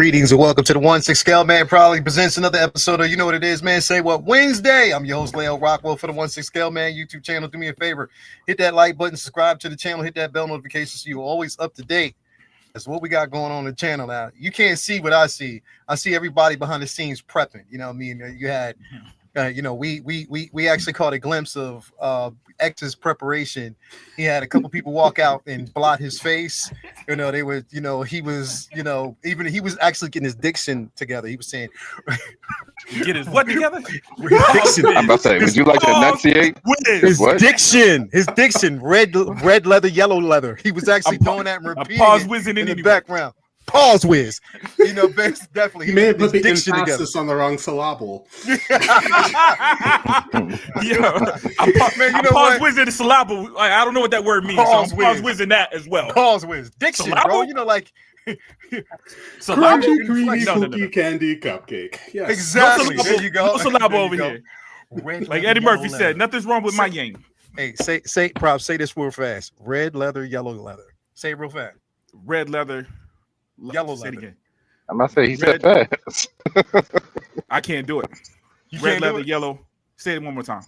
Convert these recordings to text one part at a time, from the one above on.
Greetings and welcome to the 1-6 Scale Man proudly presents another episode of You Know What It Is, man. Say What Wednesday. I'm your host, Leo Rockwell, for the 1-6 Scale Man YouTube channel. Do me a favor, hit that like button, subscribe to the channel, hit that bell notification so you're always up to date. That's what we got going on the channel now. You can't see what I see. I see everybody behind the scenes prepping. You know what I mean? You had, we actually caught a glimpse of X's preparation. He had a couple people walk out and blot his face. You know, they were, he was, even he was actually getting his diction together. He was saying, get his what together? Diction. I'm about to say, would you like to enunciate? His diction, red leather, yellow leather. He was actually doing that and repeating it in the background. Pause whiz. Definitely. He may have put the emphasis on the wrong syllable. Pause whiz in the syllable. I don't know what that word means. Pause whiz in that as well. Pause whiz. Diction, syllable? Bro. Like crunchy, creamy, cookie candy cupcake. Yes. Exactly. There you go. No syllable over here. Like Eddie Murphy said, nothing's wrong with my yang. Hey, say this real fast. Red leather, yellow leather. Say it real fast. Red leather. Yellow leather. again. I'm about to say he said fast. I can't do it. Red leather, yellow. Say it one more time.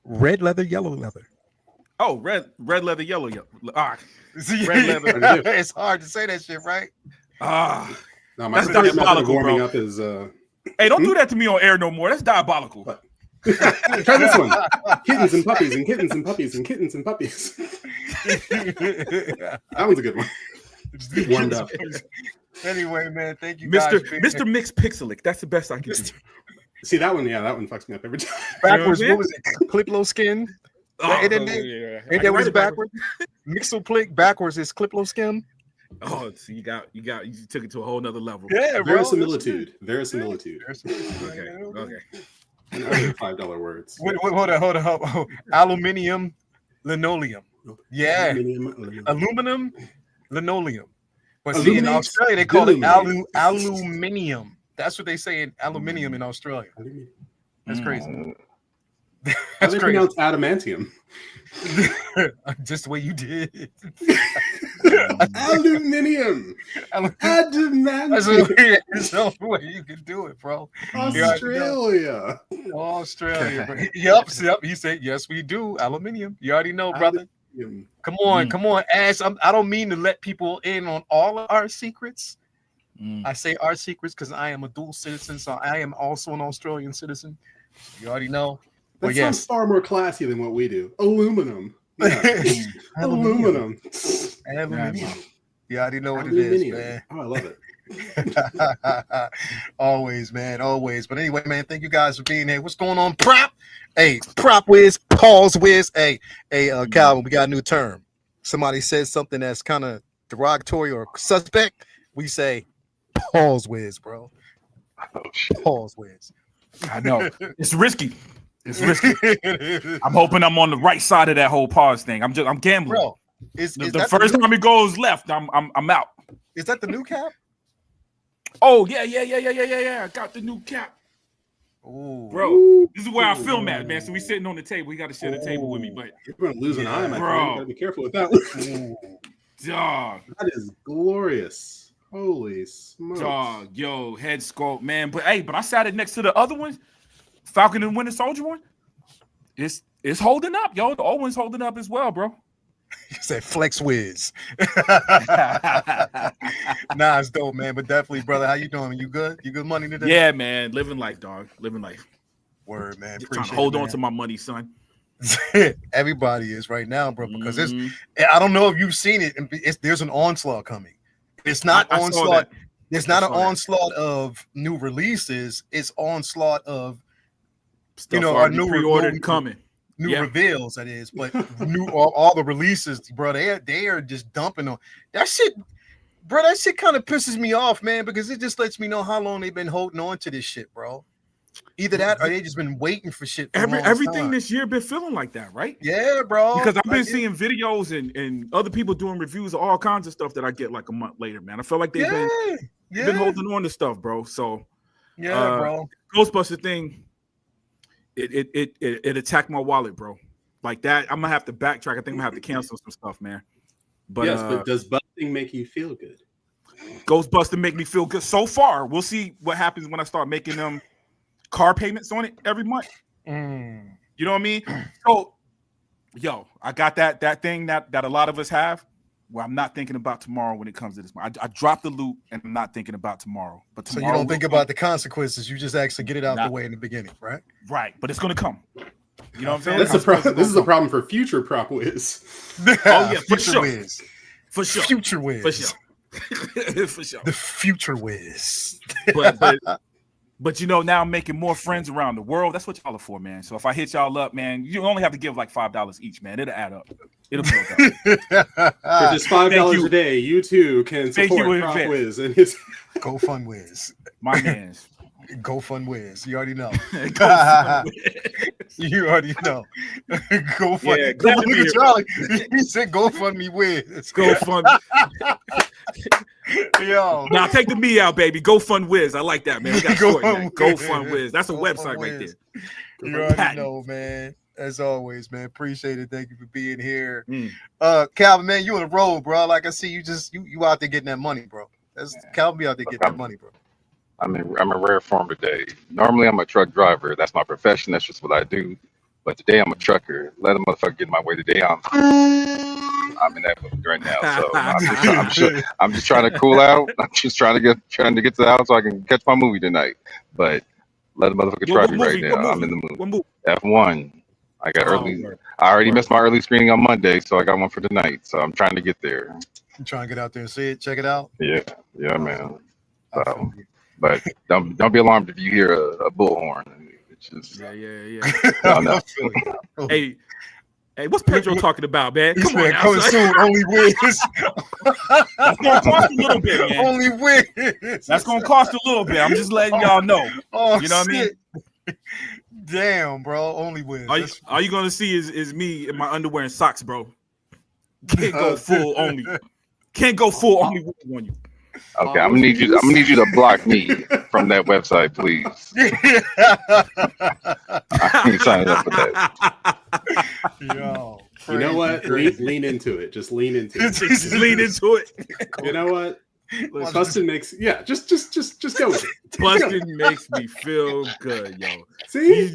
Red leather, yellow leather. Oh, red leather, yellow. Red leather. It's hard to say that shit, right? No, my favorite method of warming up is. Hey, don't do that to me on air no more. That's diabolical. What? Try this one. Kittens and puppies and kittens and puppies and kittens and puppies. That one's a good one. Just warmed up. Anyway, man, thank you, Mr. Mixed Pixelic. That's the best I can do. See that one? Yeah, that one fucks me up every time. Backwards, what was it? Cliplo skin. Ain't that what it's backwards? Mixoplick backwards is Cliplo skin. Oh, so you took it to a whole nother level. Yeah, verisimilitude. Verisimilitude. Okay. And other $5 words. Hold on. Aluminium, linoleum. Yeah, aluminum, linoleum. But see, in Australia they call it aluminium. That's what they say in aluminium in Australia. That's crazy. That's crazy. Pronounce adamantium. Just the way you did. Aluminium. Adamantium. That's the only way you can do it, bro. Australia. Bro. Yep. He said, yes, we do. Aluminium. You already know, brother. Come on, Ash. I don't mean to let people in on all of our secrets. I say our secrets because I am a dual citizen, so I am also an Australian citizen. You already know. That sounds far more classy than what we do. Aluminum. Yeah. Aluminum. You already know what it is, man. Oh, I love it. Always, man. Always. But anyway, man, thank you guys for being here. What's going on, Prop? Hey, Prop Whiz, Pause Whiz. Hey, Calvin, we got a new term. Somebody says something that's kind of derogatory or suspect. We say Pause Whiz, bro. Pause Whiz. I know. It's risky. I'm hoping I'm on the right side of that whole pause thing. I'm gambling. Bro, the first time it goes left, I'm out. Is that the new cap? Oh yeah. I got the new cap. Ooh. Bro, this is where I film at, man. So we sitting on the table. He got to share the table with me, but you're gonna lose an eye, my friend. You gotta be careful with that one. Dog, that is glorious. Holy smokes. Dog, yo, head sculpt, man. But I sat it next to the other ones. Falcon and Winter Soldier one, it's holding up, yo. The old one's holding up as well, bro. You said Flex Whiz. Nah, it's dope, man. But definitely, brother, how you doing? You good? You good money today? Yeah, man. Living life, dog. Living life. Word, man. Trying to hold on to my money, son. Everybody is right now, bro. Because I don't know if you've seen it. There's an onslaught coming. It's not onslaught. It's not an onslaught of new releases. It's onslaught of stuff our new pre-order coming. New reveals, that is, but all the releases, bro. They are just dumping on that shit, bro. That shit kind of pisses me off, man, because it just lets me know how long they've been holding on to this shit, bro. Either that or they just been waiting for shit. Everything this year been feeling like that, right? Yeah, bro. Because I've been seeing videos and other people doing reviews of all kinds of stuff that I get like a month later, man. I feel like they've been holding on to stuff, bro. So bro. Ghostbusters thing. It attacked my wallet, bro. Like that, I'm gonna have to backtrack. I think I'm gonna have to cancel some stuff, man. But but does busting make you feel good? Ghostbuster make me feel good so far. We'll see what happens when I start making them car payments on it every month. You know what I mean? So, yo, I got that thing that a lot of us have. Where I'm not thinking about tomorrow when it comes to this. I dropped the loot and I'm not thinking about tomorrow. But tomorrow, so you don't think about the consequences. You just actually get it out the way in the beginning, right? Right, but it's gonna come. You know what I'm saying? That's the problem. This is a problem for future Prop Wiz. Oh yeah, for Future sure. Wiz. For sure. Future Wiz. For sure. For sure. The Future Wiz. But you know, now I'm making more friends around the world. That's what y'all are for, man. So if I hit y'all up, man, you only have to give like $5 each, man. It'll add up. It'll build up. For just $5 a day, you too can support Prop Wiz and his GoFundWiz. My man's. GoFundWiz. You already know. GoFundWiz. You already know. GoFund. Yeah, glad to be Look at here, Charlie. He said GoFundMe Wiz. GoFund. Yo. Now take the me out, baby. GoFundWiz. I like that, man. We got GoFundWiz. That's a website right there. You already know, man. As always, man. Appreciate it. Thank you for being here. Mm. Calvin, man, you on the road, bro. Like I see, you out there getting that money, bro. Calvin be out there getting that money, bro. I'm in rare form today. Normally, I'm a truck driver. That's my profession. That's just what I do. But today, I'm a trucker. Let a motherfucker get in my way today. I'm in that mood right now. So I'm just trying to cool out. I'm just trying to get to the house so I can catch my movie tonight. But let a motherfucker try me right now. I'm in the mood. F1. I got early. I already missed my early screening on Monday, so I got one for tonight. So I'm trying to get there. You trying to get out there and see it, check it out? Yeah, man. So, but don't be alarmed if you hear a bullhorn. It's just yeah. Hey, what's Pedro talking about, man? Come on, coming soon. Only Wiz. That's gonna cost a little bit, man. Only Wiz. That's gonna cost a little bit. I'm just letting y'all know. Oh, you know what I mean? Damn, bro. Only Wiz. All you gonna see is me in my underwear and socks, bro. Can't go full only. Can't go full only on you. Okay, I'm gonna need you to block me from that website, please. I ain't signing up for that. Yo, you know what? Lean into it. Just lean into it. Just lean into it. You know what? Bustin makes just go with it. Bustin makes me feel good, yo. See,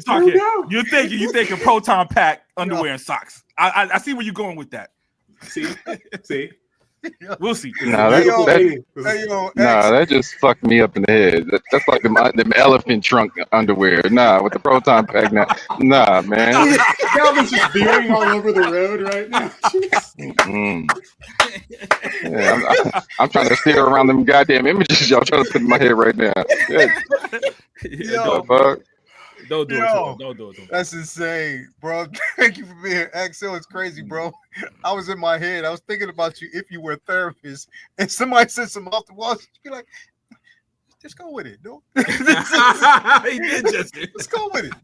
you're thinking proton pack underwear and socks. I see where you're going with that. See. We'll see. That just fucked me up in the head. That's like them elephant trunk underwear. Nah, with the proton pack. Nah, man. Calvin's just veering all over the road right now. Yeah, I'm trying to steer around them goddamn images y'all trying to put in my head right now. Yo, fuck. Don't do it. Don't do it. That's insane, bro. Thank you for being here. Axel, it's crazy, bro. I was in my head. I was thinking about you if you were a therapist and somebody said something off the wall. You'd be like, just go with it, dude. He did just go with it.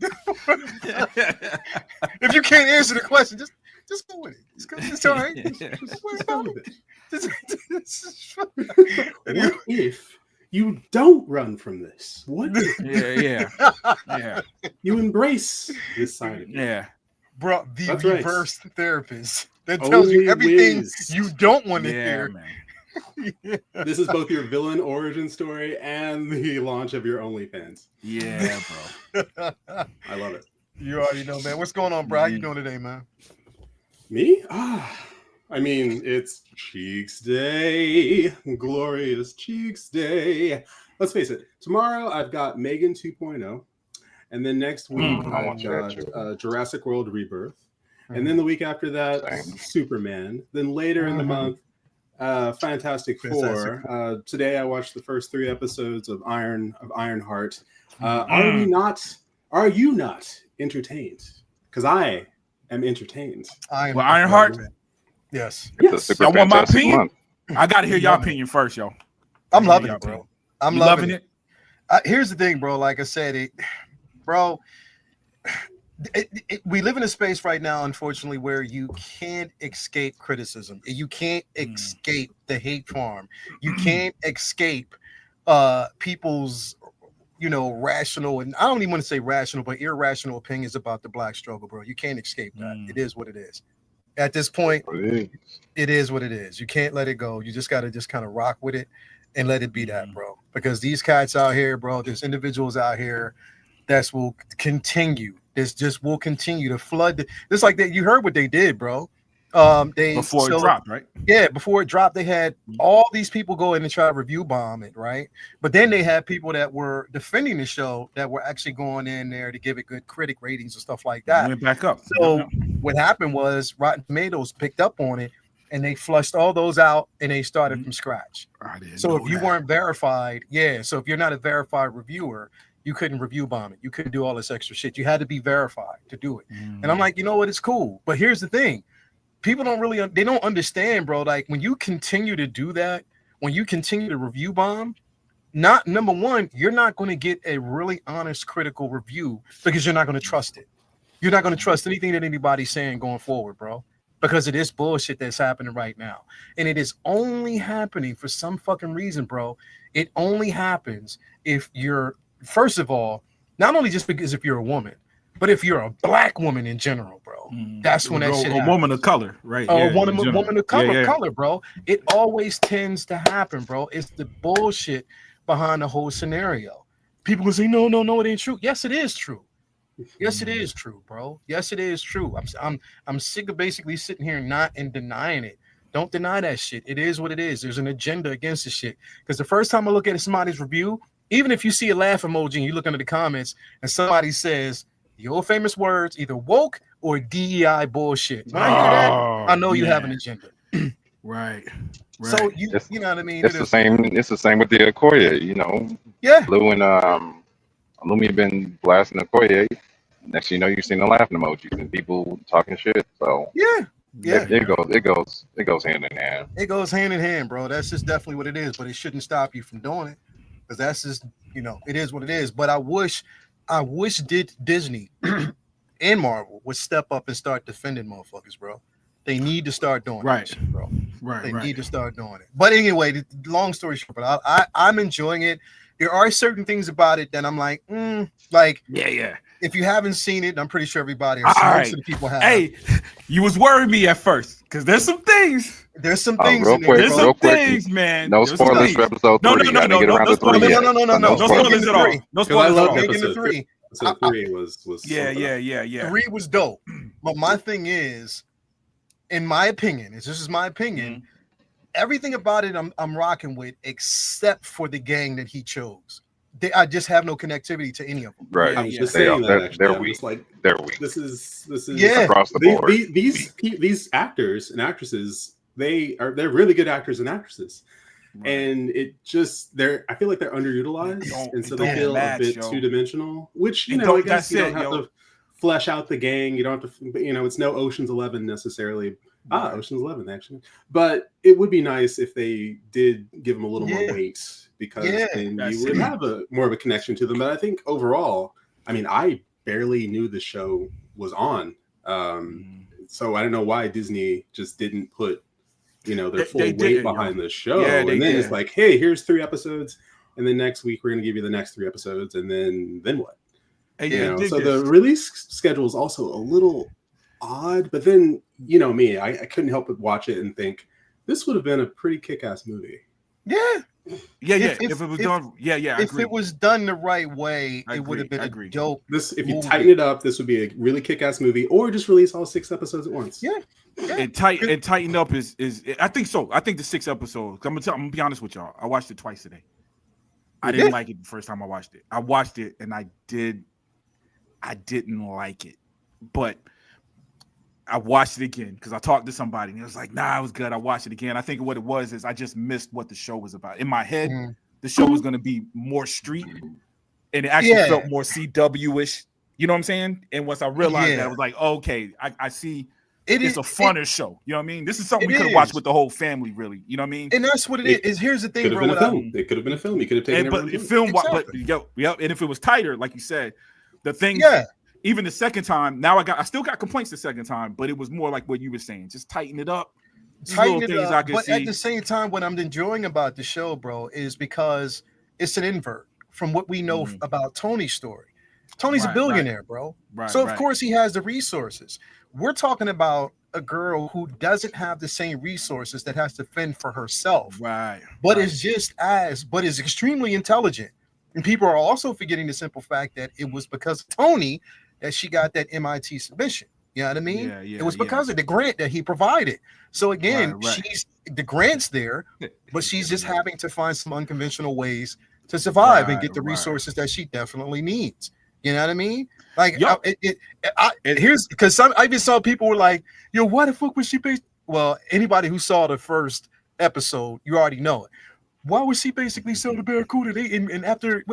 If you can't answer the question, just go with it. It's all right. Just go with it. What if you don't run from this? What? Yeah. You embrace this side of it. Yeah. Bro, the That's reverse therapist that tells you everything you don't want to hear. Man. This is both your villain origin story and the launch of your OnlyFans. Yeah, bro. I love it. You already know, man. What's going on, bro? How you doing today, man? Me? I mean, it's Cheeks Day. Glorious Cheeks Day. Let's face it. Tomorrow, I've got Megan 2.0. And then next week, I've got Jurassic World Rebirth. And then the week after that, Superman. Then later in the month, Fantastic Four. Today, I watched the first 3 episodes of Ironheart. Are you not entertained? Because I am entertained. Ironheart? Yes. Y'all want my opinion? I got to hear y'all opinion first, yo. I'm loving it, bro. I'm loving it. Here's the thing, bro. Like I said, we live in a space right now, unfortunately, where you can't escape criticism. You can't escape the hate farm. You can't escape people's, rational, and I don't even want to say rational, but irrational opinions about the Black struggle, bro. You can't escape that. It is what it is. At this point, it is what it is. You can't let it go. You just got to just kind of rock with it. and let it be that, bro. Because these cats out here, bro, there's individuals out here that will continue. This just will continue to flood. Just like that, you heard what they did, bro. Before it dropped, right? Yeah, before it dropped, they had all these people go in and try to review bomb it, right? But then they had people that were defending the show that were actually going in there to give it good critic ratings and stuff like that. Went back up. So what happened was Rotten Tomatoes picked up on it and they flushed all those out and they started from scratch. So if you weren't verified, so if you're not a verified reviewer, you couldn't review bomb it. You couldn't do all this extra shit. You had to be verified to do it. And I'm like, you know what? It's cool. But here's the thing. People don't really, they don't understand, bro. Like when you continue to do that, when you continue to review bomb, not number one, you're not going to get a really honest critical review because you're not going to trust it. You're not going to trust anything that anybody's saying going forward, bro, because of this bullshit that's happening right now. And it is only happening for some fucking reason, bro. It only happens if you're, first of all, not only just because if you're a woman, but if you're a black woman in general, bro, that's when that shit happens. A woman of color, right? Woman of color, bro. It always tends to happen, bro. It's the bullshit behind the whole scenario. People will say, no, it ain't true. Yes, it is true. Yes, it is true, bro. Yes, it is true. I'm sick of basically sitting here and denying it. Don't deny that shit. It is what it is. There's an agenda against the shit. Because the first time I look at somebody's review, even if you see a laugh emoji and you look into the comments and somebody says your famous words, either woke or DEI bullshit. When I hear that, I know you have an agenda. Right. So you know what I mean? It's the same. It's the same with the Okoye, you know. Yeah. Lou and Lumi been blasting Okoye. Next thing you know, you've seen the laughing emojis and people talking shit. So it goes hand in hand. It goes hand in hand, bro. That's just definitely what it is. But it shouldn't stop you from doing it, because that's just, you know, it is what it is. But I wish Disney and Marvel would step up and start defending motherfuckers, bro. They need to start doing that shit, bro. They need to start doing it. But anyway, long story short, but I'm enjoying it. There are certain things about it that I'm like, If you haven't seen it, I'm pretty sure everybody or most of the people have. Hey, you was worrying me at first because there's some things. There's some things. There's some things, man. No spoilers for episode 3. No spoilers at all. No spoilers at all. Episode 3. Episode 3 was 3 was dope. But my thing is, in my opinion, this is my opinion, everything about it I'm rocking with, except for the gang that he chose. I just have no connectivity to any of them. Right. I was just saying they're weak. Like, they're weak. This is across the board. These actors and actresses, they're really good actors and actresses. Right. And it just I feel like they're underutilized, and so they feel a bit two-dimensional. Which I guess you don't have to flesh out the gang. You don't have to, it's no Ocean's 11 necessarily. Ocean's 11 actually, but it would be nice if they did give them a little more weight, because then you would have more of a connection to them. But I think overall, I mean, I barely knew the show was on, so I don't know why Disney just didn't put their full weight behind the show. And then it's like, hey, here's 3 episodes, and then next week we're going to give you the next 3 episodes, and then what? So the release schedule is also a little odd, but then me, I couldn't help but watch it and think this would have been a pretty kick-ass movie. If it was done, if it was done the right way, it would have been a dope. If you tighten it up, this would be a really kick-ass movie, or just release all 6 episodes at once. And tighten up is I think so. I think the 6 episodes. I'm gonna be honest with y'all. I watched it twice today. I didn't like it the first time I watched it. I watched it and I didn't like it, but I watched it again because I talked to somebody and it was like, nah, it was good. I watched it again. I think what it was is I just missed what the show was about. In my head, the show was going to be more street, and it actually felt more CW-ish. You know what I'm saying? And once I realized that, I was like, okay, I see. It's a funner show. You know what I mean? This is something we could have watched with the whole family, really. You know what I mean? And that's what it is. Here's the thing, bro. It could have been a film. You could have taken it. But film, and if it was tighter, like you said, the thing. Even the second time, I still got complaints the second time, but it was more like what you were saying. Just tighten it up. But at the same time, what I'm enjoying about the show, bro, is because it's an invert from what we know about Tony's story. Tony's a billionaire, bro. Of course he has the resources. We're talking about a girl who doesn't have the same resources, that has to fend for herself, Right. but right. is extremely intelligent. And people are also forgetting the simple fact that it was because of Tony that she got that MIT submission. You know what I mean? Yeah, yeah, it was because of the grant that he provided. So again, Right. she's the grant's there, but she's just having to find some unconventional ways to survive and get the resources that she definitely needs. You know what I mean? Like, here's because I even saw people were like, "Yo, why the fuck was she based?" Well, anybody who saw the first episode, you already know it. Why would she basically sell the Barracuda? And after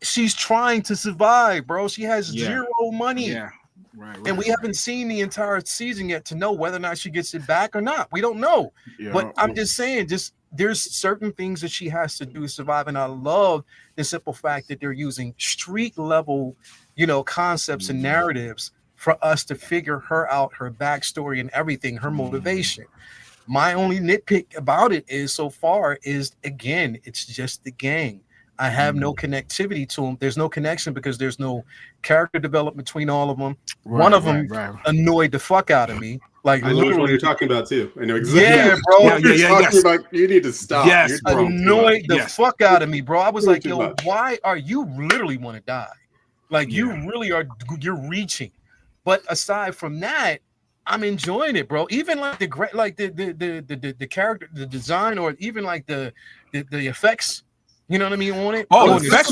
she's trying to survive, bro, she has zero money. Yeah. Right. And we haven't seen the entire season yet to know whether or not she gets it back or not. We don't know. But I'm just saying, there's certain things that she has to do to survive. And I love the simple fact that they're using street level, concepts and narratives for us to figure her out, her backstory and everything, her motivation. My only nitpick about it is so far is, again, it's just the gang. I have no connectivity to them. There's no connection because there's no character development between all of them. One of them annoyed the fuck out of me. Like, I know which one you're talking about too. I know exactly. Yeah, bro. You're about, you need to stop. Yes, annoyed the fuck out of me, bro. I was like, yo, why are you literally want to die? Like, you really are. You're reaching. But aside from that, I'm enjoying it, bro. Even like the character, the design, or even like the effects. You know what I mean on it? Oh, the effects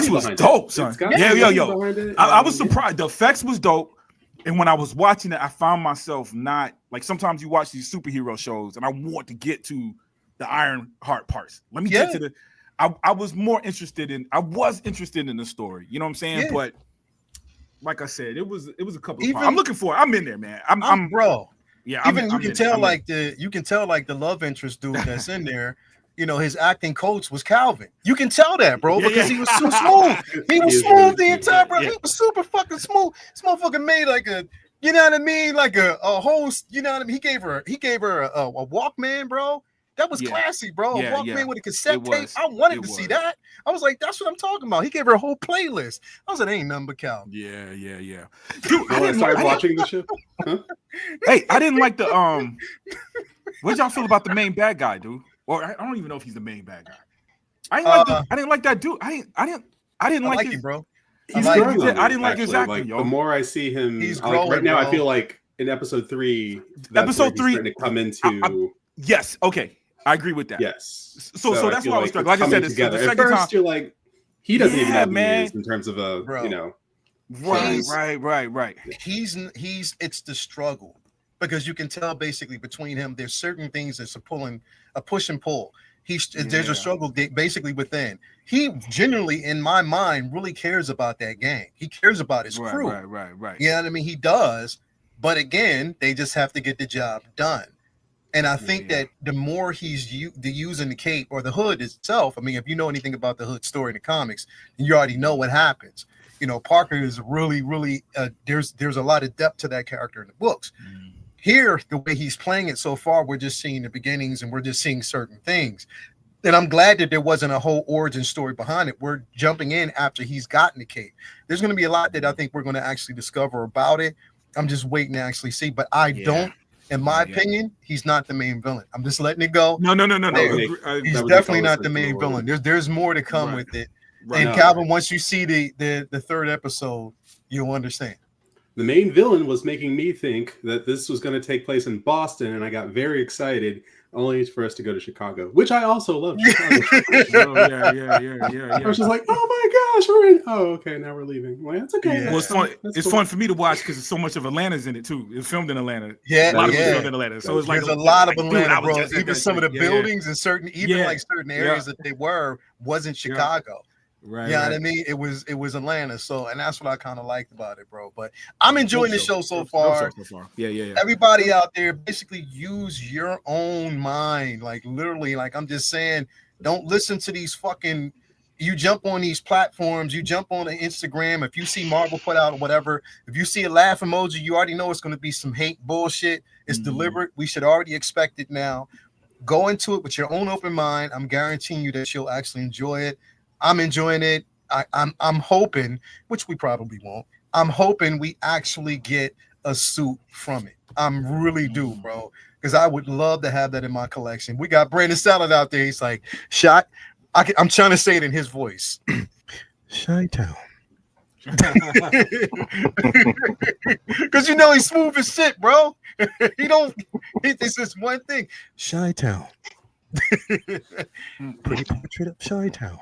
was dope, son. Yo. I was surprised. The effects was dope. And when I was watching it, I found myself not like, sometimes you watch these superhero shows and I want to get to the Iron Heart parts. Let me get to the. I was interested in the story. You know what I'm saying? Yeah. But like I said, it was a couple of parts. I'm looking for it. I'm in there, man. I'm bro. Yeah. You can tell the love interest dude that's in there. His acting coach was Calvin. You can tell that, bro, because he was so smooth. He was smooth the entire, bro. He was super fucking smooth. This motherfucker made like a, you know what I mean, like a host. You know what I mean? He gave her a Walkman, bro. That was classy, bro. A Walkman with a cassette tape. I wanted to see that. I was like, that's what I'm talking about. He gave her a whole playlist. I was like, ain't nothing but Calvin. Yeah. Dude, I started watching the show. Huh? Hey, I didn't like the what y'all feel about the main bad guy, dude? Or I don't even know if he's the main bad guy. I didn't like that dude. I didn't like him, bro. I didn't like his acting, yo. The more I see him, he's growing, right now, bro. I feel like in episode 3, starting to come into. Yes, okay, I agree with that. Yes, so that's why I was struggling. Like I said, together. The second At first, time, you're like, he doesn't even have man. years in terms of Right. He's it's the struggle. Because you can tell basically between him, there's certain things that's a push and pull. There's a struggle basically within. He genuinely, in my mind, really cares about that gang. He cares about his crew. Right. You know what I mean? He does. But again, they just have to get the job done. And I think that the more he's using the cape or the hood itself, I mean, if you know anything about the hood story in the comics, you already know what happens. Parker is really, really, there's a lot of depth to that character in the books. Here, the way he's playing it so far, we're just seeing the beginnings and we're just seeing certain things. And I'm glad that there wasn't a whole origin story behind it. We're jumping in after he's gotten the cape. There's going to be a lot that I think we're going to actually discover about it. I'm just waiting to actually see. But in my opinion, he's not the main villain. I'm just letting it go. No. He's definitely not the main villain. There's more to come with it. And Calvin, once you see the third episode, you'll understand. The main villain was making me think that this was going to take place in Boston, and I got very excited, only for us to go to Chicago, which I also love. Chicago. I was just like, oh my gosh, we're in. Oh, okay, now we're leaving. Well, that's okay. Well, it's fun. It's fun for me to watch because so much of Atlanta's in it too. It's filmed in Atlanta. Yeah, a lot of it filmed in Atlanta. So it's like there's a lot of Atlanta, dude, bro. Even some of the buildings and certain areas that they wasn't Chicago. Right. Yeah, what I mean, it was Atlanta. So, and that's what I kind of liked about it, bro. But I'm enjoying the show so far. Yeah. Everybody out there, basically use your own mind. Like literally, like I'm just saying, don't listen to these fucking. You jump on these platforms, you jump on the Instagram. If you see Marvel put out or whatever, if you see a laugh emoji, you already know it's going to be some hate bullshit. It's deliberate. We should already expect it now. Go into it with your own open mind. I'm guaranteeing you that you'll actually enjoy it. I'm enjoying it. I'm hoping, which we probably won't. I'm hoping we actually get a suit from it. I'm really do, bro, because I would love to have that in my collection. We got Brandon Salad out there. He's like, shot. I'm trying to say it in his voice. Chi-town. Because you know he's smooth as shit, bro. He don't. It's just one thing. Chi-town. Pretty portrait of Chi-town.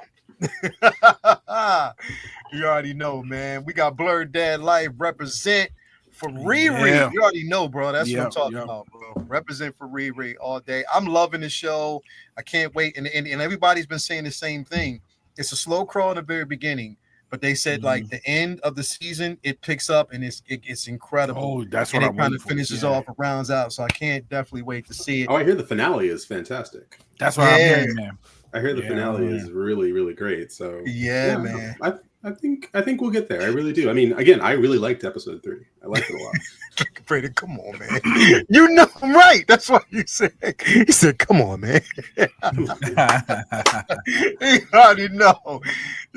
You already know, man. We got Blurred Dad Life represent for Riri. Yeah. You already know, bro. That's what I'm Yep, talking yep. about, bro. Represent for Riri all day. I'm loving the show. I can't wait. And everybody's been saying the same thing. It's a slow crawl in the very beginning, but they said like the end of the season, it picks up and it's incredible. Oh, that's And what it I'm kind waiting of for. finishes Yeah. off and rounds out. So I can't definitely wait to see it. Oh, I hear the finale is fantastic. That's what I'm Yeah. hearing, man. I hear the Yeah, finale yeah. is really, really great. So Yeah, man. I think we'll get there. I really do. I mean, again, I really liked episode 3. I liked it a lot. Brady, come on, man. You know I'm right. That's what you said. He said, come on, man. He already know.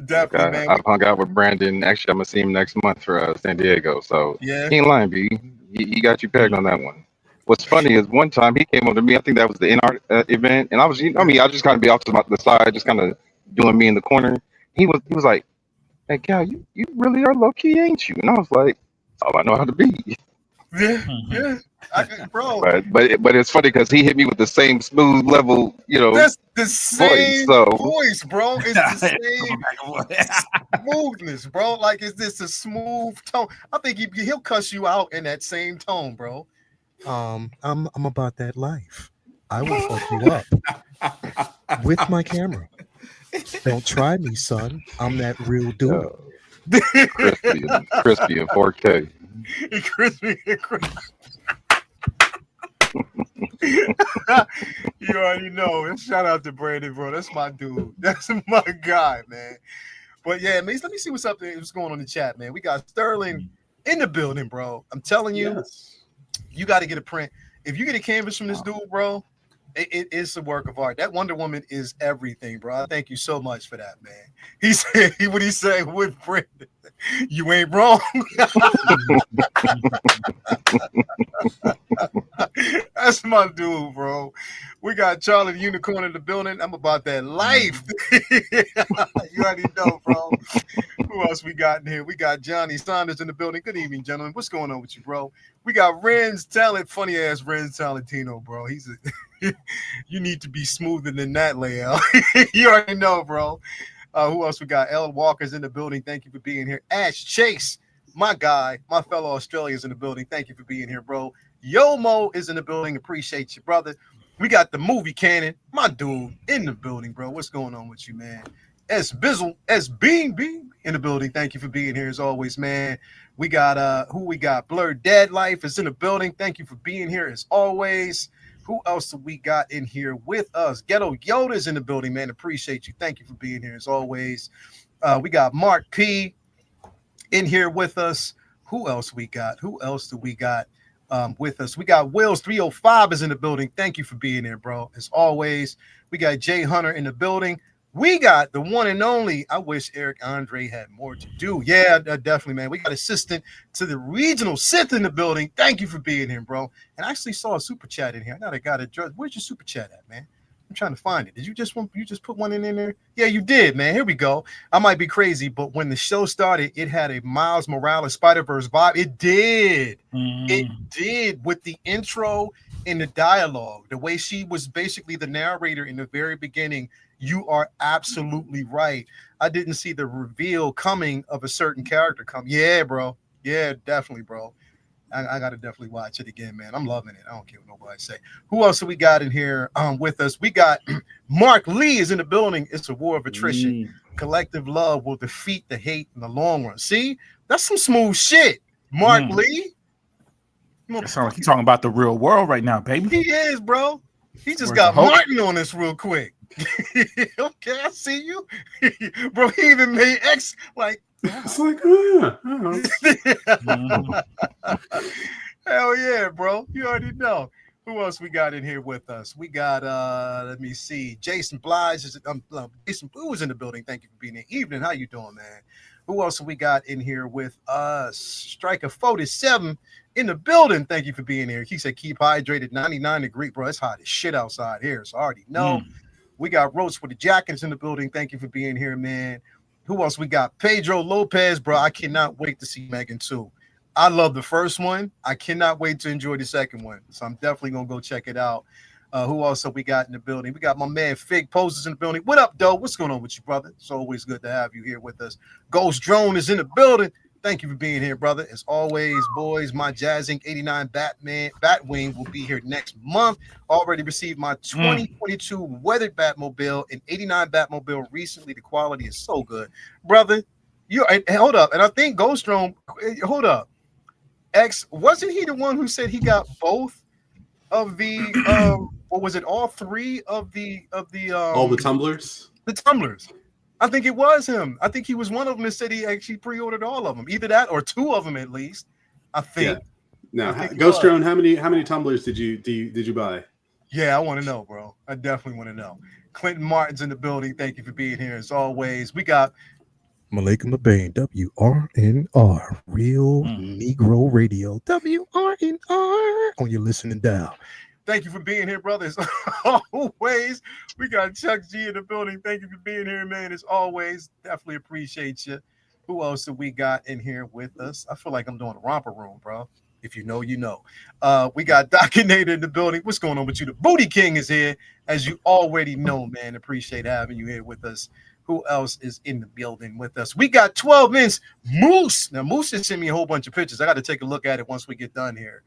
Definitely, man. I've hung out with Brandon. Actually, I'm gonna see him next month for San Diego. So Yeah. he ain't lying, B. He got you pegged on that one. What's funny is one time he came up to me. I think that was the in-art event, and I just kind of be off to the side, just kind of doing me in the corner. He was like, "Hey, Cal, you really are low key, ain't you?" And I was like, "That's all I know how to be." Yeah, yeah. Bro, But it's funny because he hit me with the same smooth level, that's the same so- voice, bro. It's the same smoothness, bro. Like, is this a smooth tone? I think he'll cuss you out in that same tone, bro. I'm about that life. I will fuck you up with my camera. Don't try me, son. I'm that real dude. crispy in 4K. Crispy. You already know. And shout out to Brandon, bro. That's my dude. That's my guy, man. But yeah, man, let me see what's up there. What's going on in the chat, man. We got Sterling in the building, bro. I'm telling you, Yes. you got to get a print. If you get a canvas from this dude, bro, it is a work of art. That Wonder Woman is everything, bro. I thank you so much for that, man. He said, what he say with Brandon? You ain't wrong. That's my dude, bro. We got Charlie the Unicorn in the building. I'm about that life. You already know, bro. Who else we got in here? We got Johnny Saunders in the building. Good evening, gentlemen. What's going on with you, bro? We got Ren's Talent, funny ass Ren's Talentino, bro. He's you need to be smoother than that layout. You already know, bro. Who else we got? Ellen Walker's in the building. Thank you for being here. Ash Chase, my guy, my fellow Australians in the building. Thank you for being here, bro. Yomo is in the building. Appreciate you, brother. We got the movie canon, my dude, in the building, bro. What's going on with you, man? S Bizzle, S Bean in the building. Thank you for being here as always, man. We got who we got? Blurred Dad Life is in the building. Thank you for being here as always. Who else do we got in here with us? Ghetto Yoda's in the building, man. Appreciate you. Thank you for being here as always. We got Mark P in here with us. Who else we got? Who else do we got with us? We got Wills 305 is in the building. Thank you for being here, bro. As always, we got Jay Hunter in the building. We got the one and only. I wish Eric Andre had more to do. Yeah, definitely, man. We got assistant to the regional Sith in the building. Thank you for being here, bro. And I actually saw a super chat in here. I know they got it. Where's your super chat at, man? I'm trying to find it. Did you just put one in there? Yeah, you did, man. Here we go. I might be crazy, but when the show started, it had a Miles Morales Spider-Verse vibe. It did. It did with the intro and the dialogue. The way she was basically the narrator in the very beginning. You are absolutely right. I didn't see the reveal coming of a certain character come. Yeah, bro. Yeah, definitely, bro. I got to definitely watch it again, man. I'm loving it. I don't care what nobody say. Who else do we got in here with us? We got Mark Lee is in the building. It's a war of attrition. Collective love will defeat the hate in the long run. See, that's some smooth shit. Mark Lee. It sounds like he's talking about the real world right now, baby. He is, bro. He just Where's got the hope? Martin on this real quick. Okay, I see you. Bro, he even made X like It's like, hell yeah, bro. You already know. Who else we got in here with us? We got let me see. Jason Blige is Jason Blue is in the building. Thank you for being here. Evening, how you doing, man? Who else have we got in here with us? Striker 47 in the building. Thank you for being here. He said keep hydrated. 99 degree, bro. It's hot as shit outside here. So I already know. We got Roach with the jackets in the building. Thank you for being here, man. Who else we got? Pedro Lopez, bro. I cannot wait to see Megan 2. I love the first one. I cannot wait to enjoy the second one. So I'm definitely gonna go check it out. Who else have we got in the building? We got my man Fig Poses in the building. What up, Doe? What's going on with you, brother? It's always good to have you here with us. Ghost Drone is in the building. Thank you for being here, brother. As always, boys, my Jazzing 89 Batwing will be here next month. Already received my 2022 weathered Batmobile and 89 Batmobile recently. The quality is so good, brother. Hold up, and I think Ghost Drone. Hold up, X wasn't he the one who said he got both of the or was it all three of the all the tumblers? The tumblers. I think it was him. I think he was one of them that said he actually pre-ordered all of them. Either that or two of them at least. I think. Yeah. Now, Ghost Drone, how many tumblers did you buy? Yeah, I want to know, bro. I definitely want to know. Clinton Martin's in the building. Thank you for being here as always. We got Malika McBain, WRNR, Real Negro Radio, WRNR on your listening dial. Thank you for being here, brothers. Always, we got Chuck G in the building. Thank you for being here, man. As always, definitely appreciate you. Who else have we got in here with us? I feel like I'm doing a romper room, bro. If you know, you know. We got Dockinator in the building. What's going on with you? The Booty King is here, as you already know, man. Appreciate having you here with us. Who else is in the building with us? We got 12 minutes. Moose. Now, Moose just sent me a whole bunch of pictures. I got to take a look at it once we get done here.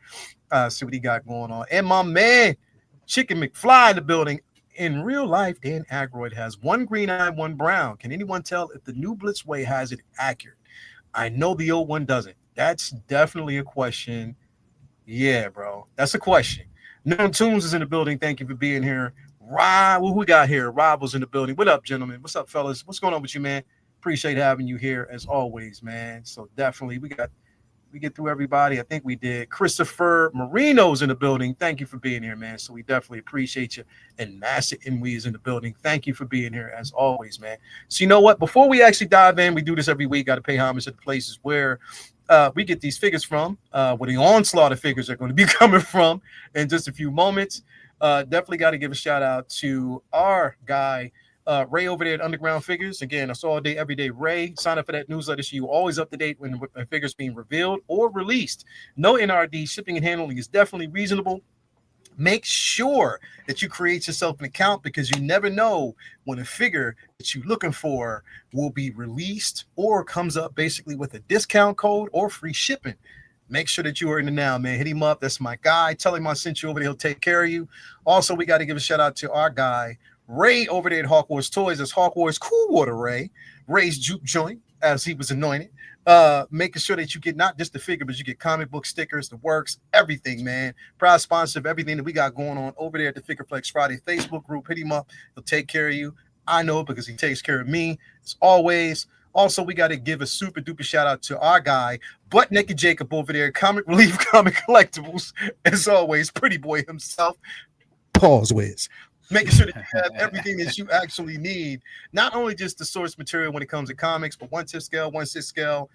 See what he got going on. And my man, Chicken McFly in the building. In real life, Dan Aykroyd has one green eye, one brown. Can anyone tell if the new Blitzway has it accurate? I know the old one doesn't. That's definitely a question. Yeah, bro. That's a question. Known Tunes is in the building. Thank you for being here. Rob, what we got here? Rob was in the building. What up, gentlemen? What's up, fellas? What's going on with you, man? Appreciate having you here as always, man. So definitely we get through everybody. I think we did. Christopher Marino's in the building. Thank you for being here, man. So we definitely appreciate you. And Master Inwe is in the building. Thank you for being here as always, man. So you know what? Before we actually dive in, we do this every week. Got to pay homage to the places where we get these figures from, where the onslaught of figures are going to be coming from in just a few moments. Definitely got to give a shout out to our guy, Ray over there at Underground Figures. Again, that's all day, every day. Ray, sign up for that newsletter so you're always up to date when a figure's being revealed or released. No NRD, shipping and handling is definitely reasonable. Make sure that you create yourself an account because you never know when a figure that you're looking for will be released or comes up basically with a discount code or free shipping. Make sure that you are in the now, man. Hit him up. That's my guy. Tell him I sent you over there. He'll take care of you. Also, we got to give a shout out to our guy, Ray, over there at Hawk Wars Toys. That's Hawk Wars Cool Water Ray. Ray's juke joint, as he was anointed. Making sure that you get not just the figure, but you get comic book stickers, the works, everything, man. Proud sponsor of everything that we got going on over there at the Figure Flex Friday Facebook group. Hit him up. He'll take care of you. I know because he takes care of me. As always. Also, we got to give a super duper shout out to our guy, Butt Naked Jacob over there, Comic Relief Comic Collectibles. As always, pretty boy himself. Pause Wiz. Making sure that you have everything that you actually need, not only just the source material when it comes to comics, but 1/5 scale, 1/6 scale,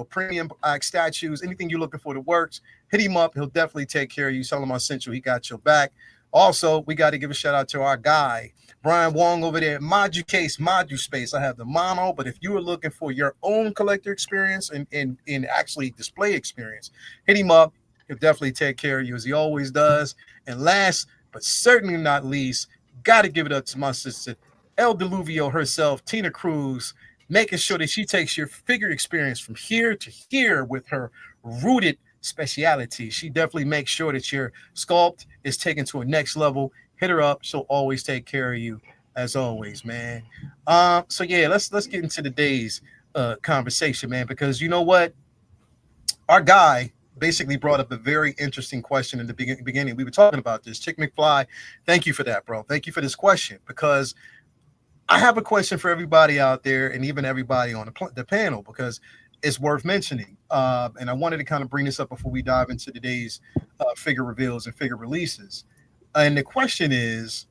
premium statues, anything you're looking for that works. Hit him up. He'll definitely take care of you. Tell him I sent you. He got your back. Also, we got to give a shout out to our guy, Brian Wong over there at Modu Case, Modu Space. I have the mono, but if you are looking for your own collector experience and actually display experience, hit him up. He'll definitely take care of you as he always does. And last, but certainly not least, got to give it up to my sister, El Deluvio herself, Tina Cruz, making sure that she takes your figure experience from here to here with her rooted speciality. She definitely makes sure that your sculpt is taken to a next level. Hit her up. She'll always take care of you as always, man. So yeah, let's get into today's conversation, man, because you know what? Our guy basically brought up a very interesting question in the beginning. We were talking about this. Chick McFly, thank you for that, bro. Thank you for this question, because I have a question for everybody out there and even everybody on the panel, because it's worth mentioning. And I wanted to kind of bring this up before we dive into today's figure reveals and figure releases. And the question is,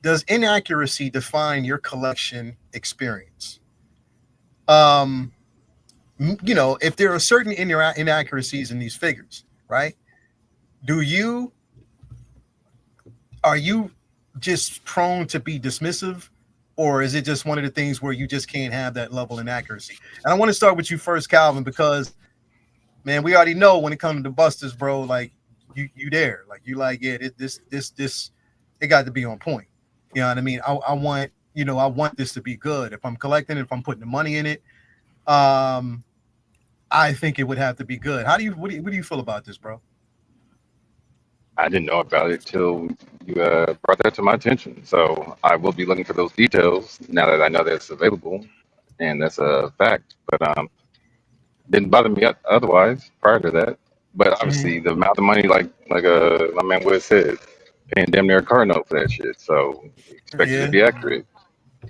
does inaccuracy define your collection experience? You know, if there are certain inaccuracies in these figures, right? Are you just prone to be dismissive, or is it just one of the things where you just can't have that level of inaccuracy? And I want to start with you first, Calvin, because man, we already know when it comes to Busters, bro, like you there, like you like, yeah, this it got to be on point. You know what I mean? I want, you know, I want this to be good. If I'm collecting, if I'm putting the money in it, I think it would have to be good. What do you feel about this, bro? I didn't know about it till you brought that to my attention. So I will be looking for those details now that I know that it's available, and that's a fact. But didn't bother me otherwise prior to that. But obviously, the amount of money, like my man Wiz said, paying damn near a car note for that shit. So expect it to be accurate.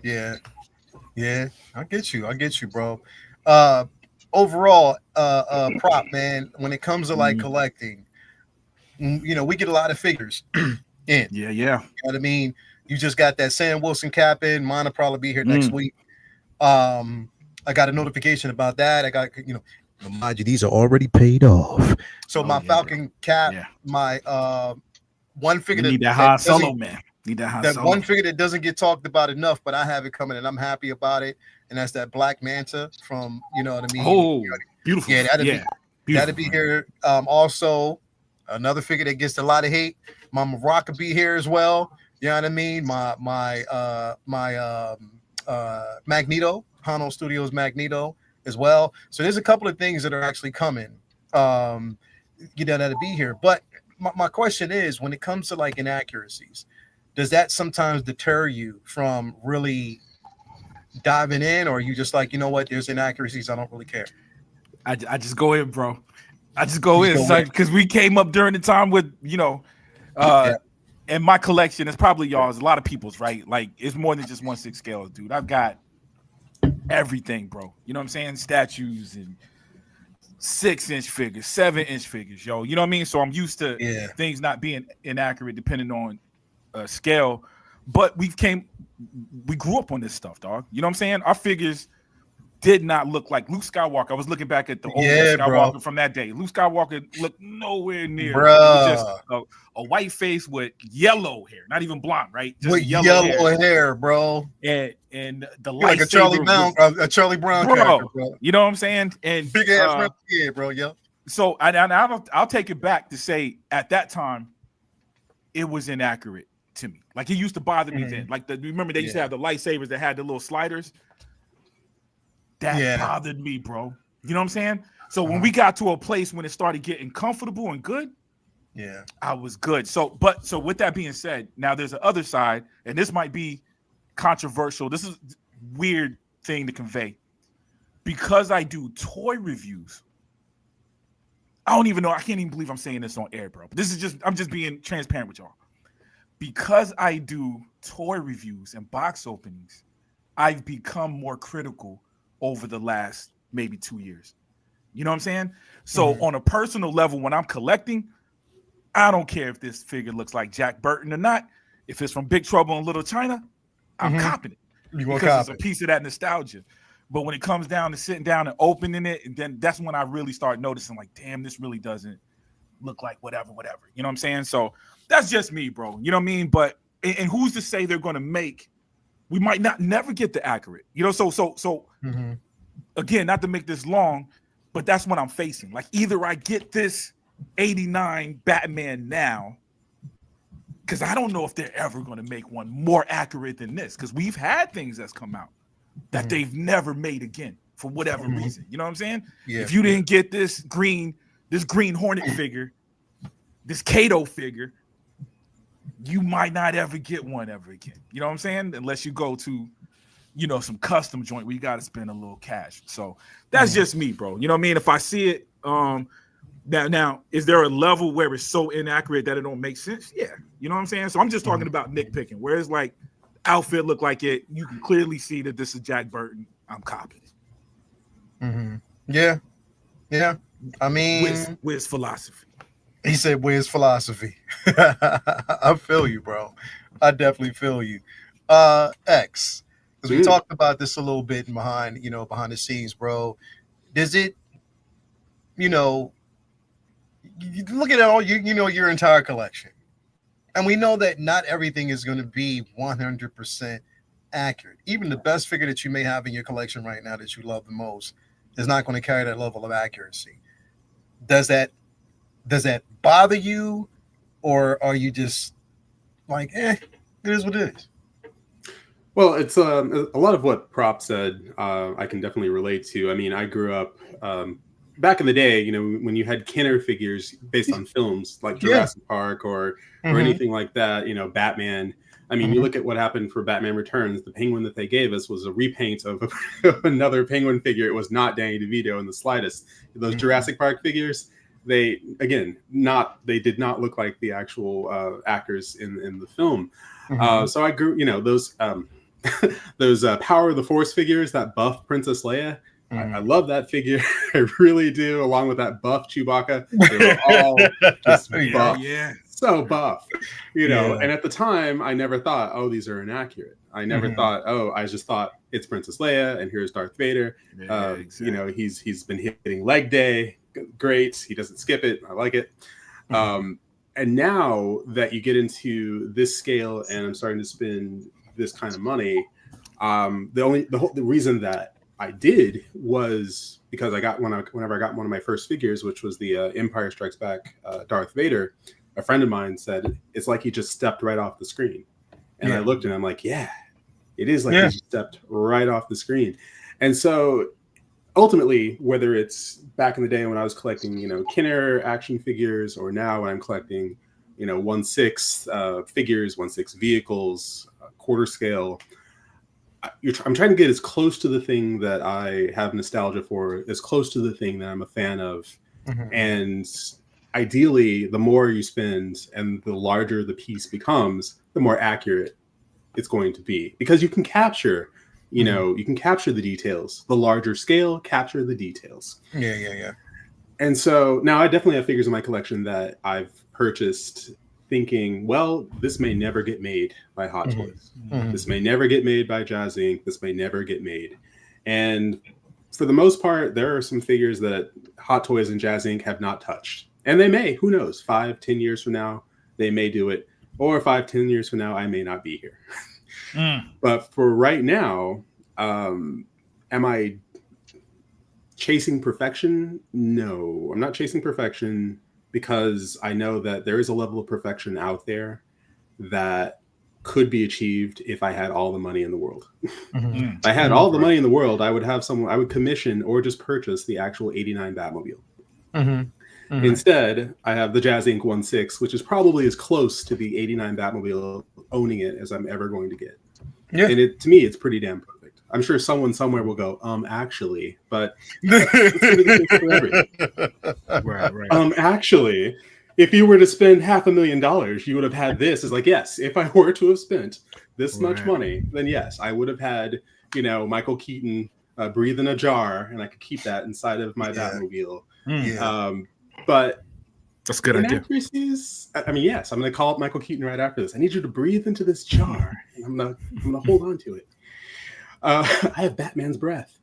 Yeah, I get you, bro. Overall, prop man, when it comes to like collecting, you know, we get a lot of figures in. Yeah. You know what I mean? You just got that Sam Wilson cap in. Mine will probably be here next week. I got a notification about that. I got, you know, mind you, these are already paid off. So my Falcon cap, my one figure need that high solo, man. Need that high solo. One figure that doesn't get talked about enough, but I have it coming and I'm happy about it. And that's that Black Manta from, you know what I mean? Oh, beautiful. Yeah, that'll be here. Also, another figure that gets a lot of hate. My Rock will be here as well. You know what I mean? My Magneto, Hano Studios Magneto as well. So there's a couple of things that are actually coming. You know, that'll be here. But my question is, when it comes to like inaccuracies, does that sometimes deter you from really diving in, or are you just like, you know what, there's inaccuracies, I don't really care? I just go in, bro. I just go in, because we came up during the time with, you know, and my collection is probably y'all's, a lot of people's, right? Like, it's more than just 1/6 scale, dude. I've got everything, bro. You know what I'm saying? Statues and 6-inch figures, 7-inch figures, yo. You know what I mean? So I'm used to things not being inaccurate depending on scale. But we grew up on this stuff, dog. You know what I'm saying? Our figures did not look like Luke Skywalker. I was looking back at the old Luke Skywalker from that day. Luke Skywalker looked nowhere near just a white face with yellow hair, not even blonde, right? Just with yellow hair, bro. And the like a Charlie Brown character, bro. You know what I'm saying? And big ass yeah, bro. Yeah. So I'll take it back to say at that time it was inaccurate to me. Like, it used to bother me then. Like, remember they used to have the lightsabers that had the little sliders. That bothered me, bro. You know what I'm saying? So when we got to a place when it started getting comfortable and good, I was good. So with that being said, now there's the other side, and this might be controversial. This is a weird thing to convey. Because I do toy reviews, I don't even know. I can't even believe I'm saying this on air, bro. But I'm just being transparent with y'all. Because I do toy reviews and box openings, I've become more critical over the last maybe 2 years. You know what I'm saying? So on a personal level, when I'm collecting, I don't care if this figure looks like Jack Burton or not. If it's from Big Trouble in Little China, I'm copping it. Because it's a piece of that nostalgia. But when it comes down to sitting down and opening it, and then that's when I really start noticing, like, damn, this really doesn't look like whatever. You know what I'm saying? So that's just me, bro. You know what I mean? But and who's to say they're going to make? We might never get the accurate. You know, so again, not to make this long, but that's what I'm facing. Like, either I get this 89 Batman now, because I don't know if they're ever going to make one more accurate than this, because we've had things that's come out that they've never made again for whatever reason. You know what I'm saying? Yeah. If you didn't get this Green Hornet figure, this Kato figure, you might not ever get one ever again. You know what I'm saying? Unless you go to, you know, some custom joint where you got to spend a little cash. So that's just me, bro. You know what I mean? If I see it, now, is there a level where it's so inaccurate that it don't make sense? Yeah. You know what I'm saying? So I'm just talking about nitpicking. Whereas, like, outfit look like it, you can clearly see that this is Jack Burton. I'm copying it. Yeah. I mean, Wiz philosophy. He said, "Where's philosophy?" I feel you, bro. I definitely feel you. X, Because we talked about this a little bit behind the scenes, bro. Does it, you look at all your entire collection, and we know that not everything is going to be 100% accurate. Even the best figure that you may have in your collection right now that you love the most is not going to carry that level of accuracy. Does that bother you, or are you just like, it is what it is? Well, it's a lot of what Prop said. I can definitely relate to. I mean, I grew up back in the day, when you had Kenner figures based on films like Jurassic Park or anything like that. Batman. I mean, you look at what happened for Batman Returns. The Penguin that they gave us was a repaint of another Penguin figure. It was not Danny DeVito in the slightest. Those Jurassic Park figures, they did not look like the actual actors in the film. So I grew, those those Power of the Force figures, that buff Princess Leia. I love that figure. I really do. Along with that buff Chewbacca, they were all just buff. So buff, and at the time I never thought, oh, these are inaccurate. I never thought, oh, I just thought it's Princess Leia and here's Darth Vader. Exactly. He's been hitting leg day. Great. He doesn't skip it. I like it. And now that you get into this scale and I'm starting to spend this kind of money, the reason that I did was because I got whenever I got one of my first figures, which was the Empire Strikes Back Darth Vader. A friend of mine said it's like he just stepped right off the screen, and I looked and I'm like, yeah, it is like he just stepped right off the screen. And so ultimately, whether it's back in the day when I was collecting, Kenner action figures, or now when I'm collecting, 1/6 figures, 1/6 vehicles, quarter scale. I'm trying to get as close to the thing that I have nostalgia for, as close to the thing that I'm a fan of. And ideally, the more you spend and the larger the piece becomes, the more accurate it's going to be. Because you can capture, you can capture the details. The larger scale, capture the details. Yeah. And so now I definitely have figures in my collection that I've purchased thinking, well, this may never get made by Hot Toys. This may never get made by Jazz Inc. This may never get made. And for the most part, there are some figures that Hot Toys and Jazz Inc. have not touched. And they may, who knows, 5-10 years from now, they may do it. Or 5-10 years from now, I may not be here. But for right now, am I chasing perfection? No, I'm not chasing perfection, because I know that there is a level of perfection out there that could be achieved if I had all the money in the world. If I had all the money in the world, I would have someone, I would commission or just purchase the actual 89 Batmobile. Instead, I have the Jazz Inc. 1/6, which is probably as close to the 89 Batmobile owning it as I'm ever going to get. And to me, it's pretty damn perfect. I'm sure someone somewhere will go, actually, but actually, if you were to spend $500,000, you would have had this. It's like, yes, if I were to have spent this much money, then yes, I would have had, Michael Keaton breathe in a jar, and I could keep that inside of my Batmobile. But that's a good idea. Inaccuracies, I mean, yes, I'm going to call up Michael Keaton right after this. I need you to breathe into this jar, and I'm gonna hold on to it. I have Batman's breath.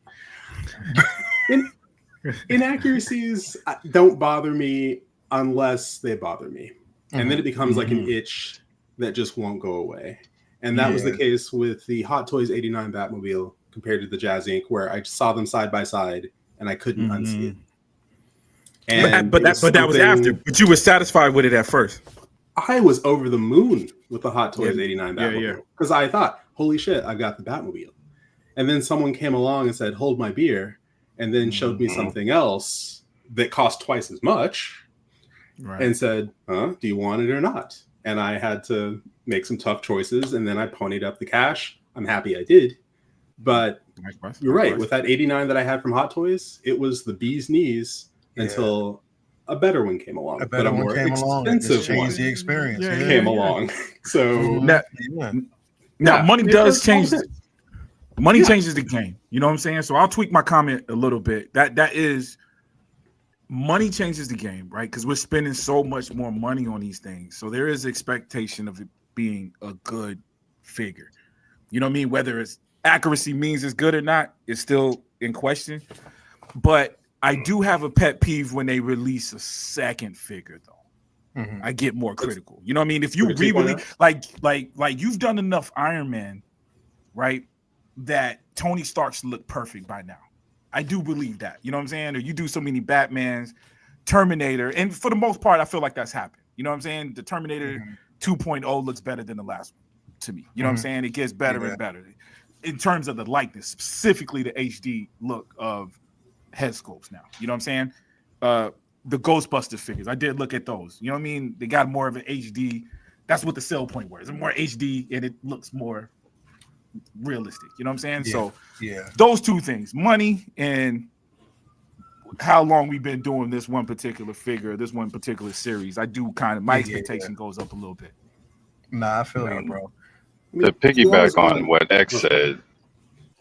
Inaccuracies don't bother me unless they bother me. And then it becomes like an itch that just won't go away. And that was the case with the Hot Toys 89 Batmobile compared to the Jazz Inc., where I saw them side by side and I couldn't unsee it. And but that was after. But you were satisfied with it at first. I was over the moon with the Hot Toys 89 Batmobile. Because I thought, holy shit, I've got the Batmobile. And then someone came along and said, hold my beer, and then showed me something else that cost twice as much, and said, do you want it or not? And I had to make some tough choices, and then I ponied up the cash. I'm happy I did. But you're right. With that 89 that I had from Hot Toys, it was the bee's knees until a better one came along. A more expensive one changed the experience. Came along. So now money does change. Money changes the game. You know what I'm saying? So I'll tweak my comment a little bit. That is, money changes the game, right? Because we're spending so much more money on these things. So there is expectation of it being a good figure. You know what I mean? Whether it's accuracy means it's good or not is still in question. But I do have a pet peeve when they release a second figure, though. Mhm. I get more critical. You know what I mean? If you For the re-release, 2.0? like you've done enough Iron Man, right? That Tony Stark's look perfect by now. I do believe that. You know what I'm saying? Or you do so many Batmans, Terminator, and for the most part, I feel like that's happened. You know what I'm saying? The Terminator 2.0 looks better than the last one to me. You know what I'm saying? It gets better and better in terms of the likeness, specifically the HD look of head sculpts now. You know what I'm saying? The Ghostbusters figures, I did look at those. You know what I mean? They got more of an HD. That's what the sell point was. It's more HD and it looks more realistic. You know what I'm saying? So those two things, money and how long we've been doing this one particular figure, this one particular series, I do kind of, my expectation goes up a little bit. Nah, I feel you, bro. To piggyback on what X said,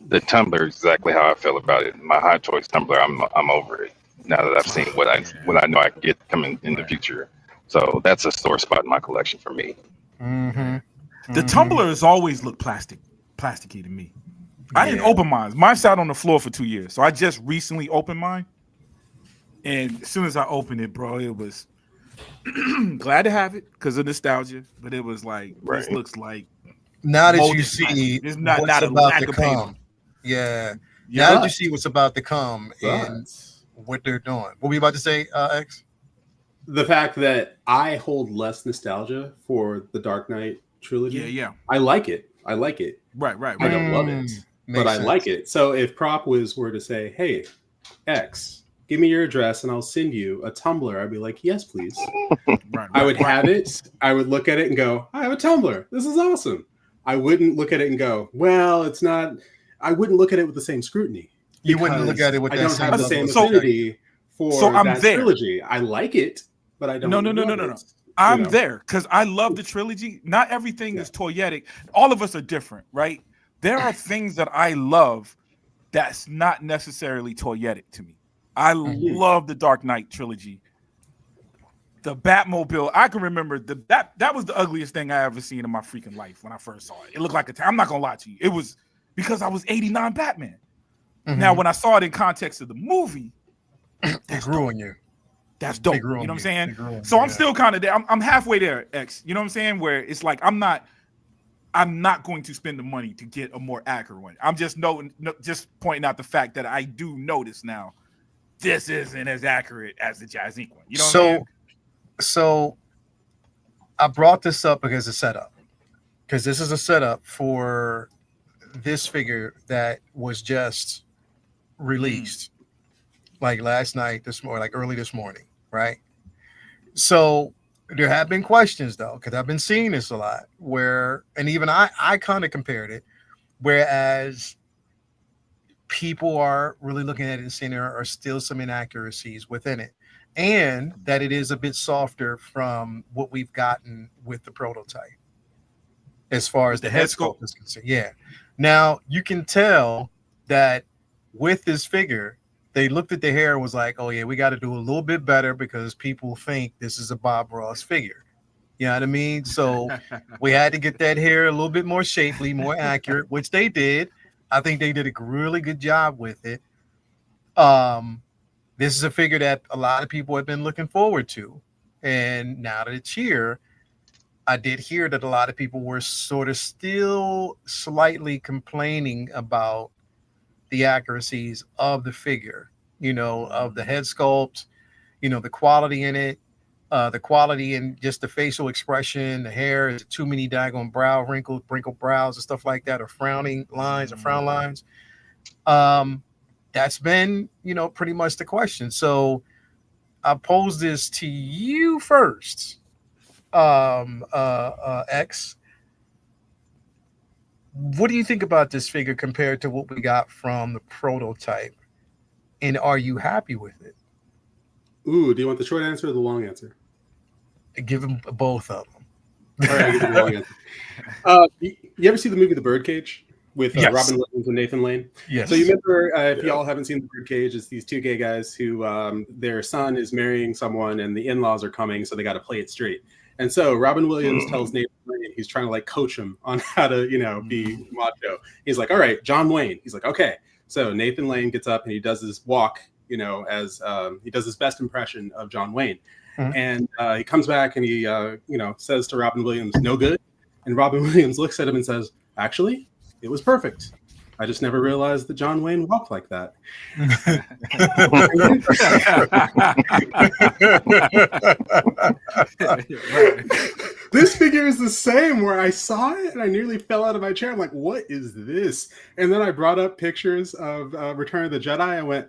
the tumbler is exactly how I feel about it. My Hot Toys tumbler, I'm over it now that I've seen what I know I can get coming in the future. So that's a sore spot in my collection for me. The tumbler has always looked plasticky to me. I didn't open mine. Mine sat on the floor for 2 years, so I just recently opened mine. And as soon as I opened it, bro, it was glad to have it because of nostalgia. But it was like this looks like now that you see it's not what's a about lack to of come. paint. Now that you see what's about to come and what they're doing. What were you about to say, X? The fact that I hold less nostalgia for the Dark Knight trilogy. I like it. Right. I don't love it, but I like it. So if Prop were to say, "Hey, X, give me your address and I'll send you a tumbler," I'd be like, "Yes, please." I would have it. I would look at it and go, "I have a tumbler. This is awesome." I wouldn't look at it and go, "Well, it's not." I wouldn't look at it with the same scrutiny. You wouldn't look at it with I that don't same have the same affinity for I'm that there. trilogy. I like it, but I don't. No. I'm there because I love the trilogy. Not everything is toyetic. All of us are different, right? There are things that I love that's not necessarily toyetic to me. I love the Dark Knight trilogy. The Batmobile, I can remember that was the ugliest thing I ever seen in my freaking life when I first saw it. It looked like I'm not gonna lie to you. It was because I was 89 Batman. Now, when I saw it in context of the movie, it grew on you. That's dope. You know what I'm saying? So I'm still kind of there. I'm halfway there, X. You know what I'm saying? Where it's like I'm not going to spend the money to get a more accurate one. I'm just just pointing out the fact that I do notice now this isn't as accurate as the Jazz Inc. one. You know what I'm saying? So I brought this up because it's a setup. Because this is a setup for this figure that was just released like last night, early this morning, right? So there have been questions though, because I've been seeing this a lot and even I kind of compared it, whereas people are really looking at it and saying there are still some inaccuracies within it, and that it is a bit softer from what we've gotten with the prototype as far as the head sculpt is concerned. Now you can tell that with this figure, they looked at the hair and was like, "Oh yeah, we got to do a little bit better because people think this is a Bob Ross figure." You know what I mean? So we had to get that hair a little bit more shapely, more accurate, which they did. I think they did a really good job with it. This is a figure that a lot of people have been looking forward to, and now that it's here, I did hear that a lot of people were sort of still slightly complaining about the accuracies of the figure, of the head sculpt, the quality in it, the quality in just the facial expression, the hair, is too many daggone wrinkled brows and stuff like that, or frowning lines or frown lines. That's been, pretty much the question. So I pose this to you first, X. What do you think about this figure compared to what we got from the prototype? And are you happy with it? Ooh, do you want the short answer or the long answer? Give them both of them. All right, I'll give you the long answer. You ever see the movie The Birdcage with Robin Williams and Nathan Lane? Yes. So you remember, if y'all haven't seen The Birdcage, it's these two gay guys who their son is marrying someone and the in-laws are coming, so they got to play it straight. And so Robin Williams tells Nathan Lane, He's trying to like coach him on how to, be macho. He's like, all right, John Wayne. He's like, okay. So Nathan Lane gets up and he does his walk, as he does his best impression of John Wayne. Mm-hmm. And he comes back and he, says to Robin Williams, no good. And Robin Williams looks at him and says, actually, it was perfect. I just never realized that John Wayne walked like that. This figure is the same, where I saw it and I nearly fell out of my chair. I'm like, what is this? And then I brought up pictures of Return of the Jedi. I went,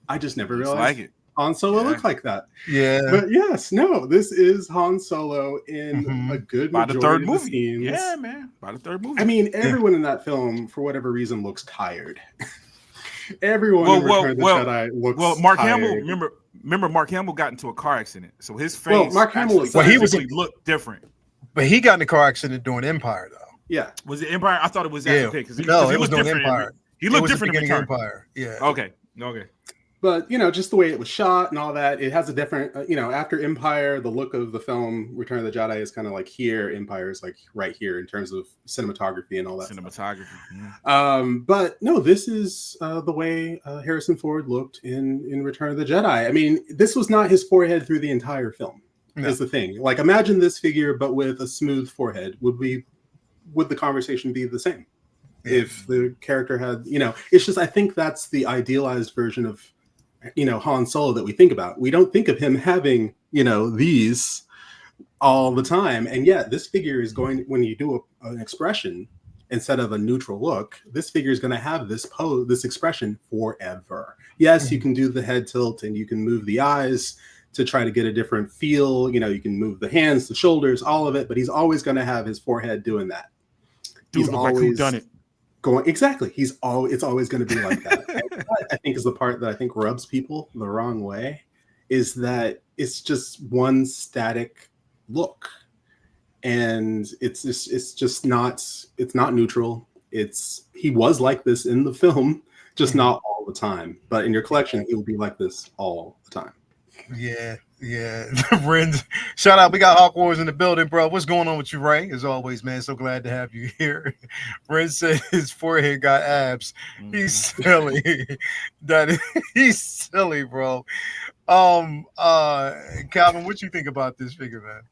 I just never realized Han Solo looked like that. Yeah. But yes, no, this is Han Solo in a good by the third movie. Scenes. Yeah, man. By the third movie. I mean, everyone in that film, for whatever reason, looks tired. Everyone in Return of the Jedi looks Mark tired. Hamill, remember Mark Hamill got into a car accident. So his face looked different. But he got in a car accident during Empire, though. Yeah. Was it Empire? I thought it was okay. It was during Empire. He looked different in Return. Empire. Yeah. Okay. But, just the way it was shot and all that, it has a different, after Empire, the look of the film Return of the Jedi is kind of like here. Empire is like right here in terms of cinematography and all that. But no, this is the way Harrison Ford looked in Return of the Jedi. I mean, this was not his forehead through the entire film. No. Is the thing. Like, imagine this figure, but with a smooth forehead. Would the conversation be the same? Yeah. If the character had, it's just, I think that's the idealized version of, Han Solo that we think about. We don't think of him having, these all the time. And yet this figure is going, when you do an expression instead of a neutral look, this figure is going to have this expression forever. Yes, you can do the head tilt and you can move the eyes to try to get a different feel. You can move the hands, the shoulders, all of it, but he's always going to have his forehead doing that. He's always like who done it. Exactly. It's always going to be like that. That, I think, is the part that I think rubs people the wrong way, is that it's just one static look, and it's not neutral. He was like this in the film, just not all the time. But in your collection, he will be like this all the time. Yeah. Friends, shout out. We got Hawk Wars in the building, bro. What's going on with you, Ray? As always, man. So glad to have you here. Friends said his forehead got abs. He's silly. He's silly, bro. Calvin, what you think about this figure, man?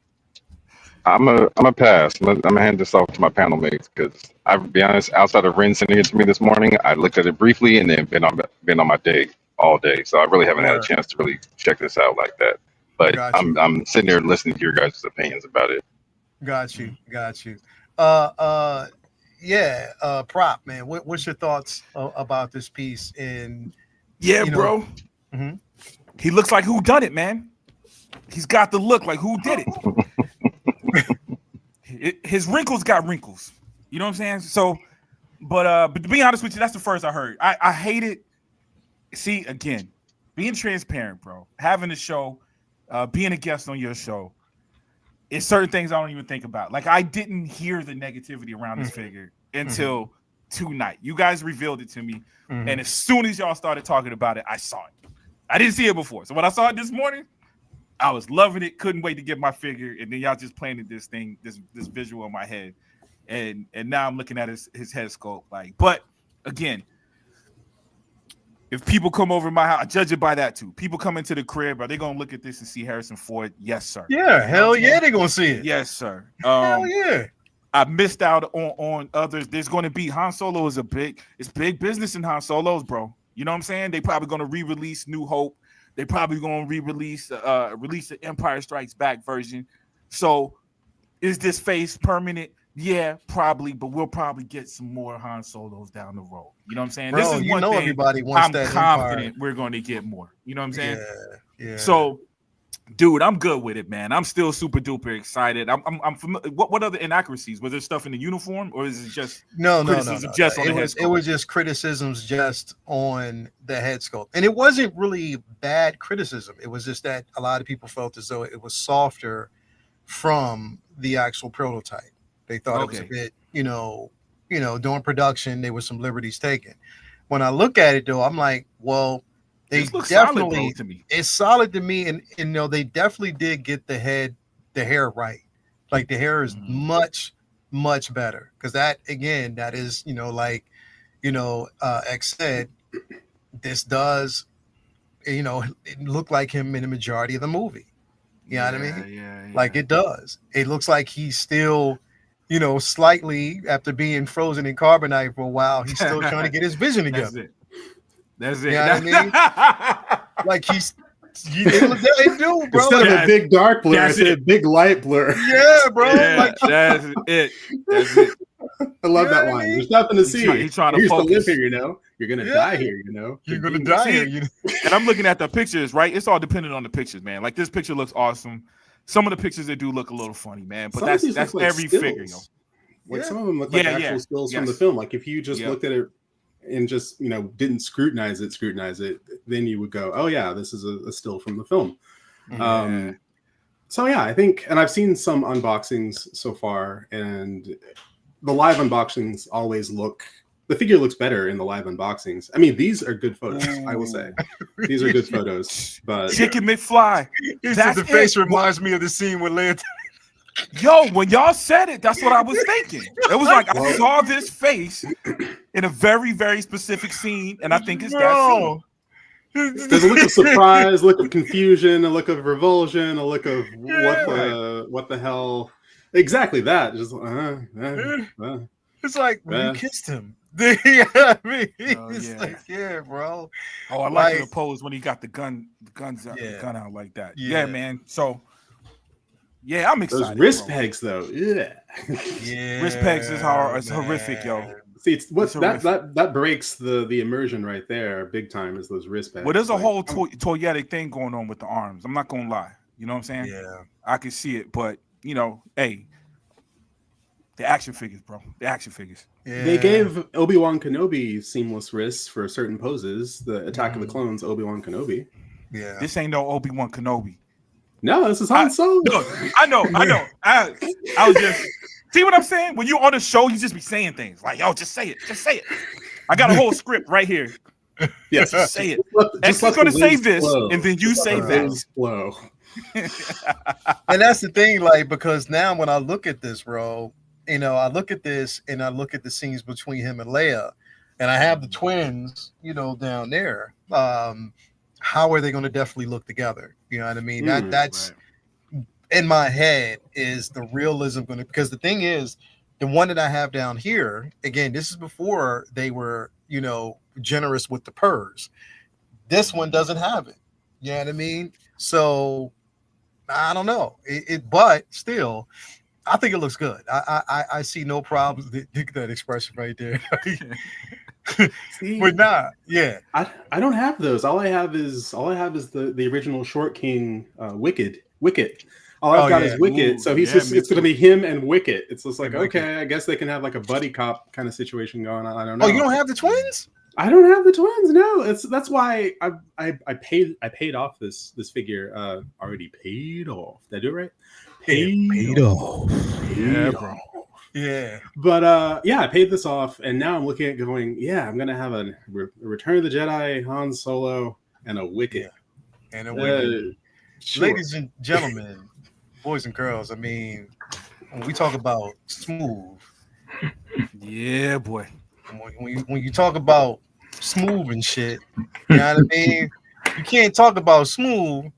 I'm a pass. I'm gonna hand this off to my panel mates, because I'll be honest, outside of Ren sending it to me this morning, I looked at it briefly and then been on my day all day. So I really haven't had a chance to really check this out like that. But I'm sitting there listening to your guys' opinions about it. Got you. Prop, man. What's your thoughts about this piece? Bro. Mm-hmm. He looks like who done it, man. He's got the look like who did it. His wrinkles got wrinkles. You know what I'm saying? So, but to be honest with you, that's the first I heard. I hate it. See, again, being transparent, bro. Having a show. Being a guest on your show, it's certain things I don't even think about. Like, I didn't hear the negativity around this figure until tonight. You guys revealed it to me, and as soon as y'all started talking about it, I saw it. I didn't see it before, so when I saw it this morning, I was loving it. Couldn't wait to get my figure, and then y'all just planted this thing, this visual in my head, and now I'm looking at his head sculpt. Like, but again. If people come over my house, I judge it by that too. People come into the crib, are they gonna look at this and see Harrison Ford? Yes, sir. Yeah, hell yeah, they're gonna see it. Yes, sir. Hell yeah. I missed out on others. There's going to be Han Solo is it's big business in Han Solos, bro. You know what I'm saying? They probably gonna re-release New Hope. They probably gonna release the Empire Strikes Back version. So, is this face permanent? Yeah, probably, but we'll probably get some more Han Solos down the road. You know what I'm saying? Bro, this is one thing everybody wants. I'm confident we're going to get more. You know what I'm saying? Yeah. So, dude, I'm good with it, man. I'm still super duper excited. I'm familiar. What other inaccuracies? Was there stuff in the uniform, or is it just criticism just on the head sculpt? It was just criticisms just on the head sculpt, and it wasn't really bad criticism. It was just that a lot of people felt as though it was softer from the actual prototype. They thought it was a bit, during production, there was some liberties taken. When I look at it, though, I'm like, well, they definitely, it's solid to me. And they definitely did get the hair right. Like, the hair is much much better, because that again, that is, like, X said, this does, it look like him in the majority of the movie. You know what I mean? Yeah. Like it does. It looks like he's still, slightly after being frozen in carbonite for a while, he's still trying to get his vision together. That's it. You know what I mean? Like they do, bro. Instead of a big dark blur, That's it's a big light blur. Yeah, bro. Yeah, Like, that's it. That's it. I love You know that what I line. mean? There's nothing to see. He's trying to You used to live focus. here, You're gonna die here, you're gonna die here. And I'm looking at the pictures, right? It's all dependent on the pictures, man. Like this picture looks awesome. Some of the pictures that do look a little funny, man. But Some of these that's look like every stills. figure, yo. Like some of them look like actual stills from the film. Like if you just looked at it and just didn't scrutinize it, then you would go, oh yeah, this is a still from the film. So yeah, I think, and I've seen some unboxings so far, and the live unboxings always the figure looks better in the live unboxings. I mean, these are good photos, I will say. These are good photos. But Chicken McFly. That's the face reminds me of the scene with Lance. Yo, when y'all said it, that's what I was thinking. It was like I saw this face in a very, very specific scene, and I think it's that scene. There's a look of surprise, a look of confusion, a look of revulsion, a look of what the hell. Exactly that. Just it's like when you kissed him. You know what I mean? It's like, yeah, bro. Oh, I like the pose when he got the guns out, the gun out like that. Yeah, man. So yeah, I'm excited. Those wrist pegs though. Yeah. Wrist pegs is horrific, yo. See, that breaks the immersion right there, big time. Is those wrist pegs? Well, there's a whole toyetic thing going on with the arms. I'm not gonna lie. You know what I'm saying? Yeah. I can see it, but hey, the action figures, bro. The action figures. Yeah. They gave Obi-Wan Kenobi seamless wrists for certain poses. The Attack of the Clones, Obi-Wan Kenobi. Yeah. This ain't no Obi-Wan Kenobi. No, this is Han Solo. Look, I know. I was just see what I'm saying? When you on the show, you just be saying things like, yo, just say it. Just say it. I got a whole script right here. Yes. Just say it. Just X is gonna say this, and then you say that. Flow. And that's the thing, like, because now when I look at this, bro, I look at this and I look at the scenes between him and Leia, and I have the twins, down there. How are they going to definitely look together? You know what I mean? That's right. In my head is the realism going to, because the thing is, the one that I have down here, again, this is before they were, generous with the purrs. This one doesn't have it. You know what I mean? So I don't know. But still, I think it looks good. I see no problems. Look at that expression right there. See, but not, yeah. I don't have those. All I have is the original Short King Wicket. All I've got is Wicket. So it's gonna be him and Wicket. It's just like, okay, I guess they can have like a buddy cop kind of situation going on. I don't know. Oh, you don't have the twins? I don't have the twins. No, that's why I paid off this figure. Already paid off. Did I do it right? Paid off. Yeah, bro. Yeah. But I paid this off, and now I'm looking at going, I'm gonna have a Return of the Jedi, Han Solo, and a Wicket. Yeah. And a Wicket. Sure. Ladies and gentlemen, boys and girls, I mean, when we talk about smooth, yeah, boy. When you talk about smooth and shit, you know what I mean? You can't talk about smooth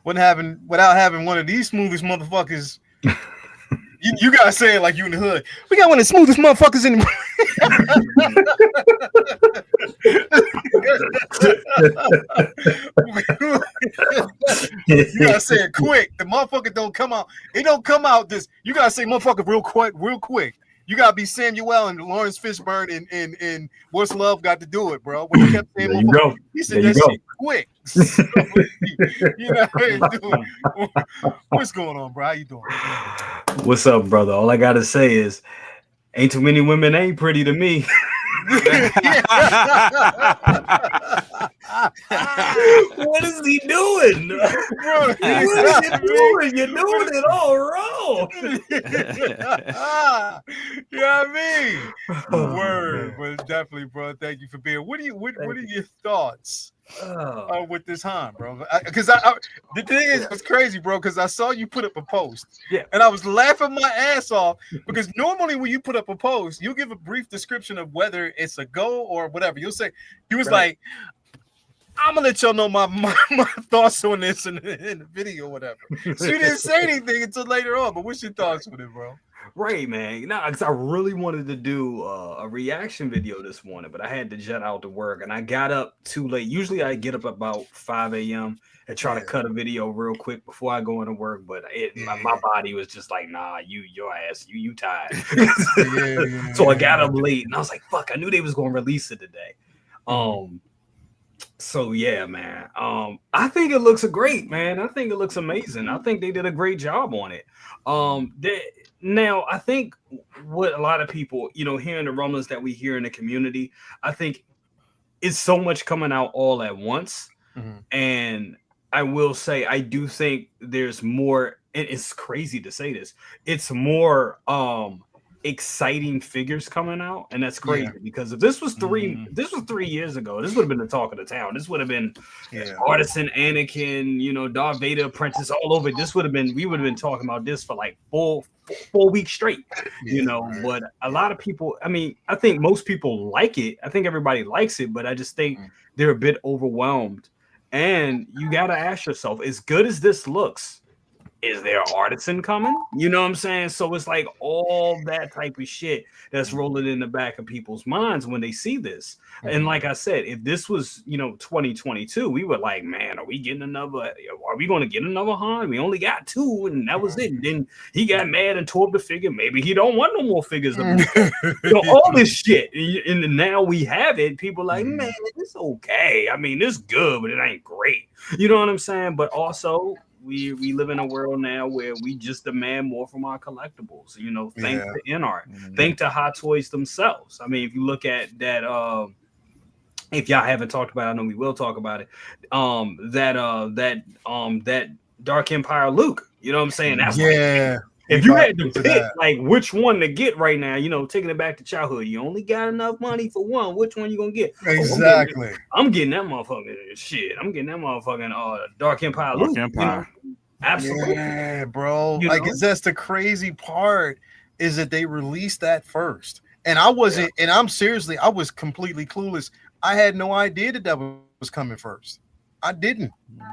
without having one of these smoothest motherfuckers. You gotta say it like you in the hood. We got one of the smoothest motherfuckers in the You gotta say it quick. The motherfucker don't come out. It don't come out this. You gotta say motherfucker real quick. You gotta be Samuel and Lawrence Fishburne and What's Love Got to Do It, bro. When he kept saying motherfucker, he said that shit quick. So, you know how you doing? What's going on, bro? How you doing? What's up, brother? All I gotta say is, ain't too many women ain't pretty to me. What is he doing? Bro, What are you doing? You're doing it all wrong. You know what I mean? Oh, Word, man. but definitely, bro. Thank you for being. What are your thoughts with this Han, bro? Because the thing is, it's crazy, bro. Because I saw you put up a post, and I was laughing my ass off because normally when you put up a post, you give a brief description of whether it's a go or whatever. You'll say he was like, I'm gonna let y'all know my thoughts on this in the video, or whatever. So you didn't say anything until later on. But what's your thoughts with it, bro? Right, man. Because I really wanted to do a reaction video this morning, but I had to jet out to work, and I got up too late. Usually, I get up about 5 a.m. and try to cut a video real quick before I go into work. But my body was just like, nah, your ass, you tired. So I got up late, and I was like, fuck, I knew they was gonna release it today. So yeah, man. I think it looks great, man. I think it looks amazing. I think they did a great job on it. Now, I think what a lot of people, hearing the rumblings that we hear in the community, I think it's so much coming out all at once. And I will say, I do think there's more, and it's crazy to say this, it's more exciting figures coming out, and that's crazy because if this was 3 years ago, this would have been the talk of the town. This would have been Artisan, Anakin, Darth Vader apprentice all over. We would have been talking about this for like four weeks straight, but a lot of people, I think most people like it. I think everybody likes it, but I just think they're a bit overwhelmed. And you got to ask yourself, as good as this looks, is there an Artisan coming? You know what I'm saying? So it's like all that type of shit that's rolling in the back of people's minds when they see this. And like I said, if this was, 2022, we were like, man, are we going to get another Han? We only got 2 and that was it. And then he got mad and tore up the figure. Maybe he don't want no more figures. All this shit. And now we have it. People like, man, it's okay. It's good, but it ain't great. You know what I'm saying? But also, we live in a world now where we just demand more from our collectibles, thanks to InArt, thanks to Hot Toys themselves. If you look at that, if y'all haven't talked about it, I know we will talk about it. That Dark Empire Luke, you know what I'm saying? That's if you had to pick like which one to get right now, taking it back to childhood, you only got enough money for one. Which one you gonna get? Exactly. I'm getting that motherfucking shit. I'm getting that motherfucking Dark Empire Luke. Absolutely. Yeah, bro. That's the crazy part is that they released that first. And I wasn't, and I was completely clueless. I had no idea that was coming first. I didn't.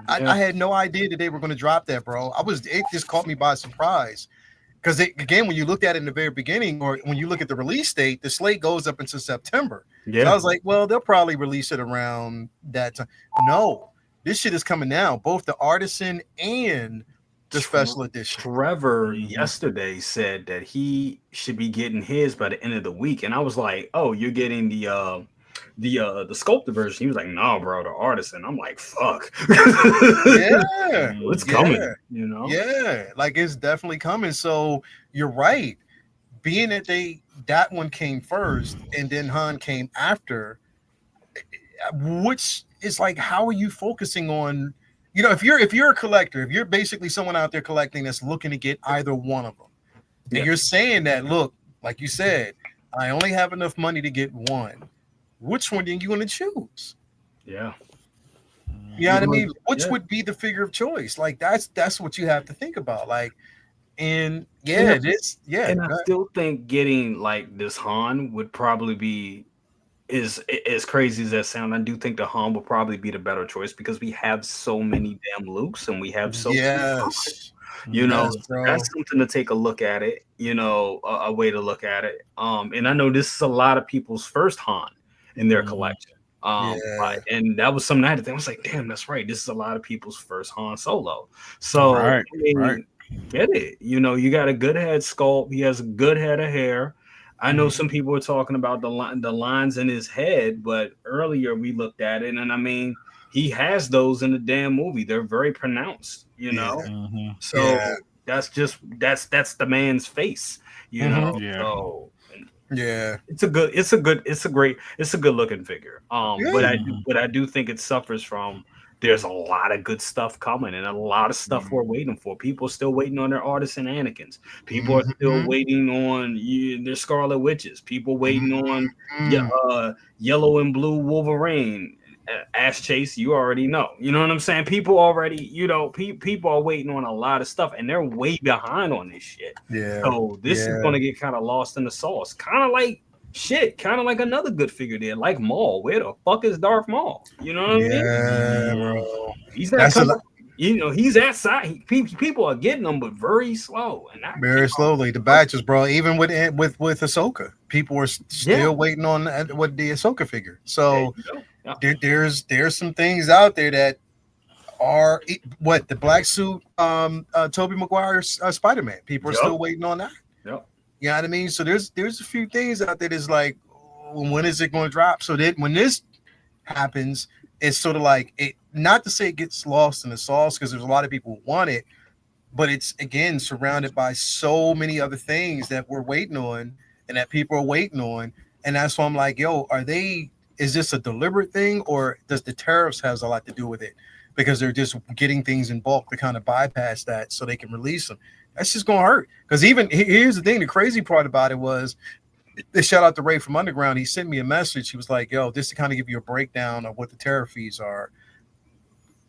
I had no idea that they were going to drop that, bro. It just caught me by surprise. Because again, when you looked at it in the very beginning, or when you look at the release date, the slate goes up until September. Yeah. So I was like, well, they'll probably release it around that time. No, this shit is coming now, both the Artisan and the special edition. Trevor yesterday said that he should be getting his by the end of the week. And I was like, oh, you're getting the sculpted version. He was like, no, bro, the Artisan. I'm like, fuck. It's coming, Yeah, like it's definitely coming. So you're right. Being that one came first and then Han came after, which is like, how are you focusing on, if you're a collector, if you're basically someone out there collecting that's looking to get either one of them, and you're saying that, look, like you said, I only have enough money to get one. Which one are you going to choose? Yeah. You know what I mean? Which would be the figure of choice? Like that's what you have to think about. Like, and And I still think getting like this Han would probably be as crazy as that sound. I do think the Han will probably be the better choice because we have so many damn Lukes and we have so yes. That's something to take a look at it. A way to look at it. And I know this is a lot of people's first Han in their collection. And that was something I had to think. I was like, damn, that's right. This is a lot of people's first Han Solo. So get it. You got a good head sculpt. He has a good head of hair. I know some people were talking about the lines in his head, but earlier we looked at it, and he has those in the damn movie. They're very pronounced, So that's the man's face, So Yeah. It's a good looking figure. But I do think it suffers from there's a lot of good stuff coming and a lot of stuff we're waiting for. People are still waiting on their artisan Anakins. People are still waiting on their Scarlet Witches. People waiting on yellow and blue Wolverine. Ash Chase, you already know. You know what I'm saying? People already, people are waiting on a lot of stuff and they're way behind on this shit. Yeah. So this is going to get kind of lost in the sauce. Kind of like another good figure there, like Maul. Where the fuck is Darth Maul? You know what I mean? Yeah, bro. He's not coming. He's that side. People are getting them, but very slow and very slowly. The batches, bro. Even with Ahsoka, people are still waiting on the Ahsoka figure. So there's some things out there that are the black suit, Tobey Maguire's Spider-Man. People are still waiting on that. Yep. You know what I mean? So there's a few things out there that's like, when is it going to drop? So that when this happens, it's sort of like it. Not to say it gets lost in the sauce, because there's a lot of people who want it, but it's again surrounded by so many other things that we're waiting on and that people are waiting on. And that's why I'm like, yo, is this a deliberate thing, or does the tariffs has a lot to do with it? Because they're just getting things in bulk to kind of bypass that so they can release them. That's just gonna hurt. Because even here's the thing, the crazy part about it was, the shout out to Ray from Underground. He sent me a message. He was like, yo, this to kind of give you a breakdown of what the tariff fees are.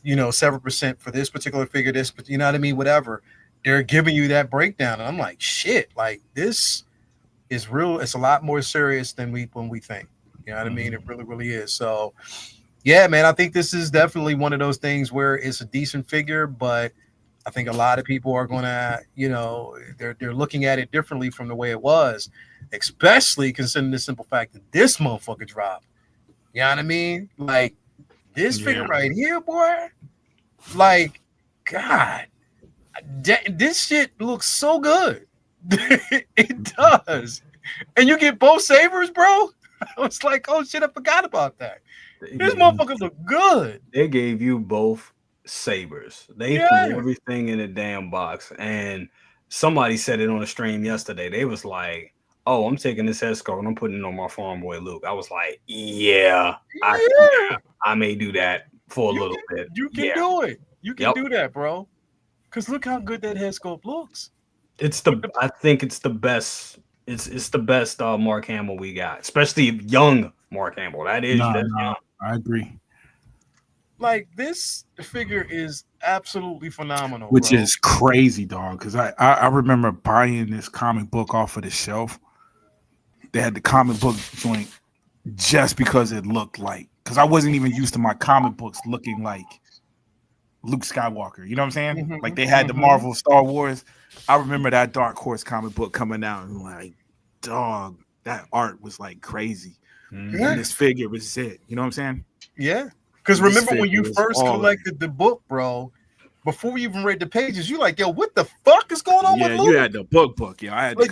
7% for this particular figure, but you know what I mean? Whatever. They're giving you that breakdown. And I'm like, shit, like this is real. It's a lot more serious than we think. You know what I mean? It really, really is. So yeah, man, I think this is definitely one of those things where it's a decent figure, but I think a lot of people are gonna, they're looking at it differently from the way it was, especially considering the simple fact that this motherfucker dropped. You know what I mean? Like this figure right here, boy. Like, God, this shit looks so good. It does. And you get both sabers, bro. I was like, oh shit, I forgot about that. This motherfucker look good. They gave you both sabers. They threw everything in a damn box. And somebody said it on the stream yesterday. They was like, oh, I'm taking this escort and I'm putting it on my farm boy Luke. I was like, I may do that for a little bit. You can do it. You can do that, bro. Because look how good that head sculpt looks. I think it's the best. It's the best Mark Hamill we got, especially young Mark Hamill. That is young. I agree. Like this figure is absolutely phenomenal, which is crazy, dog. Because I remember buying this comic book off of the shelf. They had the comic book joint just because it looked like. Because I wasn't even used to my comic books looking like Luke Skywalker. You know what I'm saying? Mm-hmm, like they had the Marvel Star Wars. I remember that Dark Horse comic book coming out and like, dog, that art was like crazy. And this figure was it. You know what I'm saying? Yeah. Because remember when you first collected the book, bro, before you even read the pages, you like, yo, what the fuck is going on with Luke? You had the book. Yeah, I had the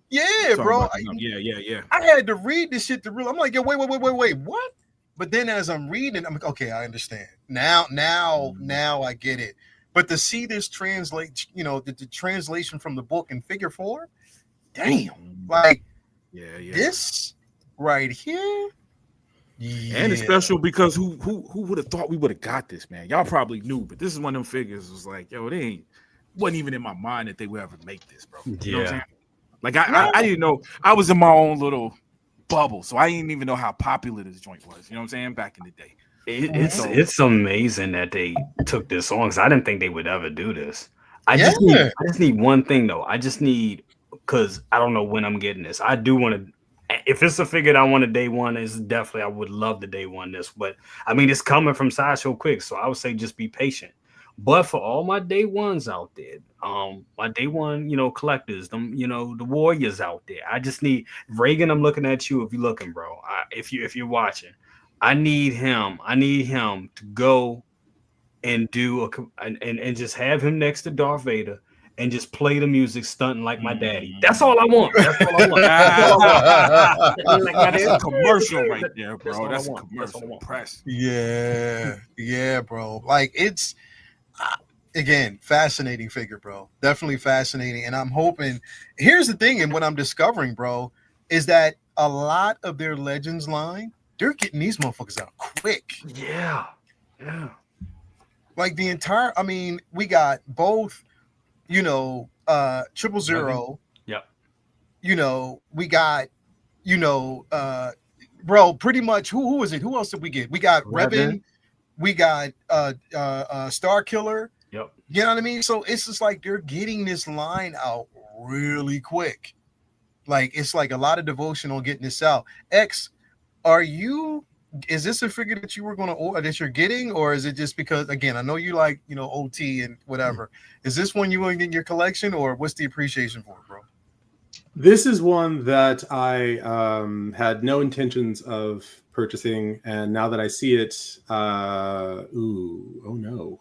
you had, bro. Yeah. I had to read this shit to real. I'm like, yo, wait, what? But then as I'm reading, I'm like, okay, I understand. Now I get it. But to see this translate, the translation from the book in figure form, damn, like, this right here. Yeah. And it's special because who would have thought we would have got this, man? Y'all probably knew, but this is one of them figures. Was like, yo, wasn't even in my mind that they would ever make this, bro. You know what I'm saying? Like I didn't know. I was in my own little bubble, so I didn't even know how popular this joint was. You know what I'm saying? Back in the day. It's amazing that they took this on, because I didn't think they would ever do this. I just need one thing though. Because I don't know when I'm getting this. I do want to. If it's a figure that I want a day one, is definitely I would love the day one this. But I mean, it's coming from Sideshow quick, so I would say just be patient. But for all my day ones out there, my day one, collectors, them, the warriors out there, I just need Reagan. I'm looking at you. If you're looking, bro, if you're watching, I need him to go and do and just have him next to Darth Vader and just play the music stunting like my daddy. That's all I want. That's a commercial right there, bro. That's a commercial press. Yeah, bro. Like it's again, fascinating figure, bro. Definitely fascinating. And I'm hoping, here's the thing, and what I'm discovering, bro, is that a lot of their Legends line, they're getting these motherfuckers out quick. Yeah. Like the entire, I mean, we got both, 000. Yep. We got, bro, pretty much who was it? Who else did we get? We got Revan, we got Star Killer. Yep. You know what I mean? So it's just like they're getting this line out really quick. Like it's like a lot of devotion on getting this out. X, is this a figure that you were going to order that you're getting, or is it just because, again, I know you like, OT and whatever. Is this one you want to get in your collection, or what's the appreciation for it, bro? This is one that I had no intentions of purchasing, and now that I see it, oh no.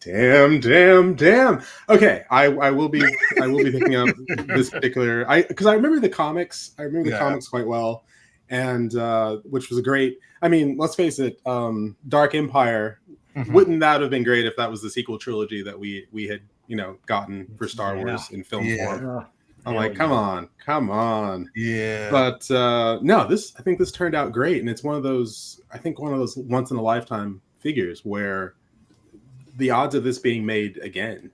Damn. Okay, I will be picking up this particular, because I remember the comics. I remember the comics quite well, and which was a great. I mean, let's face it, Dark Empire. Wouldn't that have been great if that was the sequel trilogy that we had gotten for Star Wars in film form? I'm like, come on. Yeah. But no, I think this turned out great, and it's one of those once in a lifetime figures where the odds of this being made again,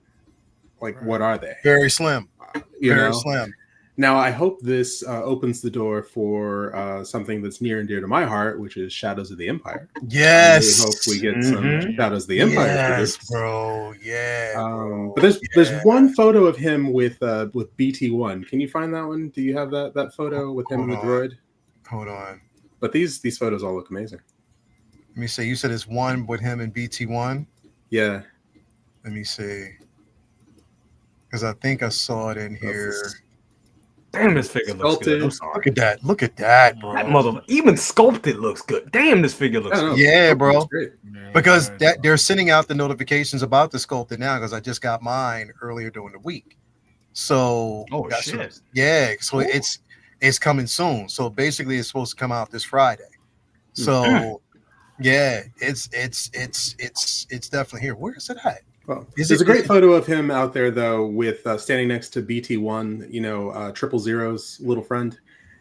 like, what are they? Very slim. Very slim. Now, I hope this opens the door for something that's near and dear to my heart, which is Shadows of the Empire. Yes. I really hope we get some Shadows of the Empire. Yes, bro. Yeah. But there's one photo of him with BT1. Can you find that one? Do you have that photo with him and the droid? Hold on. But these photos all look amazing. Let me see. You said it's one with him and BT1? Yeah. Let me see. Because I think I saw it in here. Damn, this figure looks good. I'm sorry. Look at that, bro. That mother, even sculpted looks good. Damn, this figure looks good. Yeah, bro. Because they're sending out the notifications about the sculpted now, because I just got mine earlier during the week. So shit. So it's coming soon. So basically it's supposed to come out this Friday. So it's definitely here. Where is it at? Well, there's a great photo of him out there, though, with standing next to BT1, 000's little friend.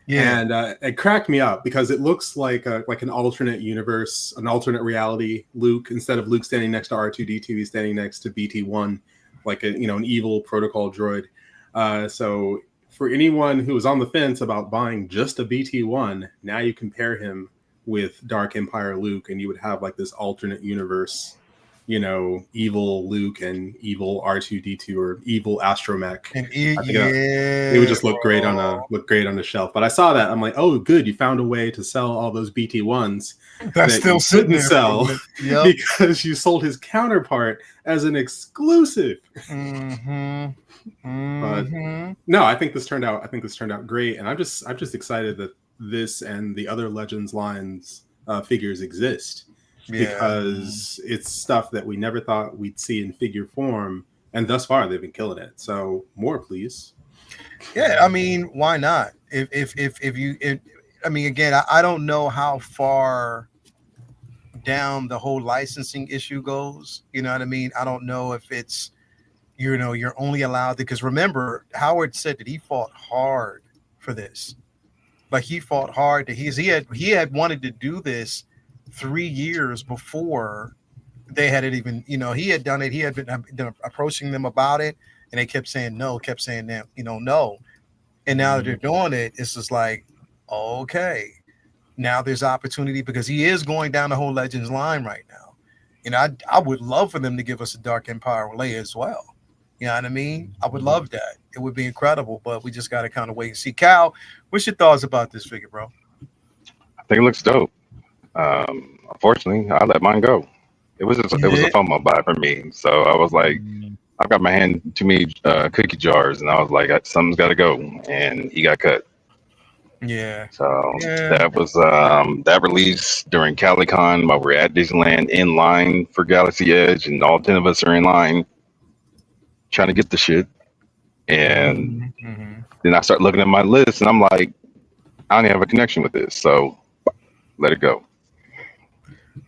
Yeah, and it cracked me up because it looks like an alternate universe, an alternate reality. Luke, instead of Luke standing next to R2D2, he's standing next to BT1, like an evil protocol droid. So for anyone who was on the fence about buying just a BT1, now you compare him with Dark Empire Luke, and you would have like this alternate universe. Evil Luke and evil R2D2 or evil Astromech. It would just look great on a shelf. But I saw that, I'm like, oh, good, you found a way to sell all those BT1s that's still sitting there. Sell because you sold his counterpart as an exclusive. But no, I think this turned out great, and I'm just excited that this and the other Legends lines figures exist. Because it's stuff that we never thought we'd see in figure form, and thus far they've been killing it. So more, please. Yeah, I mean, why not? Again, I don't know how far down the whole licensing issue goes. You know what I mean? I don't know if it's you're only allowed to, because remember, Howard said that he fought hard for this. Like he fought hard to he had wanted to do this 3 years before they had it even, he had done it. He had been approaching them about it, and they kept saying no, no. And now that they're doing it, it's just like, okay, now there's opportunity, because he is going down the whole Legends line right now. I would love for them to give us a Dark Empire Leia as well. You know what I mean? I would love that. It would be incredible, but we just got to kind of wait and see. Cal, what's your thoughts about this figure, bro? I think it looks dope. Unfortunately, I let mine go. It was a FOMO buy for me. So I was like, I've got my hand too many cookie jars, and I was like, something's got to go, and he got cut. Yeah. So that was that release during CaliCon while we're at Disneyland, in line for Galaxy Edge, and all 10 of us are in line trying to get the shit. And then I start looking at my list, and I'm like, I don't even have a connection with this, so let it go.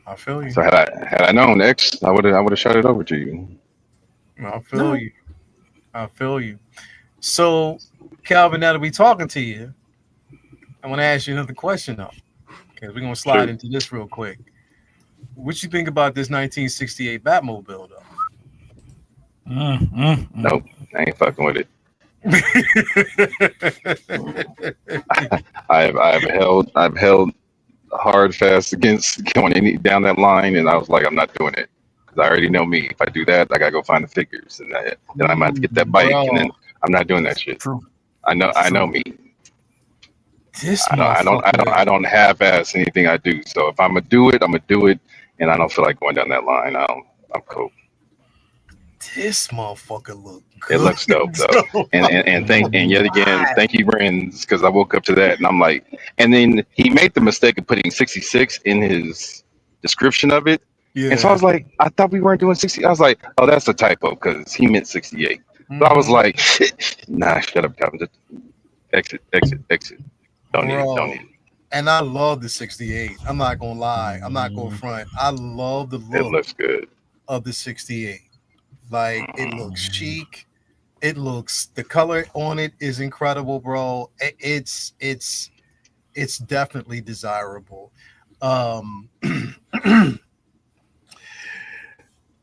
I feel you. So had I known X, I would have shot it over to you. I feel you. So, Calvin, now that we talking to you, I want to ask you another question though. Okay, we're gonna slide into this real quick. What you think about this 1968 Batmobile though? Nope, I ain't fucking with it. I've held hard fast against going down that line, and I was like, I'm not doing it because I already know me. If I do that, I gotta go find the figures, and then I might have to get that bike, and then I'm not doing that shit. True. I know me. This I don't half-ass anything I do. So if I'm gonna do it, I'm gonna do it, and I don't feel like going down that line. I'm cool. This motherfucker look good. It looks dope though, and yet again, thank you, Brands, because I woke up to that and I'm like, and then he made the mistake of putting 66 in his description of it, and so I was like, I thought we weren't doing 60. I was like, oh, that's a typo because he meant 68. So I was like, nah, shut up, Calvin. Just exit. Don't need it. And I love the 68. I'm not gonna lie. I'm not gonna front. I love the look. It looks good of the 68. Like it looks chic. It looks, the color on it is incredible, bro. It's definitely desirable.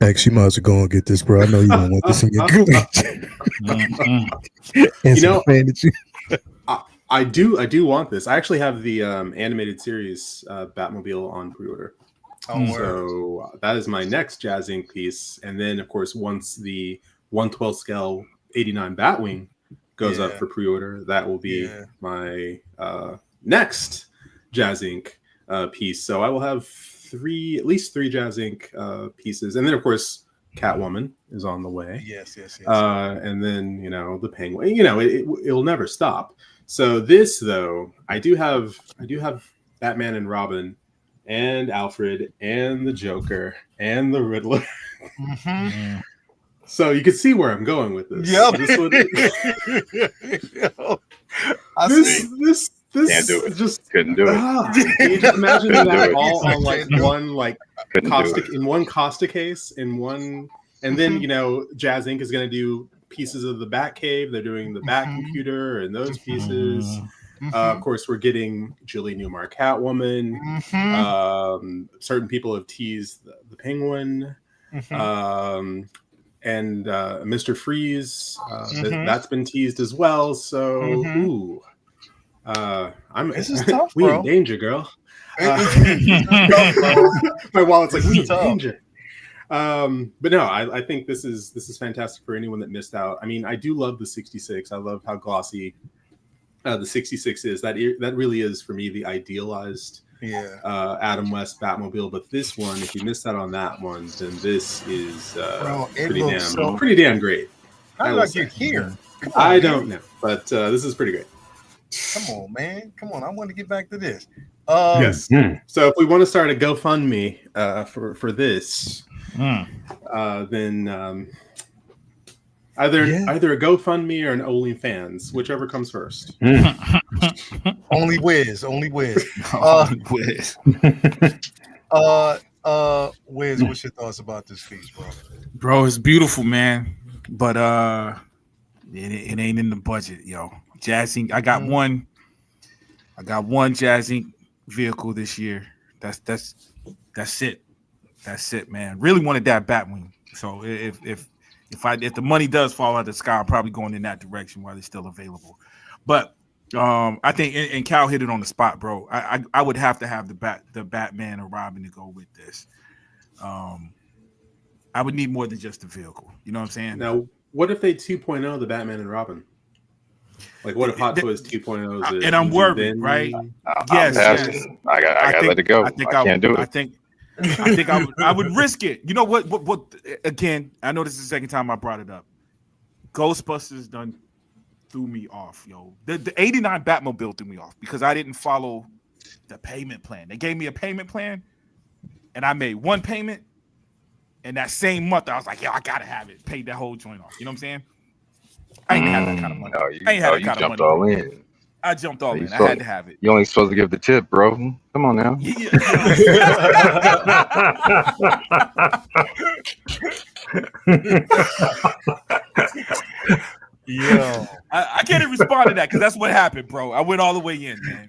X, you might as well go and get this, bro. I know you don't want this in your collection. You know, I do want this. I actually have the animated series Batmobile on pre-order. So that is my next Jazz Inc. piece. And then, of course, once the 1/12 scale 89 Batwing goes up for pre-order, that will be my next Jazz Inc. Piece. So I will have at least three Jazz Inc. Pieces. And then, of course, Catwoman is on the way. Yes. And then, the Penguin. It'll never stop. So this, though, I do have Batman and Robin and Alfred and the Joker and the Riddler. So you can see where I'm going with this. Yep. This can't do it. Just couldn't do it. Can you just imagine that all on one Couldn't Costa do it. in one Costa case in one, and then Jazz Inc. is going to do pieces of the Batcave. They're doing the Bat Computer and those pieces. Of course, we're getting Julie Newmar Catwoman. Certain people have teased the Penguin, and Mr. Freeze. That's been teased as well. So, this is tough, we bro. in danger, girl. My wallet's like, we in danger. But no, I think this is fantastic for anyone that missed out. I mean, I do love the 66. I love how glossy the 66 is. That really is for me the idealized Adam West Batmobile. But this one, if you missed out on that one, then this is pretty damn great. How did I get here? I don't know, but this is pretty great. Come on, man. Come on. I want to get back to this. Yes. So if we want to start a GoFundMe for this, then either a GoFundMe or an OnlyFans, whichever comes first. Only Wiz. Wiz, what's your thoughts about this piece, bro? Bro, it's beautiful, man. But it ain't in the budget, yo. Jazz Inc. I got one Jazz Inc. vehicle this year. That's it. That's it, man. Really wanted that Batwing. So if the money does fall out of the sky, I'm probably going in that direction while it's still available. But I think and Cal hit it on the spot, bro. I would have to have the Batman or Robin to go with this. I would need more than just the vehicle. You know what I'm saying? Now, what if they 2.0 the Batman and Robin? Like, what if Hot Toys 2.0 is? And I'm worried, right? Yes. I gotta let it go. I can't do it. I think I would risk it. You know what? Again, I know this is the second time I brought it up. Ghostbusters done threw me off, yo. The 89 Batmobile threw me off because I didn't follow the payment plan. They gave me a payment plan, and I made one payment, and that same month I was like, yo, I gotta have it. Paid that whole joint off. You know what I'm saying? I ain't have that kind of money. You jumped all in. I jumped all in. I had to have it. You only supposed to give the tip, bro. Come on now. I can't even respond to that because that's what happened, bro. I went all the way in, man.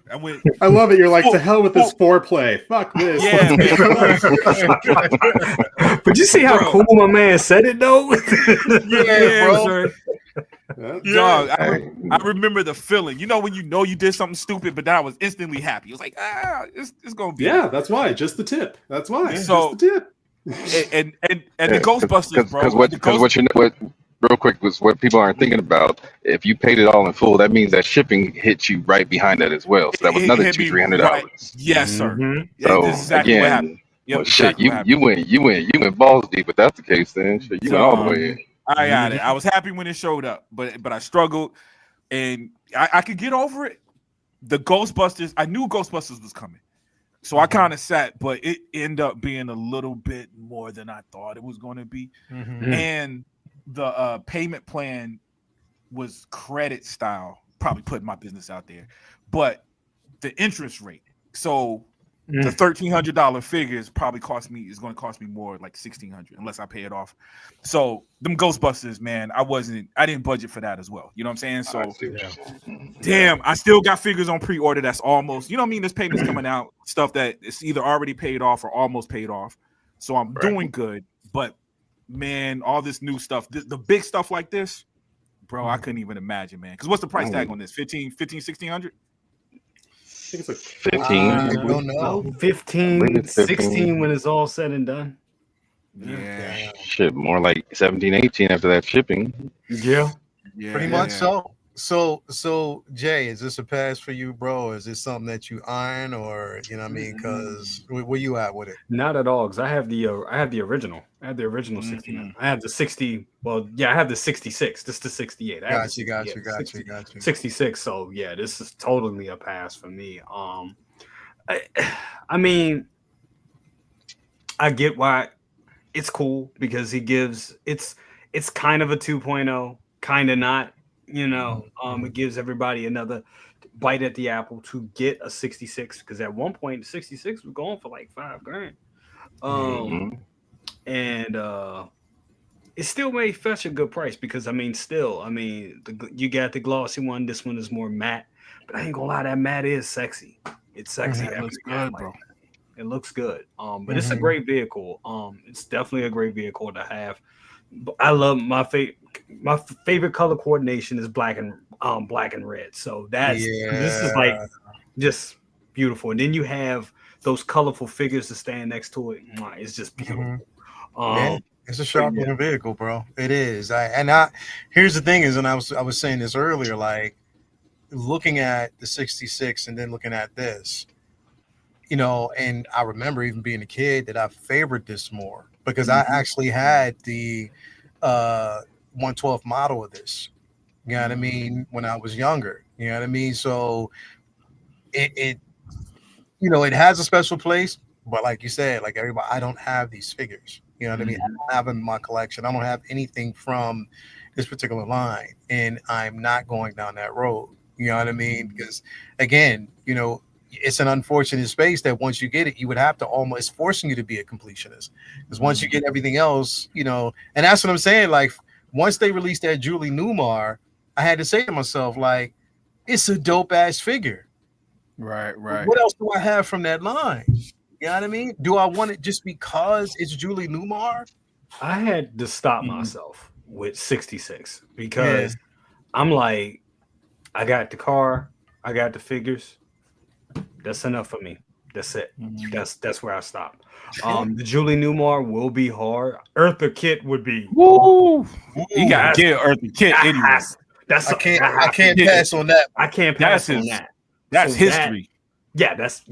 I love it. You're like, to hell with this foreplay. Fuck this. Yeah, man. But you see how cool my man said it, though? Yeah, bro. Sir. Dog, I remember the feeling. You know when you did something stupid, but then I was instantly happy. It was like, it's gonna be. Yeah, that's why. Just the tip. That's why. So, just the tip. And the Ghostbusters, bro. What real quick was what people aren't thinking about. If you paid it all in full, that means that shipping hit you right behind that as well. So that was another $200-300. Right. Yes, sir. So this is exactly what happened. again, Yep, well, shit, you went balls deep. If that's the case, then shit, you went all the way in. I got it. I was happy when it showed up, but I struggled, and I could get over it. The Ghostbusters, I knew Ghostbusters was coming, so I kind of sat, but it ended up being a little bit more than I thought it was going to be, and the payment plan was credit style. Probably putting my business out there, but the interest rate. So the $1,300 figure is going to cost me more like $1,600 unless I pay it off. So them Ghostbusters, man, I didn't budget for that as well. You know what I'm saying? So damn, I still got figures on pre-order that's almost, you know what I mean? This payment's coming out, stuff that it's either already paid off or almost paid off. So I'm doing good, but man, all this new stuff, the big stuff like this, bro, I couldn't even imagine, man. Because what's the price tag on this? 1,600? I think it's like 15. I don't know. 15, 16 when it's all said and done. Yeah. Shit, more like 17, 18 after that shipping. Yeah. Pretty much so. So Jay, is this a pass for you, bro? Is this something that you iron, or you know what I mean? Because where you at with it? Not at all, because I have the original. I have the original 69. I have the 60. Well, yeah, I have the 66. This is the 68. Got you. 66. So yeah, this is totally a pass for me. I mean, I get why it's cool because he gives it's kind of a 2.0, kind of not. You know, it gives everybody another bite at the apple to get a 66 because at one point the 66 was going for like $5,000. And it still may fetch a good price because you got the glossy one. This one is more matte, but I ain't gonna lie, that matte is sexy. It's sexy. It looks good, bro. It looks good. But it's a great vehicle. It's definitely a great vehicle to have. I love my favorite color coordination is black and red. So this is like just beautiful. And then you have those colorful figures to stand next to it. It's just beautiful. It's a sharp looking vehicle, bro. It is. Here's the thing is, and I was saying this earlier, like looking at the 66 and then looking at this, you know, and I remember even being a kid that I favored this more because I actually had the 112th model of this. You know what I mean? When I was younger, you know what I mean? So it you know, it has a special place, but like you said, like everybody, I don't have these figures. You know what I mean? I don't have them in my collection. I don't have anything from this particular line, and I'm not going down that road. You know what I mean? Because again, you know, it's an unfortunate space that once you get it, you would have to almost forcing you to be a completionist. Because once you get everything else, you know, and that's what I'm saying. Like once they released that Julie Newmar, I had to say to myself, like, it's a dope ass figure. Right. What else do I have from that line? You know what I mean? Do I want it just because it's Julie Newmar? I had to stop myself with 66 because I'm like, I got the car, I got the figures. That's enough for me. That's it. That's where I stop. The Julie Newmar will be hard. Eartha Kitt would be. Woo! You gotta get Eartha Kitt anyway. I can't pass on that. I can't pass on that. That's history. That's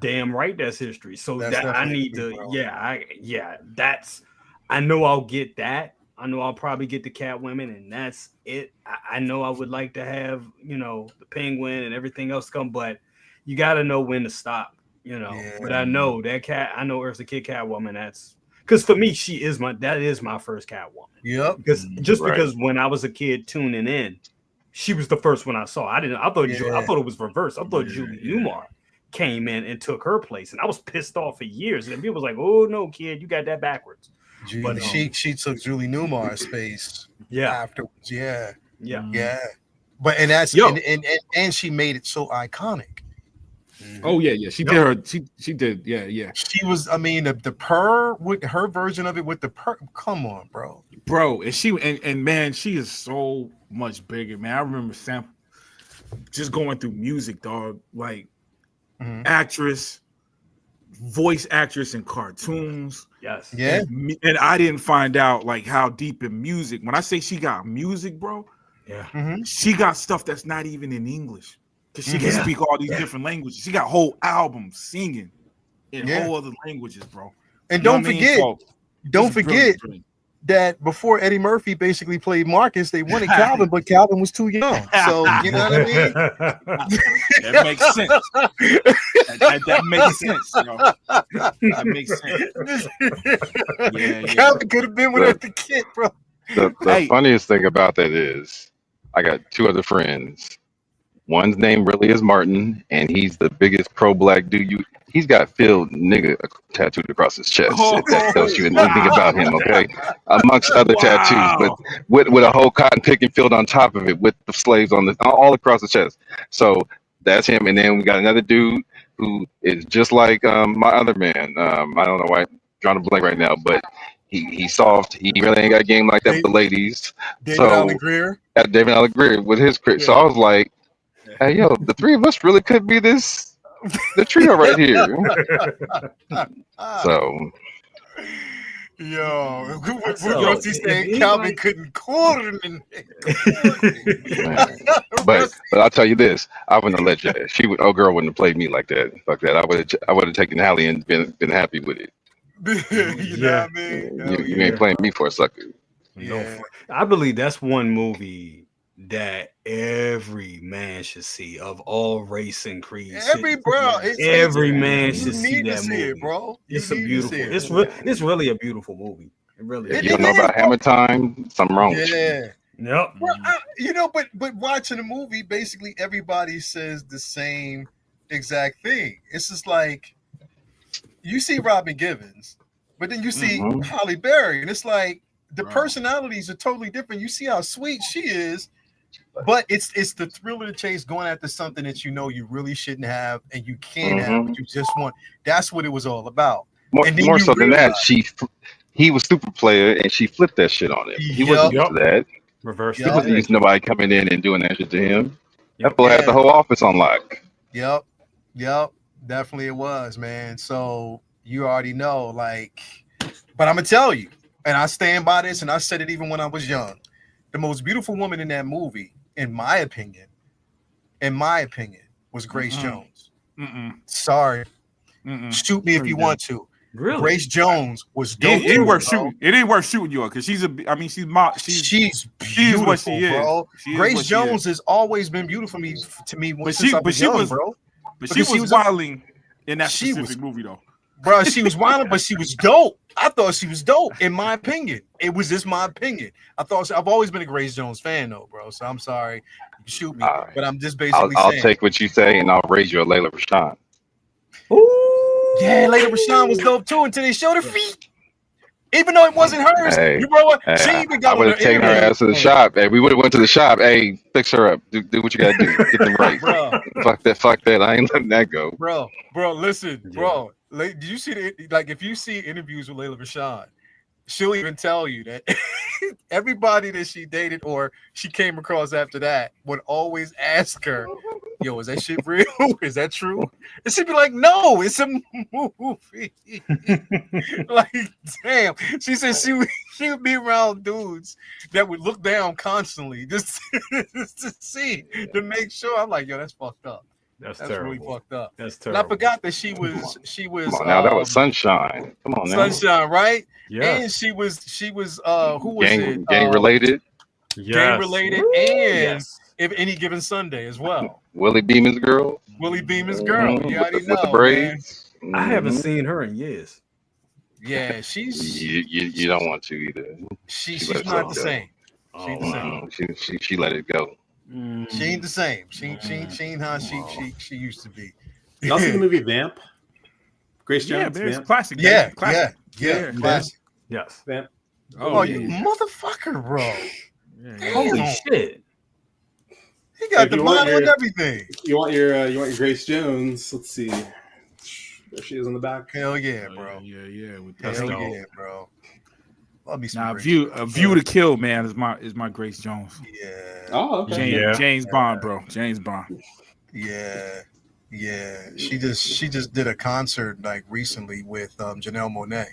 damn right. That's history. So That's that I need to. bro. That's. I know I'll get that. I know I'll probably get the Catwoman, and that's it. I know I would like to have, you know, the Penguin and everything else come, but you got to know when to stop, you know. Yeah. But I know I know Eartha Kitt Catwoman. That's because for me, that is my first Catwoman. Yep. Because when I was a kid tuning in, she was the first one I saw. I thought it was reversed. I thought Julie Newmar came in and took her place, and I was pissed off for years. And people was like, "Oh no, kid, you got that backwards." But she took Julie Newmar's space. Yeah. Afterwards. Yeah. But and that's Yo. and she made it so iconic. Oh yeah. She did her. She did. Yeah. She was. I mean, the purr with her version of it with the purr. Come on, bro. And man, she is so much bigger, man. I remember Sam just going through music, dog. Like actress, voice actress in cartoons. Yes. Yeah. And I didn't find out like how deep in music. When I say she got music, bro, she got stuff that's not even in English. Because she can speak all these different languages. She got whole albums singing in whole other languages, bro. And don't forget that before Eddie Murphy basically played Marcus, they wanted Calvin, but Calvin was too young. So you know what I mean? That makes sense. That makes sense, yo. That makes sense. Yeah. Calvin could have been with the kid, bro. The funniest thing about that is I got two other friends. One's name really is Martin, and he's the biggest pro-black dude. He's got "Phil nigga" tattooed across his chest. If that tells you anything about him, okay? Amongst other tattoos, but with a whole cotton picking field on top of it, with the slaves on all across the chest. So that's him. And then we got another dude who is just like my other man. I don't know why I'm drawing a blank right now, but he's soft. He really ain't got a game like that with the ladies. David Allen Greer. David Allen Greer with his crit. So I was like, hey, yo, the three of us really could be the trio right here. So, yo, once he said Calvin couldn't call him. But I'll tell you this, I wouldn't have let you. Girl wouldn't have played me like that. Fuck that. I would have taken Hallie and been happy with it. You know what I mean? You ain't playing me for a sucker. Yeah. I believe that's one movie that every man should see, of all race and creeds. Every man should see that movie, it, bro. It's a beautiful. It's really a beautiful movie. It really is. You don't know about Hammer Time? Something wrong with you. Yep. Well, but watching the movie, basically everybody says the same exact thing. It's just like you see Robin Givens, but then you see Halle Berry, and it's like the personalities are totally different. You see how sweet she is. But it's the thrill of the chase, going after something that you know you really shouldn't have and you can't have, but you just want. That's what it was all about. More so than that, he was super player and she flipped that shit on him. He wasn't used to that. Reverse. He wasn't used to nobody coming in and doing that shit to him. That boy had the whole office on lock. Yep. Definitely it was, man. So you already know, like, but I'm gonna tell you, and I stand by this, and I said it even when I was young. The most beautiful woman in that movie, in my opinion, was Grace Jones. Sorry. Shoot me if you want to. Really? Grace Jones was dope. It ain't worth shooting. It ain't worth shooting you because she's beautiful, what she is, bro. Grace Jones has always been beautiful to me since I was young, bro. But she was wilding in that specific movie, though. Bro, she was wilding, but she was dope. I thought she was dope, in my opinion. It was just my opinion. I've always been a Grace Jones fan, though, bro. So I'm sorry. You can shoot me, but I'm just basically I'll saying. take what you say, and I'll raise you a Layla Rashawn. Ooh. Yeah, Layla Rashawn was dope, too, until they showed her feet. Even though it wasn't hers. Hey, you know what? She even got I would have taken her ass to the shop. Hey, we would have went to the shop. Hey, fix her up. Do what you got to do. Get them right. Bro. Fuck that. I ain't letting that go. Bro, listen, bro. Did you see if you see interviews with Layla Rashawn, she'll even tell you that everybody that she dated or she came across after that would always ask her, yo, is that shit real? Is that true? And she'd be like, no, it's a movie. Like, damn. She said she would be around dudes that would look down constantly just to see, to make sure. I'm like, yo, that's fucked up. That's really fucked up. That's terrible. And I forgot that she was Come on, now that was Sunshine. Come on now. Sunshine, right? Yeah. And she was who was it? Gang related. Gang related, and if any given Sunday as well. Willie Beeman's girl. Willie Beeman's girl. You already know. With the braids. I haven't seen her in years. Yeah, she's you don't want to either. She's not the same. She ain't the same. She let it go. She ain't the same. She ain't how she used to be. Y'all see the movie Vamp? Grace Jones. It's Vamp? classic. Yeah, classic. yeah, classic. Yes. Vamp. Oh, you motherfucker, bro. Holy shit. He got the you want model and everything. You want your Grace Jones? Let's see. There she is on the back. Hell yeah, bro. Yeah. With That's Hell dope. yeah, bro. Love me some Now, Grace view Jones. to kill, man, is my Grace Jones. Yeah. Oh, okay. James Bond, bro. James Bond. Yeah. She just did a concert like recently with Janelle Monáe.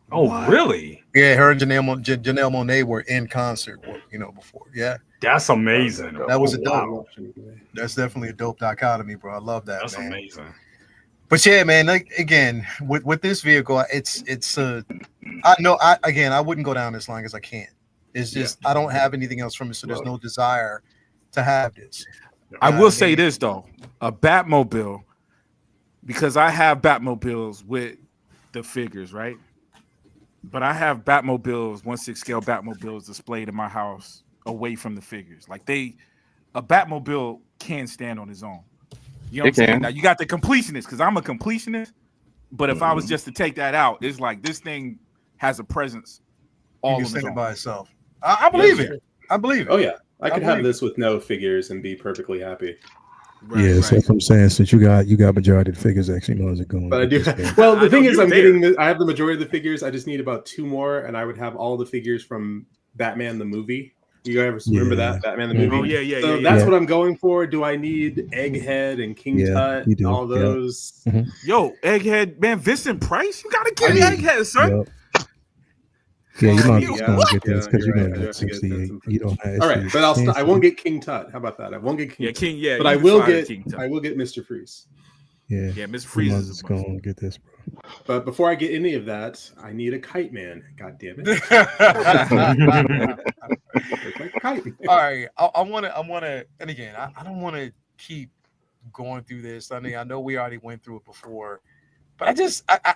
Oh, really? Yeah, her and Janelle Monáe were in concert, before. Yeah. That's amazing. That was a dope. Wow. That's definitely a dope dichotomy, bro. I love that. That's man. amazing. But yeah, man, like again, with this vehicle, it's I wouldn't go down this line because I can't. It's just I don't have anything else from it, so there's no desire to have this. I will say this though, a Batmobile, because I have Batmobiles with the figures, right? But I have Batmobiles, 1/6 scale Batmobiles displayed in my house away from the figures. Like a Batmobile can stand on its own. You know what I'm saying? Now you got the completionist, because I'm a completionist. But if I was just to take that out, it's like this thing has a presence all You on can its stand own. by itself. I believe it. I believe it. Oh yeah, I could have believe this with no figures and be perfectly happy. Yeah, that's what I'm saying. Since you got majority of the figures, actually knows it going. But I do. Well, the thing is, I have the majority of the figures. I just need about 2 more, and I would have all the figures from Batman the movie. You guys remember that Batman the movie? Oh yeah. So that's what I'm going for. Do I need Egghead and King Tut? All those. Yeah. Mm-hmm. Yo, Egghead, man, Vincent Price, you gotta get Egghead, son. Yeah, you might just gonna get this Yeah, because you're you're gonna right. get 68. You don't have. All right, but I won't get King Tut. How about that? I won't get King. King. But you I can will slide get. King Tut. I will get Mr. Freeze. Yeah, Mr. Freeze is just gonna get this, bro. But before I get any of that, I need a Kite Man. God damn it! All right, I want to, and again, I don't want to keep going through this. I mean, I know we already went through it before, but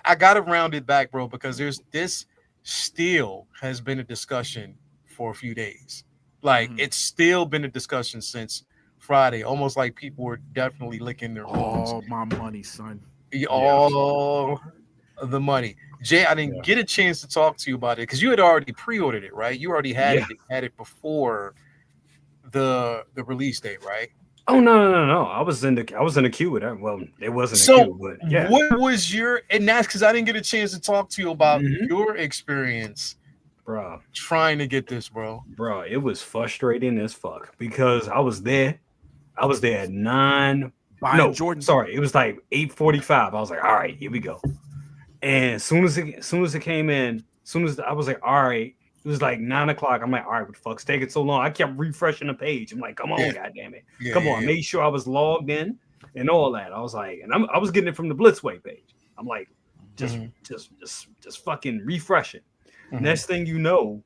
I got to round it back, bro, because this still has been a discussion for a few days. Like it's still been a discussion since Friday, almost like people were definitely licking their wounds. All my money, son. All the money. Jay, I didn't get a chance to talk to you about it because you had already pre-ordered it, right? You already had it before the release date, right? Oh no! I was in the queue with that. Well, it wasn't a queue, but yeah. What was your? And that's because I didn't get a chance to talk to you about your experience, bro. Trying to get this, bro. It was frustrating as fuck because I was there at 9. No, Jordan. Sorry, it was like 8:45. I was like, all right, here we go. And as soon as it came in, I was like, all right. It was like 9 o'clock. I'm like, all right, what the fuck's taking so long? I kept refreshing the page. I'm like, come on, goddamn it, come on. Made sure I was logged in and all that. I was like, and I was getting it from the Blitzway page. I'm like, just fucking refreshing. Next thing you know,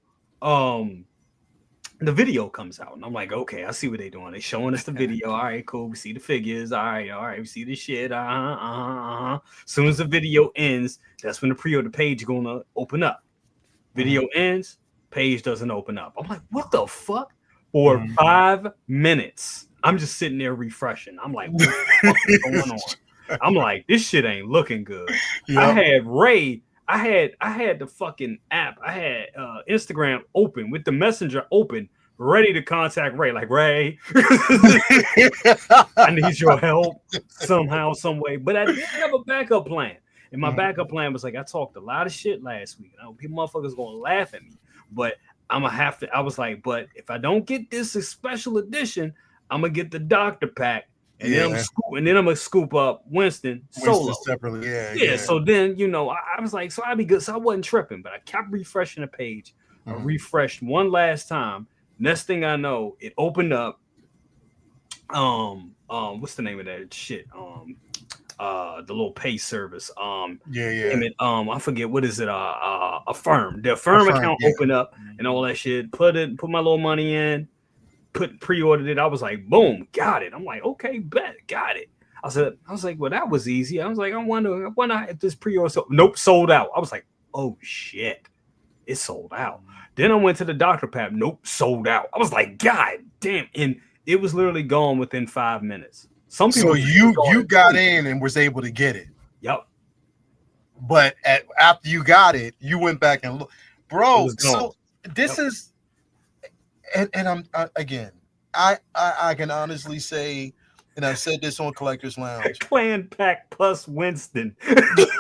the video comes out, and I'm like, okay, I see what they're doing. They showing us the video. All right, cool. We see the figures. All right. We see the shit. As soon as the video ends, that's when the pre-order page is gonna open up. Video ends, page doesn't open up. I'm like, what the fuck? For 5 minutes, I'm just sitting there refreshing. I'm like, what the fuck is going on? I'm like, this shit ain't looking good. Yep. I had Ray. I had the fucking app. I had Instagram open with the messenger open, ready to contact Ray. Like, Ray, I need your help somehow, some way. But I didn't have a backup plan. And my backup plan was like, I talked a lot of shit last week. And people motherfuckers gonna laugh at me. But I'm gonna have to. I was like, but if I don't get this special edition, I'm gonna get the Doctor Pack. And then I'm gonna scoop up Winston solo separately. Yeah. So then, I was like, so I'd be good. So I wasn't tripping, but I kept refreshing the page. I refreshed one last time. Next thing I know, it opened up. What's the name of that shit? The little pay service. I forget what is it. Affirm. The Affirm account opened up and all that shit. Put my little money in. Pre-ordered it. I was like, boom, got it. I'm like, okay, bet, got it. I was like, well, that was easy. I was like, I wonder if this pre-order nope, sold out. I was like, oh shit, it's sold out. Then I went to the Doctor Pack. Nope, sold out. I was like, God damn, and it was literally gone within 5 minutes. Some people. So you got in and was able to get it. Yep. But after you got it, you went back and looked, bro. So this is. And I'm again, I can honestly say, and I've said this on Collectors Lounge. Clan Pack plus Winston. This,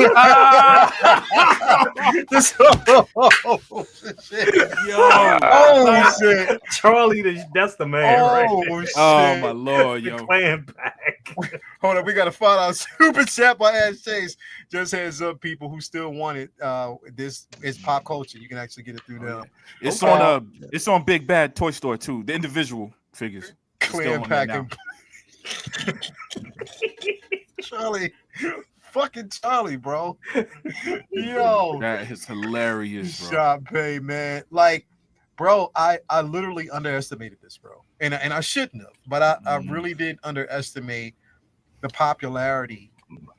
shit. Yo, Oh shit! Charlie, that's the man, Oh right? shit! oh my lord, The yo. Clan Pack. Hold on, we gotta find out super chat by Ash Chase. Just heads up, people who still want it. This is pop culture. You can actually get it through them. It's Okay. it's on Big Bad Toy Store too. The individual figures. Clan on there Pack and Charlie, fucking Charlie, bro. Yo, That is hilarious, bro. shop pay, man. Like, bro, I literally underestimated this, bro, and I shouldn't have, but I really did underestimate the popularity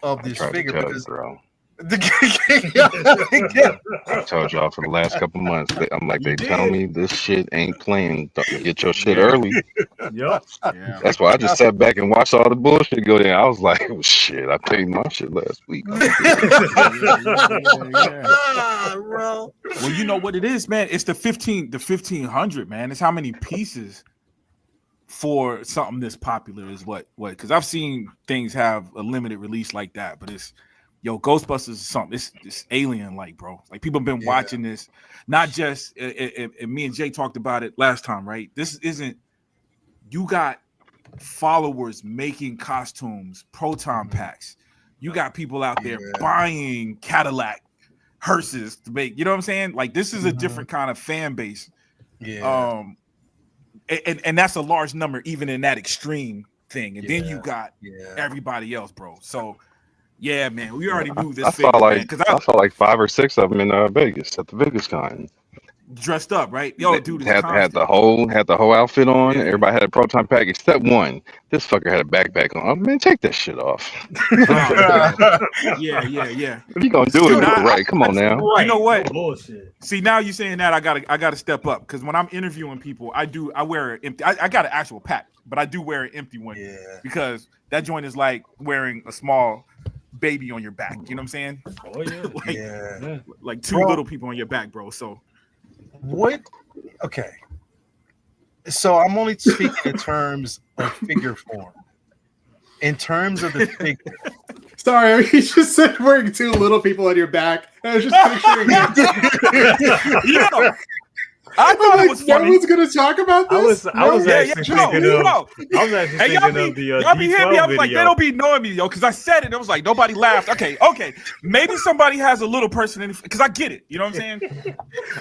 of I this tried to figure tell you, because bro. the I told y'all for the last couple months. I'm like, You they tell did. me this shit ain't playing. Get your shit early. Yup. Yeah. That's why I just sat back and watched all the bullshit go down. I was like, oh, shit, I paid my shit last week. bro. Well, you know what it is, man. It's the 1500, man. It's how many pieces for something this popular is what because I've seen things have a limited release like that, but it's Ghostbusters is something. It's alien like, bro. Like people have been watching this, not just and me and Jay talked about it last time, right? This isn't you got followers making costumes, proton packs. You got people out there buying Cadillac hearses to make, you know what I'm saying? Like this is a different kind of fan base. Yeah. And that's a large number, even in that extreme thing. And then you got everybody else, bro. So yeah, man, we already knew this. I saw like 5 or 6 of them in Vegas at the Vegas con. Dressed up, right? Yo, dude, had the whole outfit on. Yeah. Everybody had a proton pack except one. This fucker had a backpack on. Oh, man, take that shit off. Yeah. If you gonna do it right, come on now. You know what? No bullshit. See, now you're saying that I gotta step up because when I'm interviewing people, I wear an empty. I got an actual pack, but I do wear an empty one because that joint is like wearing a small baby on your back. You know what I'm saying? Oh yeah. Like two little people on your back, bro. So What? Okay. So I'm only speaking in terms of figure form. In terms of the figure. Sorry, you just said wearing 2 little people on your back. I was just picturing Yo, I thought it was no funny. one's gonna talk about this. I was actually thinking of the y'all be hearing me. I D12 was like, they video. don't be knowing me, yo, because I said it. It was like nobody laughed. Okay. Maybe somebody has a little person in because I get it. You know what I'm saying?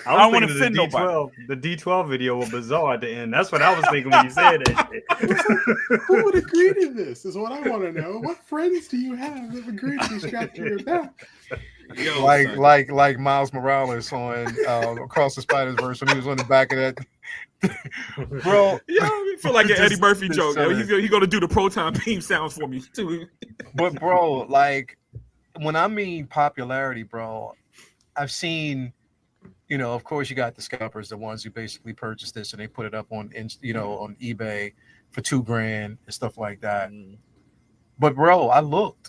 I don't want to offend nobody. The D12 video was bizarre at the end. That's what I was thinking when you said that shit. Who would agree to this? Is what I want to know. What friends do you have that agree to be strapped to your back? Yo, like Miles Morales on Across the Spider-Verse when he was on the back of that. Bro, you feel like an Eddie Murphy joke. Yo, he's gonna do the proton beam sounds for me too. but bro, like when I mean popularity, bro, I've seen, of course you got the scalpers, the ones who basically purchased this and they put it up on on eBay for $2,000 and stuff like that. But bro, I looked,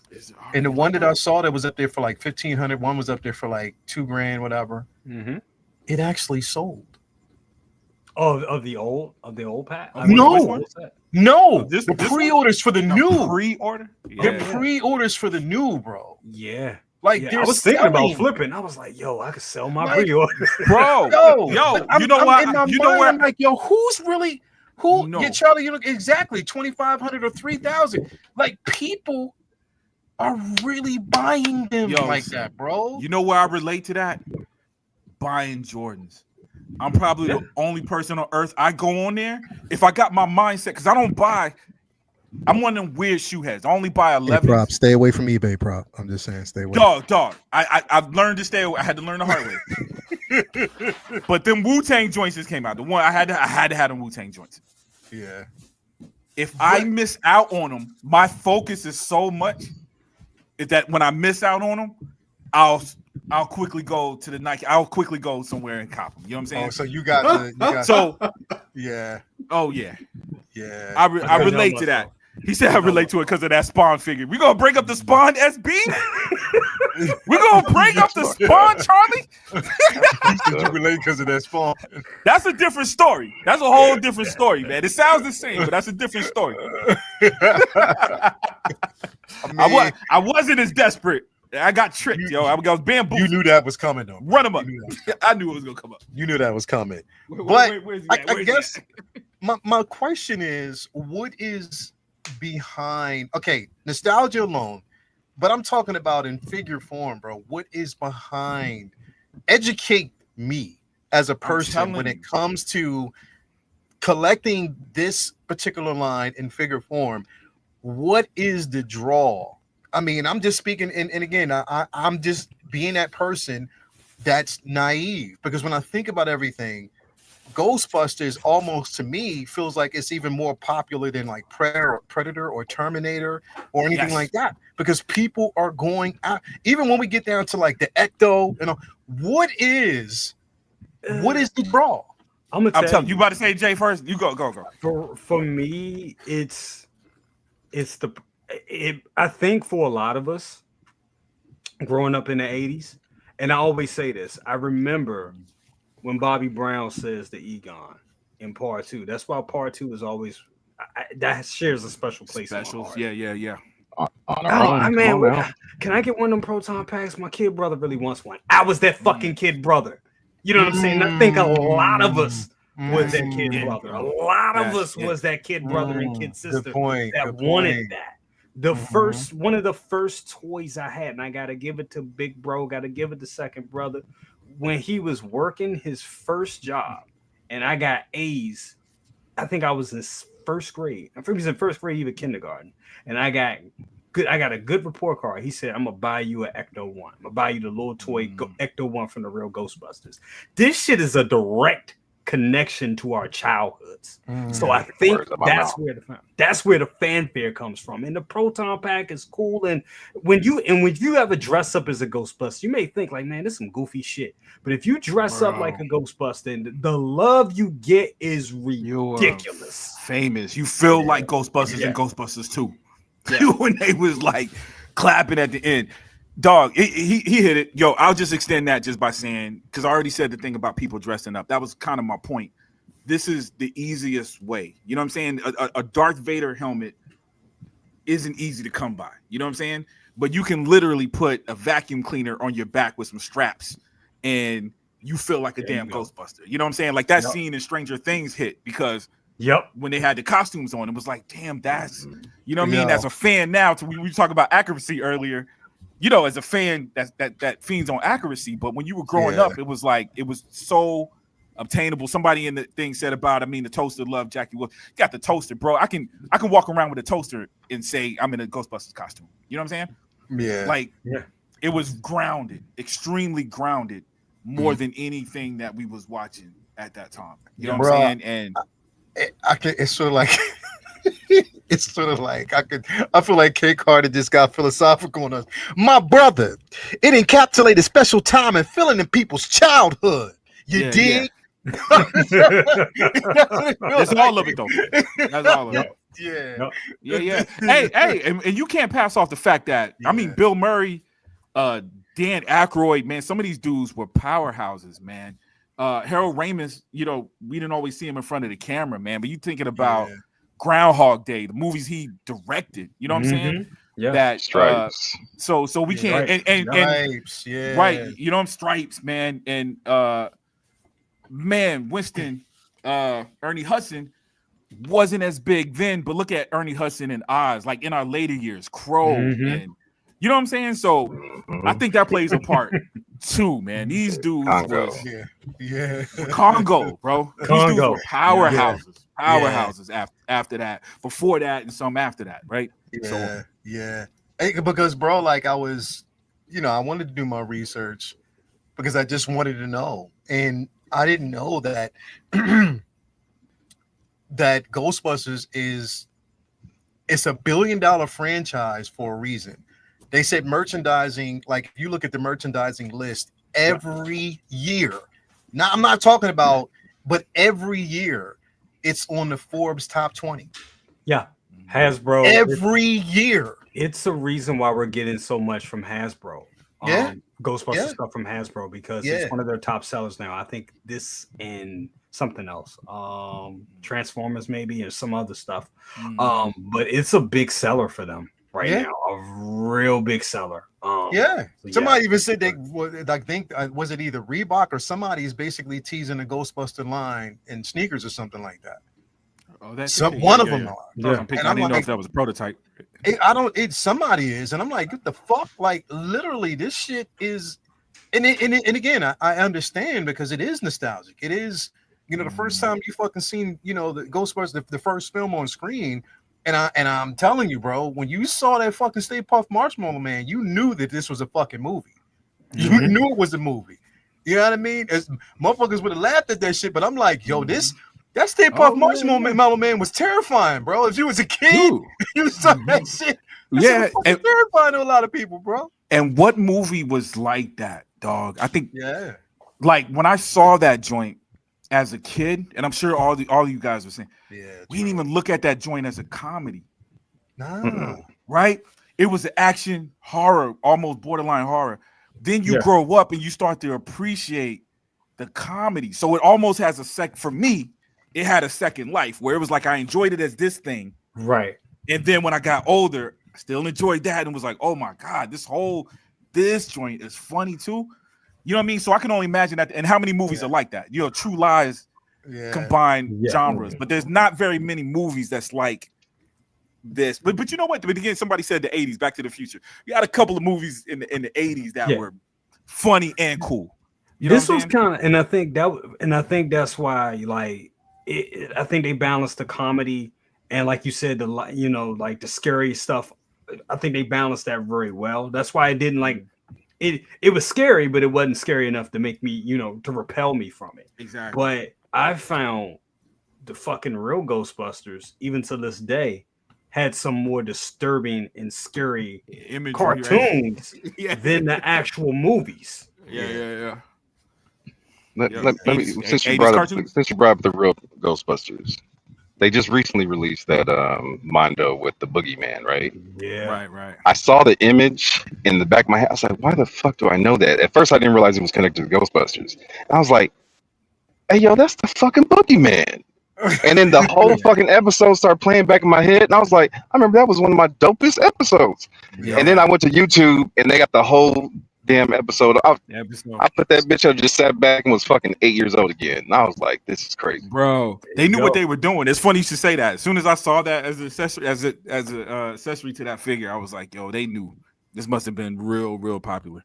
and the one that I saw that was up there for like 1,500, one was up there for like $2,000, whatever. It actually sold. Of the old pack? No, This the pre-orders for the new. Pre-order? The pre-orders for the new, bro. Yeah. Like I was thinking about flipping. I was like, yo, I could sell my pre-order. Bro. Yo, you know what? You know where? I'm like, yo, who's really get Charlie? You look exactly 2,500 or 3,000. Like people are really buying them like that, bro. You know where I relate to that? Buying Jordans. I'm probably the only person on earth. I go on there if I got my mindset because I don't buy. I'm one of them weird shoe heads. I only buy 11. Hey, prop, stay away from eBay, prop. I'm just saying, stay away. Dog. I've learned to stay away. I had to learn the hard way. But them Wu-Tang joints just came out. The one I had to have them Wu-Tang joints. Yeah. If I miss out on them, my focus is so much is that when I miss out on them, I'll quickly go to the Nike. I'll quickly go somewhere and cop them. You know what I'm saying? Oh, so you got yeah. Oh yeah. Yeah. I relate to that. He said I relate to it because of that Spawn figure. We gonna bring up the Spawn SB? We're gonna bring up the Spawn, Charlie. You said you relate because of that Spawn. That's a different story. That's a whole different story, man. It sounds the same, but that's a different story. I wasn't as desperate. I got tricked, yo. I was bamboozled. You knew that was coming, though. Run him up. I knew it was gonna come up. You knew that was coming. Where's he at? I guess my question is, what is behind? Okay, nostalgia alone, but I'm talking about in figure form, bro. What is behind? Educate me as a person when it comes to collecting this particular line in figure form. What is the draw? I mean, I'm just speaking, and again, I'm just being that person that's naive, because when I think about everything, Ghostbusters almost to me feels like it's even more popular than like Predator or Terminator or anything like that, because people are going out. Even when we get down to like the Ecto, you know, what is the draw? I'm telling you. You about to say Jay first? You go. For me, I think for a lot of us growing up in the 80s, and I always say this, I remember when Bobby Brown says to Egon in part 2. That's why part 2 is always that shares a special place. Specials, yeah. Can I get one of them proton packs? My kid brother really wants one. I was that fucking kid brother. You know what I'm saying? I think a lot of us was that kid brother. A lot of us was that kid brother and kid sister that wanted that. One of the first toys I had, and I gotta give it to Big Bro, gotta give it to Second Brother, when he was working his first job, and I got A's. I think I was in first grade. I think he was in first grade, even kindergarten, and I got a good report card. He said, "I'm gonna buy you an Ecto 1. I'm gonna buy you the little toy Ecto 1 from the real Ghostbusters." This shit is a direct connection to our childhoods. So I think that's where the fanfare comes from. And the proton pack is cool. And when you ever dress up as a Ghostbuster, you may think like, man, this is some goofy shit. But if you dress up like a Ghostbuster, the love you get is ridiculous. Famous. You feel like Ghostbusters and Ghostbusters 2. When they was like clapping at the end. Dog, he hit it. Yo, I'll just extend that just by saying, because I already said the thing about people dressing up. That was kind of my point. This is the easiest way. You know what I'm saying? A Darth Vader helmet isn't easy to come by. You know what I'm saying? But you can literally put a vacuum cleaner on your back with some straps and you feel like a damn Ghostbuster. You know what I'm saying? Like that scene in Stranger Things hit because when they had the costumes on, it was like, damn, that's, you know what I mean? As a fan now, we talked about accuracy earlier. You know, as a fan, that fiends on accuracy. But when you were growing up, it was like it was so obtainable. Somebody in the thing said about, the toaster loved Jackie Wolf. Got the toaster, bro. I can walk around with a toaster and say I'm in a Ghostbusters costume. You know what I'm saying? It was grounded, extremely grounded, more than anything that we was watching at that time. You know what I'm saying? And it's sort of like. It's sort of like I feel like K Carter just got philosophical on us. My brother, it encapsulated special time and feeling in people's childhood. You dig? Yeah. That's all of it, though. That's all of it. Yeah. Hey, and you can't pass off the fact that Bill Murray, Dan Aykroyd, man, some of these dudes were powerhouses, man. Harold Ramis, we didn't always see him in front of the camera, man. But you thinking about Groundhog Day, the movies he directed, you know what I'm saying? Yeah, that Stripes. So we can't and Stripes, right, Stripes, man, and Winston, Ernie Hudson wasn't as big then, but look at Ernie Hudson and Oz, like in our later years, Crow, and you know what I'm saying? So I think that plays a part too, man. These dudes Congo. Congo, bro. These dudes were powerhouses. Powerhouses after that, before that, and some after that, right? Because, bro, like I was, I wanted to do my research because I just wanted to know, and I didn't know that that Ghostbusters it's $1 billion franchise for a reason. They said merchandising, like if you look at the merchandising list every year. Now I'm not talking about, but every year. It's on the Forbes top 20. Yeah, Hasbro. Every year. It's a reason why we're getting so much from Hasbro. Yeah. Ghostbusters Yeah. stuff from Hasbro because Yeah. it's one of their top sellers now. I think this and something else, Transformers maybe, and some other stuff. But it's a big seller for them right Yeah. now, a real big seller. Yeah. So Somebody even said they, I think, was it either Reebok or somebody is basically teasing the Ghostbuster line in sneakers or something like that. Oh, that's One of them are. Yeah. And I I'm didn't know like, if that was a prototype. Somebody is, and I'm like, what the fuck? Like, literally, this shit is, and again, I understand because it is nostalgic. It is, the first time you fucking seen, the Ghostbusters, the first film on screen, and I'm telling you, bro, when you saw that fucking Stay Puft Marshmallow Man, you knew that this was a fucking movie. You knew it was a movie. You know what I mean? As motherfuckers would have laughed at that shit, but I'm like, yo, that Stay Puft Marshmallow Man was terrifying, bro. If you was a kid, you saw that shit. That shit was terrifying to a lot of people, bro. And what movie was like that, dog? I think, like when I saw that joint as a kid, and I'm sure all you guys were saying, we didn't even look at that joint as a comedy. Nah. Right? It was an action horror, almost borderline horror. Then you grow up and you start to appreciate the comedy. So it almost has for me, it had a second life where it was like I enjoyed it as this thing. Right. And then when I got older, I still enjoyed that and was like, oh my God, this joint is funny too. You know what I mean? So I can only imagine that. And how many movies are like that? True Lies combine genres, but there's not very many movies that's like this. But you know what? But again, somebody said the 80s, Back to the Future. We had a couple of movies in the 80s that were funny and cool. This was kind of, and I think that's why, like, I think they balanced the comedy and, like you said, like the scary stuff. I think they balanced that very well. That's why I didn't like it. It was scary, but it wasn't scary enough to make me, to repel me from it. Exactly. But I found the fucking real Ghostbusters, even to this day, had some more disturbing and scary imagery, cartoons than the actual movies. Yeah. Let me, since you brought up the real Ghostbusters, they just recently released that Mondo with the Boogeyman, right? Yeah. Right. I saw the image in the back of my head. I was like, why the fuck do I know that? At first, I didn't realize it was connected to Ghostbusters. And I was like, hey, yo, that's the fucking Boogeyman. And then the whole fucking episode started playing back in my head. And I was like, I remember that was one of my dopest episodes. Yeah. And then I went to YouTube and they got the whole damn episode. I put that bitch up, just sat back and was fucking 8 years old again. And I was like, this is crazy, bro. They knew what they were doing. It's funny you should say that. As soon as I saw that as an accessory to that figure, I was like, yo, they knew this must have been real popular.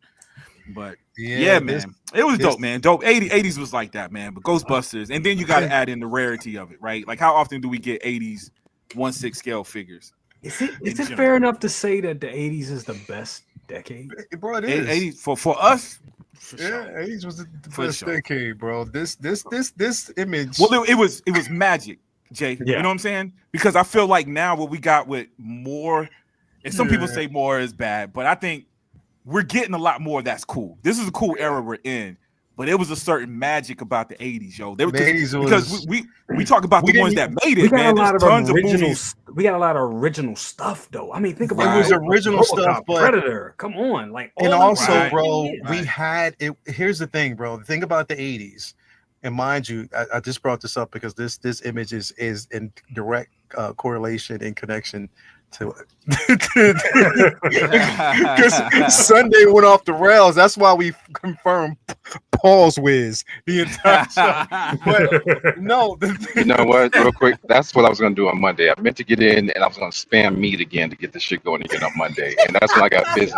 But man, it was dope, man. Dope. 80s was like that, man. But Ghostbusters, and then you got to add in the rarity of it, right? Like, how often do we get 80s 1/6 scale figures? Is it fair enough to say that the 80s is the best decade? Bro, it is. 80s for us. For sure. 80s was the best decade, bro. This image. Well, it was magic, Jay. You know what I'm saying? Because I feel like now what we got with more, and some people say more is bad, but I think we're getting a lot more that's cool. This is a cool era we're in, but it was a certain magic about the 80s, yo. They were because we talk about the ones that made it, man. There's tons of movies. We got a lot of original stuff, though. I mean, think about it. Was original stuff, but Predator. Come on, like, and also, bro, we had it. Here's the thing, bro. The thing about the 80s, and mind you, I just brought this up because this image is in direct correlation and connection to it. Because Sunday went off the rails. That's why we confirmed Paul's whiz the entire show. But no, you know what? Real quick, that's what I was gonna do on Monday. I meant to get in and I was gonna spam meat again to get the shit going again on Monday, and that's when I got busy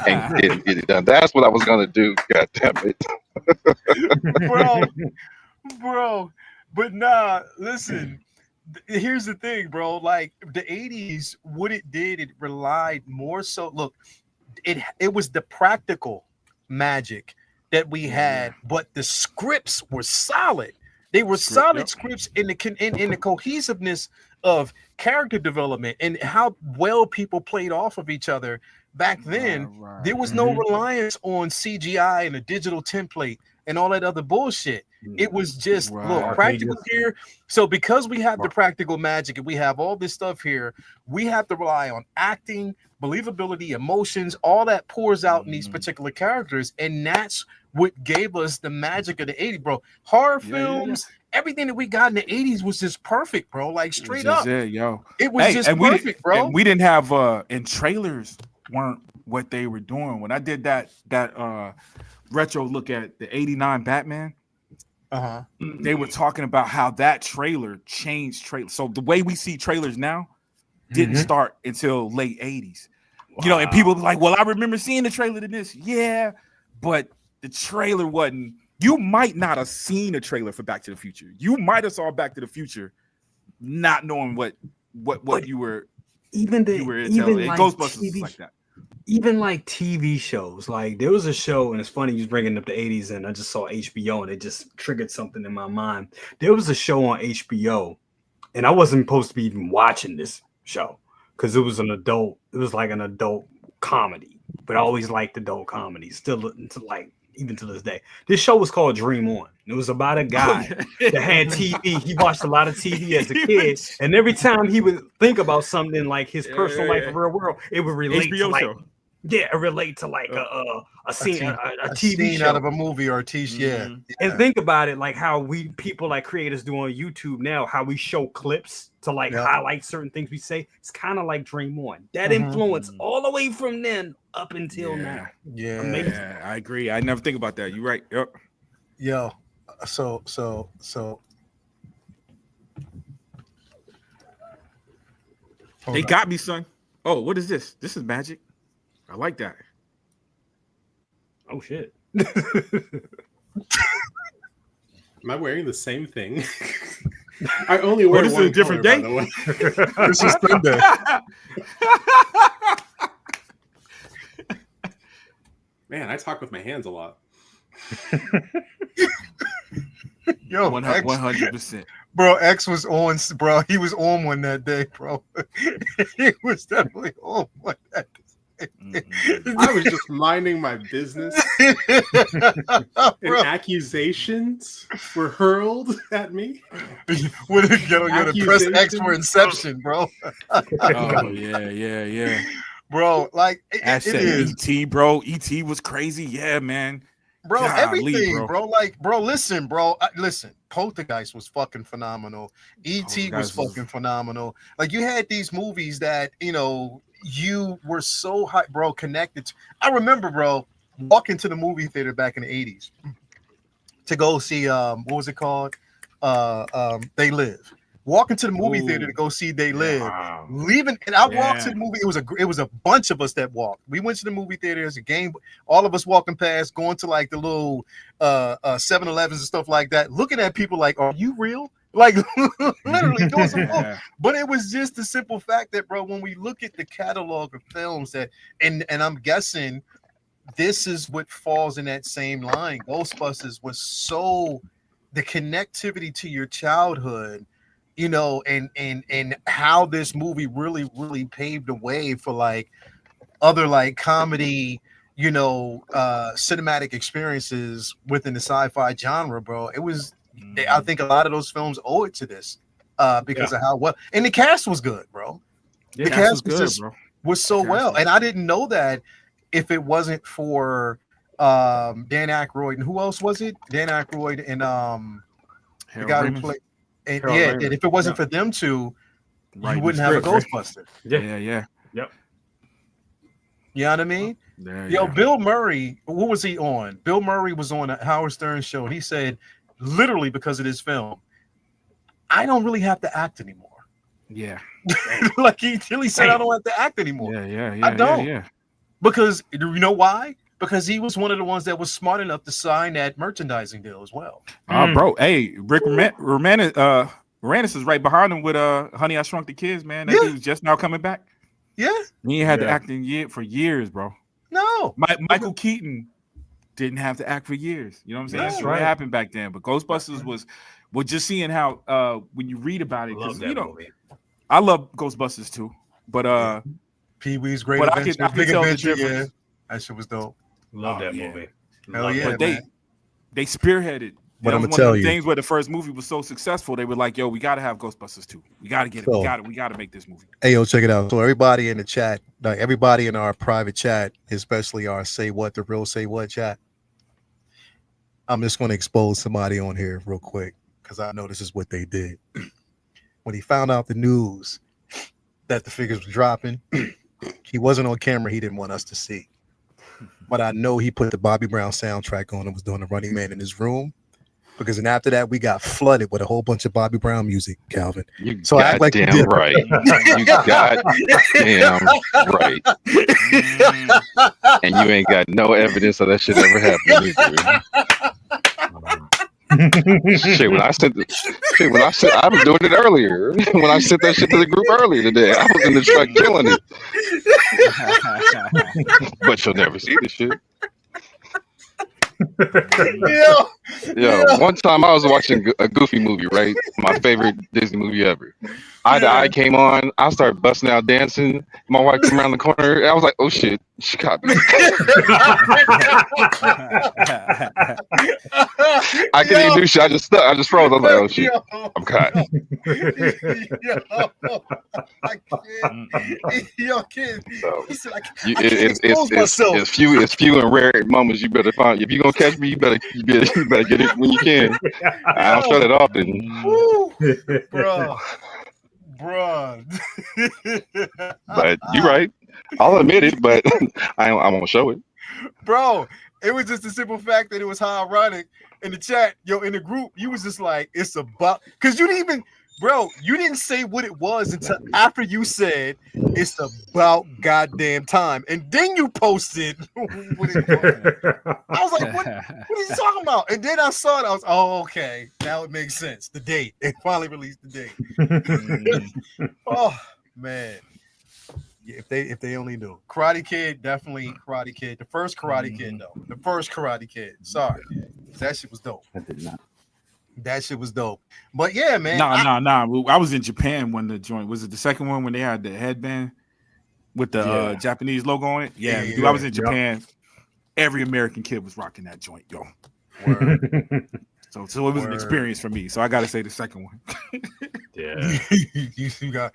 and didn't get it done. That's what I was gonna do. God damn it, bro. But nah, listen. Here's the thing, bro. Like the 80s, what it did, it relied more so. Look, it was the practical magic that we had, but the scripts were solid. They were solid scripts in the cohesiveness of character development and how well people played off of each other. Back then, there was no reliance on CGI and a digital template. and all that other bullshit. It was just look Right. practical here. So because we have the practical magic and we have all this stuff here, we have to rely on acting, believability, emotions, all that pours out in these particular characters, and that's what gave us the magic of the 80s, bro. Horror films, everything that we got in the 80s was just perfect, bro. Like straight up. It was just perfect, bro. And we didn't have and trailers weren't what they were doing. When I did that retro look at the 89 Batman, they were talking about how that trailer changed trailer. So the way we see trailers now didn't start until late 80s. You know, and people were like, well, I remember seeing the trailer to this. Yeah, but the trailer wasn't. You might not have seen a trailer for Back to the Future. You might have saw Back to the Future not knowing what you were even like Ghostbusters TV, like that. Even like TV shows. Like there was a show, and it's funny you was bringing up the 80s, and I just saw HBO, and it just triggered something in my mind. There was a show on HBO, and I wasn't supposed to be even watching this show because it was an adult. It was like an adult comedy, but I always liked adult comedies. Still, like even to this day, this show was called Dream On. It was about a guy that had TV. He watched a lot of TV as a kid, and every time he would think about something like his personal life in real world, it would relate HBO to like show. relate to like a scene, a TV scene show out of a movie or a TV. And think about it, like how we people like creators do on YouTube now, how we show clips to like highlight certain things we say. It's kind of like Dream On. That influence all the way from then up until now. Yeah, amazing. Yeah, I agree. I never think about that. You're right. Yep. Yo, so they got me, son. Oh, what is this? This is magic. I like that. Oh shit. Am I wearing the same thing? I only wear this one is a different color, day. by the way. This is Sunday. Man, I talk with my hands a lot. Yo, 100%. Bro, X was on, bro. He was on one that day, bro. He was definitely on one that day. I was just minding my business. And accusations were hurled at me. With a you press X for Inception, bro. Oh yeah. Bro, like it is. ET, bro. ET was crazy. Yeah, man. Bro, Golly, everything, bro. Like, bro, listen, bro. Listen, Poltergeist was fucking phenomenal. E.T. was fucking phenomenal. Like, you had these movies that, you know, you were so high, bro, connected to. I remember, bro, walking to the movie theater back in the 80s to go see what was it called? They Live. Walking to the movie theater to go see They Live. Wow. Leaving, and I walked to the movie. It was a bunch of us that walked. We went to the movie theater as a game. All of us walking past, going to like the little 7-Elevens and stuff like that, looking at people like, "Are you real?" Like literally doing some bull. But it was just the simple fact that, bro, when we look at the catalog of films that, and I'm guessing this is what falls in that same line. Ghostbusters was so the connectivity to your childhood, you know, and how this movie really paved the way for like other like comedy, you know, cinematic experiences within the sci-fi genre, bro. It was, I think a lot of those films owe it to this because of how well, and the cast was good, bro. Yeah, the cast was just bro. Was so well, and I didn't know that if it wasn't for Dan Aykroyd, and who else was it? Dan Aykroyd and the guy who played. And and if it wasn't for them two, you wouldn't have a Ghostbuster. Yeah. Yep. You know what I mean? Yo, Bill Murray, what was he on? Bill Murray was on a Howard Stern show, and he said, literally because of this film, I don't really have to act anymore. Yeah. Like he really said, I don't have to act anymore. Yeah. I don't. Yeah. Because you know why? Because he was one of the ones that was smart enough to sign that merchandising deal as well. Bro, hey, Rick Moranis is right behind him with Honey, I Shrunk the Kids, man. That dude's just now coming back. Yeah. He ain't had to act for years, bro. No. Michael Keaton didn't have to act for years. You know what I'm saying? That's what happened back then. But Ghostbusters was just seeing how when you read about it, because you know, movie. I love Ghostbusters too. But Pee-wee's Great but Adventure, I could Big tell Adventure, the difference. That shit was dope. Love that movie. Hell yeah, They spearheaded. But That I'm was gonna one tell of the you. things where the first movie was so successful. They were like, "Yo, we got to have Ghostbusters 2. We got to get it. So- We got to make this movie." Hey, yo, check it out. So everybody in the chat, like everybody in our private chat, especially our Say What, the real Say What chat, I'm just going to expose somebody on here real quick because I know this is what they did. When he found out the news that the figures were dropping, he wasn't on camera. He didn't want us to see. But I know he put the Bobby Brown soundtrack on and was doing the Running Man in his room. Because then after that, we got flooded with a whole bunch of Bobby Brown music, Calvin. You So I act like you goddamn did. right. You goddamn right. And you ain't got no evidence of that shit ever happening either. Shit, when I was doing it earlier. When I sent that shit to the group earlier today, I was in the truck killing it. But you'll never see the shit. Yo, one time I was watching a Goofy movie, right? My favorite Disney movie ever. Eye to Eye came on. I started busting out dancing. My wife came around the corner. I was like, "Oh shit, she caught me." I couldn't even do shit. I just froze. I was like, "Oh shit, I'm caught." I can't. Yo, kid. So, He said, I can't expose it's myself. few and rare moments you better find. If you're gonna catch me, you better get it when you can. I don't shut it off. Woo, bro. But you're right. I'll admit it, but I won't show it. Bro, it was just the simple fact that it was how ironic in the chat, yo, in the group, you was just like, it's about, because you didn't even, bro, you didn't say what it was until after you said it's about goddamn time. And then you posted what it was. I was like, what are you talking about? And then I saw it. I was, oh, okay. Now it makes sense. The date. They finally released the date. Oh, man. Yeah, if they only knew. Karate Kid, definitely Karate Kid. The first Karate Kid, though. The first Karate Kid. Sorry. That shit was dope. I did not. That shit was dope. But yeah, man. Nah. I was in Japan when the joint was it the second one when they had the headband with the Japanese logo on it. Yeah, dude, I was in Japan. Every American kid was rocking that joint, yo. Word. So it was an experience for me. So I gotta say the second one. Yeah. you got,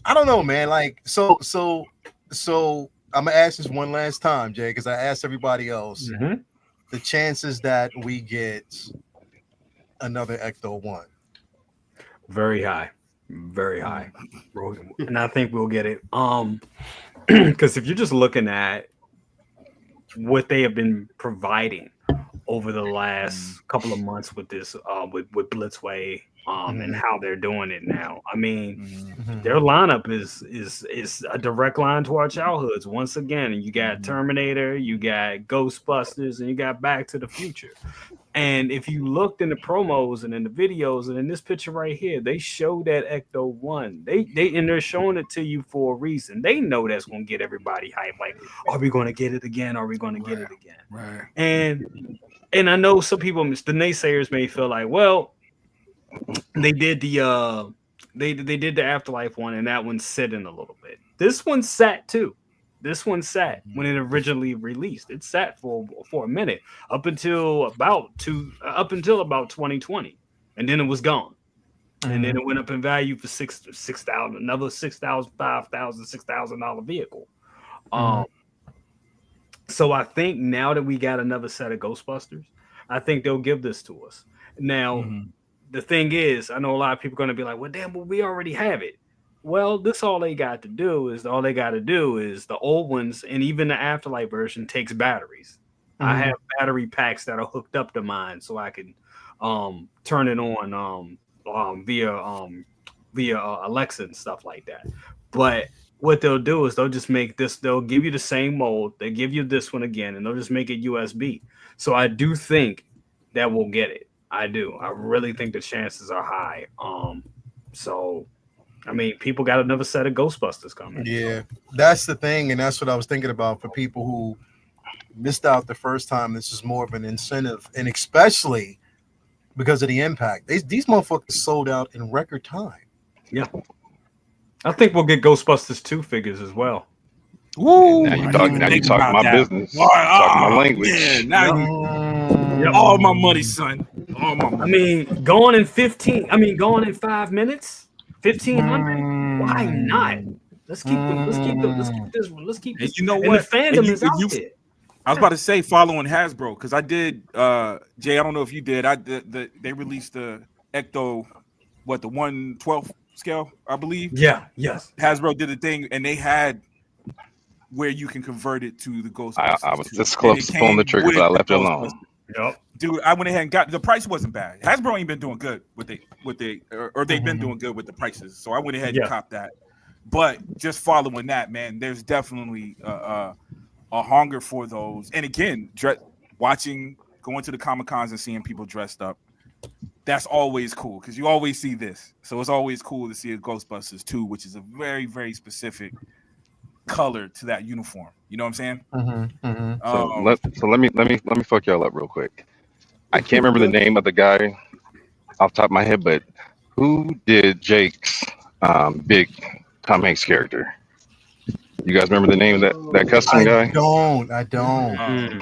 I don't know, man. Like, so I'm gonna ask this one last time, Jay, because I asked everybody else the chances that we get another Ecto 1. Very high. Very high. And I think we'll get it. Because if you're just looking at what they have been providing over the last couple of months with this with Blitzway and how they're doing it now. I mean, their lineup is a direct line to our childhoods once again. And you got Terminator, you got Ghostbusters, and you got Back to the Future. And if you looked in the promos and in the videos and in this picture right here, they show that Ecto 1. They're showing it to you for a reason. They know that's going to get everybody hyped. Like, are we going to get it again? Are we going to get it again? Right. And I know some people, the naysayers, may feel like, well, they did the they did the Afterlife one, and that one set in a little bit. This one sat too. This one sat when it originally released. It sat for a minute up until about 2020, and then it was gone. And then it went up in value for $6,000, another $6,000, $5,000, $6,000 vehicle. So I think now that we got another set of Ghostbusters, I think they'll give this to us. Now, the thing is, I know a lot of people are going to be like, well, damn, well, we already have it. Well, all they got to do is the old ones, and even the Afterlife version takes batteries. I have battery packs that are hooked up to mine, so I can turn it on via Alexa and stuff like that. But what they'll do is they'll just make this. They'll give you the same mold. They give you this one again, and they'll just make it USB. So I do think that we'll get it. I do. I really think the chances are high. So. I mean, people got another set of Ghostbusters coming. Yeah, that's the thing, and that's what I was thinking about for people who missed out the first time. This is more of an incentive, and especially because of the impact. These motherfuckers sold out in record time. Yeah, I think we'll get Ghostbusters 2 figures as well. Woo! Now you talking my business. Talking my language. Yeah, now All my money, son. All my money. I mean, going in 15. I mean, going in 5 minutes. 1,500. Why not? Let's keep And this. you know And what? the fandom is out you, there. I was about to say following Hasbro because I did. Jay, I don't know if you did. They released the Ecto, the 1/12 scale, I believe. Yeah. Yes. Hasbro did a thing, and they had where you can convert it to the Ghostbusters. I was too. this And close it to pulling the came trigger, with but I the left it Ghostbusters. alone. Yep. Dude, I went ahead and got the price wasn't bad. Hasbro ain't been doing good with or they've been doing good with the prices. So I went ahead and copped that. But just following that, man, there's definitely a hunger for those. And again, going to the Comic-Cons and seeing people dressed up, that's always cool because you always see this. So it's always cool to see a Ghostbusters 2, which is a very, very specific color to that uniform. You know what I'm saying? So let me fuck y'all up real quick. I can't remember the name of the guy off the top of my head, but who did Jake's big Tom Hanks character? You guys remember the name of that custom guy? I don't.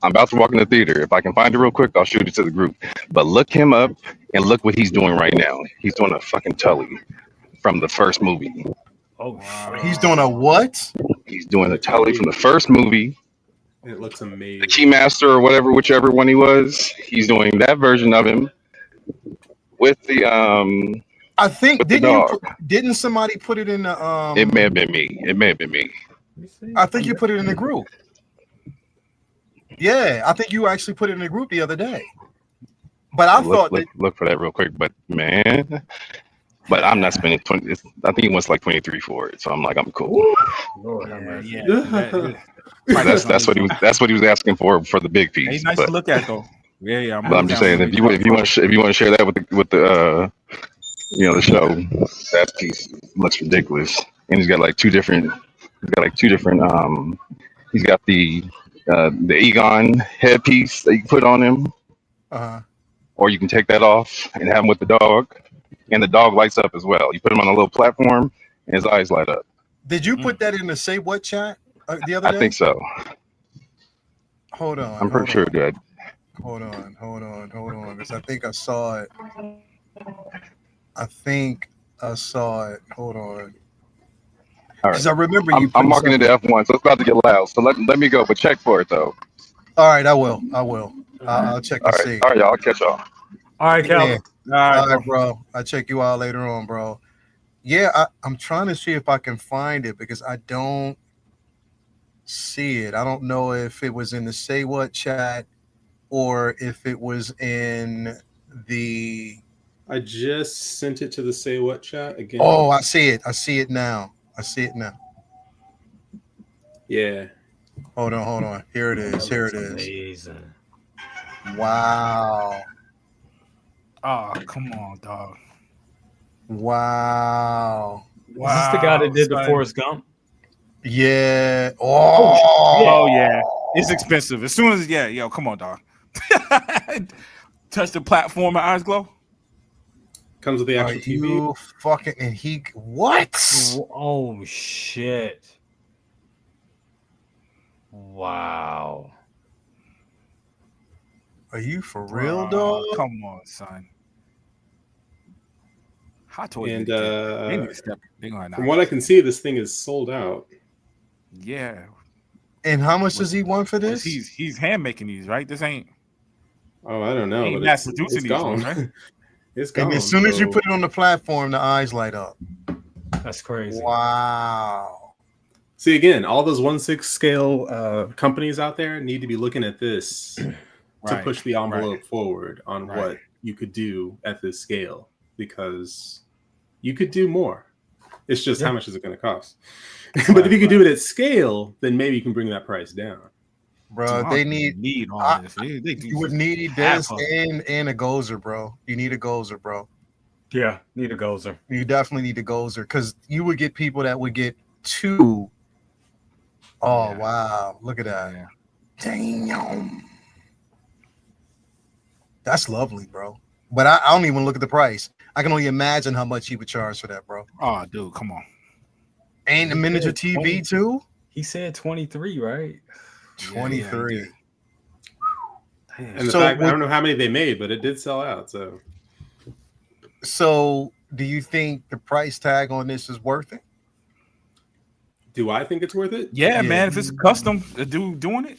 I'm about to walk in the theater. If I can find it real quick, I'll shoot it to the group. But look him up and look what he's doing right now. He's doing a fucking Tully from the first movie. Oh, wow. He's doing a what? He's doing a Tully from the first movie. It looks amazing. The Keymaster or whatever, whichever one he was. He's doing that version of him with the I think with the dog. Didn't somebody put it in the It may have been me. I think you put it in the group. Yeah, I think you actually put it in the group the other day. But I thought look for that real quick. But man, I'm not spending 20. I think he wants like 23 for it. So I'm like, I'm cool. That's what he was asking for the big piece. He's nice to look at though. Yeah. But I'm just saying, if you want to share that with the the show, that piece looks ridiculous. And he's got like two different. He's got the Egon headpiece that you can put on him, or you can take that off and have him with the dog, and the dog lights up as well. You put him on a little platform, and his eyes light up. Did you put that in the Say What chat the other day? I think so. Hold on. I'm pretty sure it did. Hold on, because I think I saw it. Hold on. All Because right. I remember you. I'm walking into F1, so it's about to get loud. So let me go, but check for it though. All right, I will. I'll check and see. All right, y'all. I'll catch y'all. All right, Calvin. All right, bro. I'll check you out later on, bro. Yeah, I'm trying to see if I can find it because I don't see it. I don't know if it was in the Say What chat or if it was in the. I just sent it to the Say What chat again. Oh, I see it now. Yeah. Hold on. Here it is. Amazing. Wow. Oh, come on, dog. Wow. Is this the guy that did the Forrest Gump? Yeah. Oh yeah. It's expensive. As soon as come on, dog. Touch the platform and eyes glow. Comes with the actual TV. Fucking and he what? Oh shit. Wow. Are you for real, dog? Come on, son. Hot toy. And from what I can see, this thing is sold out. Yeah. And how much does he want for this? He's hand making these, right? This ain't. Oh, I don't know. But it's gone. Right? It's gone. And as soon as you put it on the platform, the eyes light up. That's crazy. Wow. See, again, all those 1/6 scale companies out there need to be looking at this to push the envelope forward on what you could do at this scale, because you could do more. It's just how much is it going to cost? But if you could do it at scale, then maybe you can bring that price down. Bro, they need all this. You would need this and a Gozer, bro. You need a Gozer, bro. Yeah, need a Gozer. You definitely need a Gozer because you would get people that would get two. Oh wow! Look at that. Yeah. Damn. That's lovely, bro. But I don't even look at the price. I can only imagine how much he would charge for that, bro. Oh, dude, come on. And the miniature TV too. He said 23, right? 23. And the fact I don't know how many they made, but it did sell out. So do you think the price tag on this is worth it? Do I think it's worth it? Yeah, man. If it's custom, a dude doing it.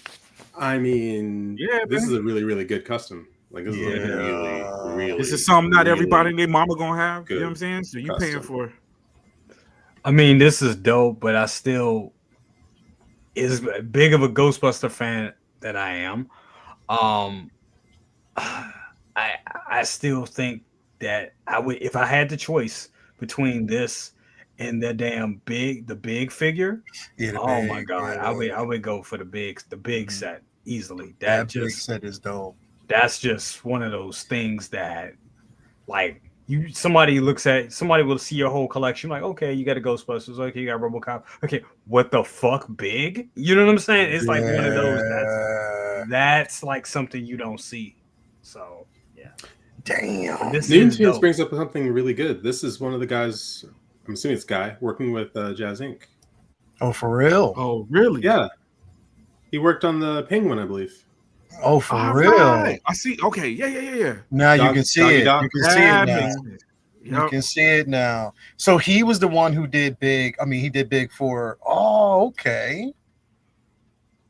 I mean, this is a really, really good custom. Like this is a really, really. This is something not everybody and their mama gonna have. You know what I'm saying? So you paying for it. I mean, this is dope, but I still is big of a Ghostbuster fan that I am. I still think that I would, if I had the choice between this and the big figure. My god, I would go for the big set easily. That big set is dope. That's just one of those things that, like, somebody will see your whole collection, like, okay, you got a Ghostbusters, okay, you got RoboCop, okay, what the fuck, big? You know what I'm saying? It's like one of those that's like something you don't see. So yeah, damn. Looney Tunes brings up something really good. This is one of the guys. I'm assuming it's Guy working with Jazz Inc. Oh, for real? Oh, really? Yeah, he worked on the Penguin, I believe. Oh, for real? Right. I see. Okay, yeah. Now you can see it. You can see it now. You can see it now. So he was the one who did big. I mean, he did big for. Oh, okay.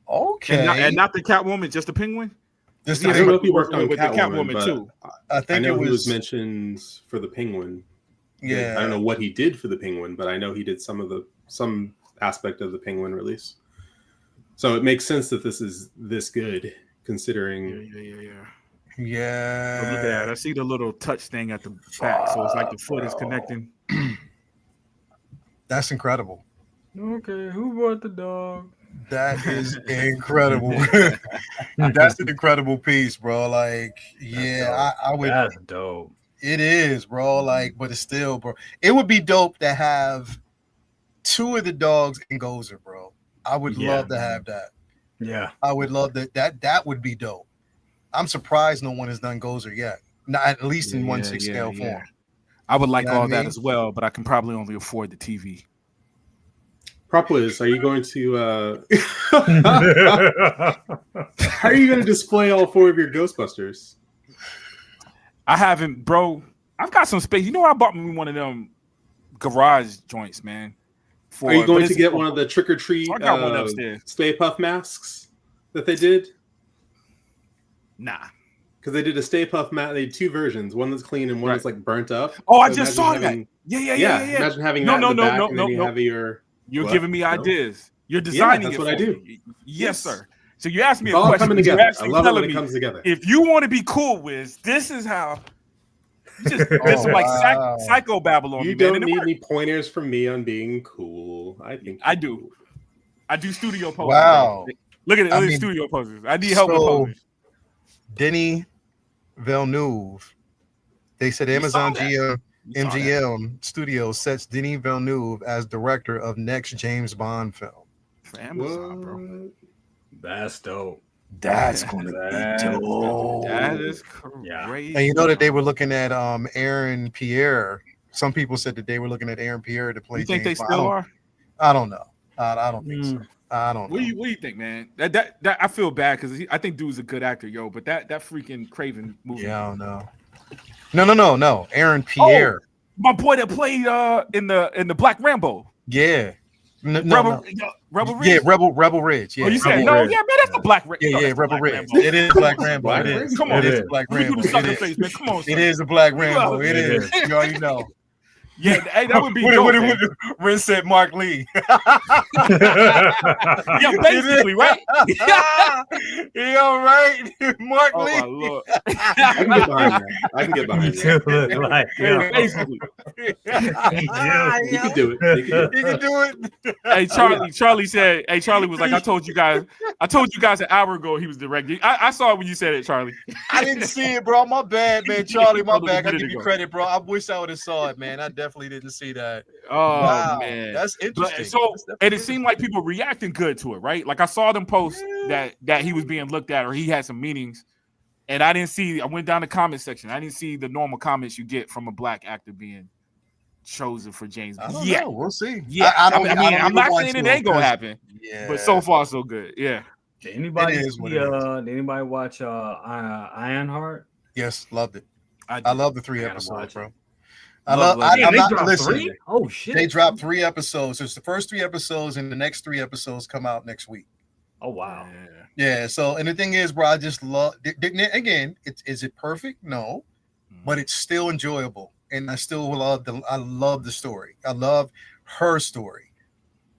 Okay. And not the Catwoman, just the Penguin. I don't know if he worked on with the Catwoman too. I think he was mentioned for the Penguin. Yeah. I don't know what he did for the Penguin, but I know he did some aspect of the Penguin release. So it makes sense that this is this good, considering. Yeah. Oh, look at that. I see the little touch thing at the back, so it's like the foot is connecting. That's incredible. Okay, who brought the dog? That is incredible. That's an incredible piece, bro. Like, I would. That's dope. It is, bro. Like, but it's still, bro. It would be dope to have two of the dogs in Gozer, bro. I would love to have that. Yeah, I would love that. That would be dope. I'm surprised no one has done Gozer yet. Not at least in 1/6 scale form. I would like all that as well, but I can probably only afford the TV. Prop Wiz, are you going to how are you going to display all 4 of your Ghostbusters? I haven't, bro. I've got some space. You know, I bought me one of them garage joints, man. Are you going to get one of the trick or treat I got one upstairs. Stay Puft masks that they did? Nah. Because they did a Stay Puft mask. They did 2 versions. One that's clean and one that's like burnt up. Oh, I just saw that. Yeah. Imagine having that in the back and then you have your... You're giving me ideas. You're designing that's it. what I do. Yes, sir. So you asked me it's a all question. Coming together. You're I love it when it comes together. If you want to be cool, Wiz, this is how. Just some like psycho Babylon. You don't need any pointers from me on being cool. I think I do. Cool. I do studio poses. Wow. Look at it. Look at studio poses. I need help with poses. Denis Villeneuve. They said Amazon MGM Studios sets Denis Villeneuve as director of next James Bond film. For Amazon, bro. That's dope. That's gonna be dope. That is crazy. And you know that they were looking at Aaron Pierre. Some people said that they were looking at Aaron Pierre to play. You think James they still are? I don't know. I don't think so. I don't know. What do you think, man? That I feel bad because I think dude's a good actor, yo. But that freaking Craven movie. Yeah, I don't know. No. Aaron Pierre. Oh, my boy that played in the Black Rambo. Yeah. Rebel Ridge. Yeah, Rebel Ridge. Yeah. Oh, you said Rebel no? Ridge. Yeah, man, that's the Black Rambo. Yeah, Rebel Ridge. It is Black Rambo. It is. Come on, it is Black Rambo. Do the sucker face, man. Come on, son. It is a Black Rambo. It is. You already know. Yeah, hey, that would be dope. Ren said Mark Lee. Yeah, basically, right? Yeah, right. Mark Lee. My Lord. I can get behind that. I can get behind that. Like, Basically. You can do it. You can do it. Hey, Charlie said, hey, Charlie was like, I told you guys an hour ago he was directing. I saw it when you said it, Charlie. I didn't see it, bro. My bad, man. Charlie, my bad. I give you credit, bro. I wish I would have saw it, man. I definitely didn't see that. Oh, wow, man. That's interesting. And it seemed like people reacting good to it, right? Like I saw them post that he was being looked at or he had some meetings. And I went down the comment section. I didn't see the normal comments you get from a black actor being chosen for James. Yeah, we'll see. Yeah, I'm not saying it ain't gonna happen. Yeah, but so far so good. Yeah. Did anybody It is what see, it is. did anybody watch Ironheart? Yes, loved it. I I love the I 3 gotta episodes, watch bro. it. I Love, love. love it. I'm They not dropped listen. 3? Oh shit. They dropped 3 episodes. So it's the first 3 episodes, and the next 3 episodes come out next week. Oh wow. Yeah. So, and the thing is, bro, I just love. Again, is it perfect? No, but it's still enjoyable, and I still love the. I love the story. I love her story,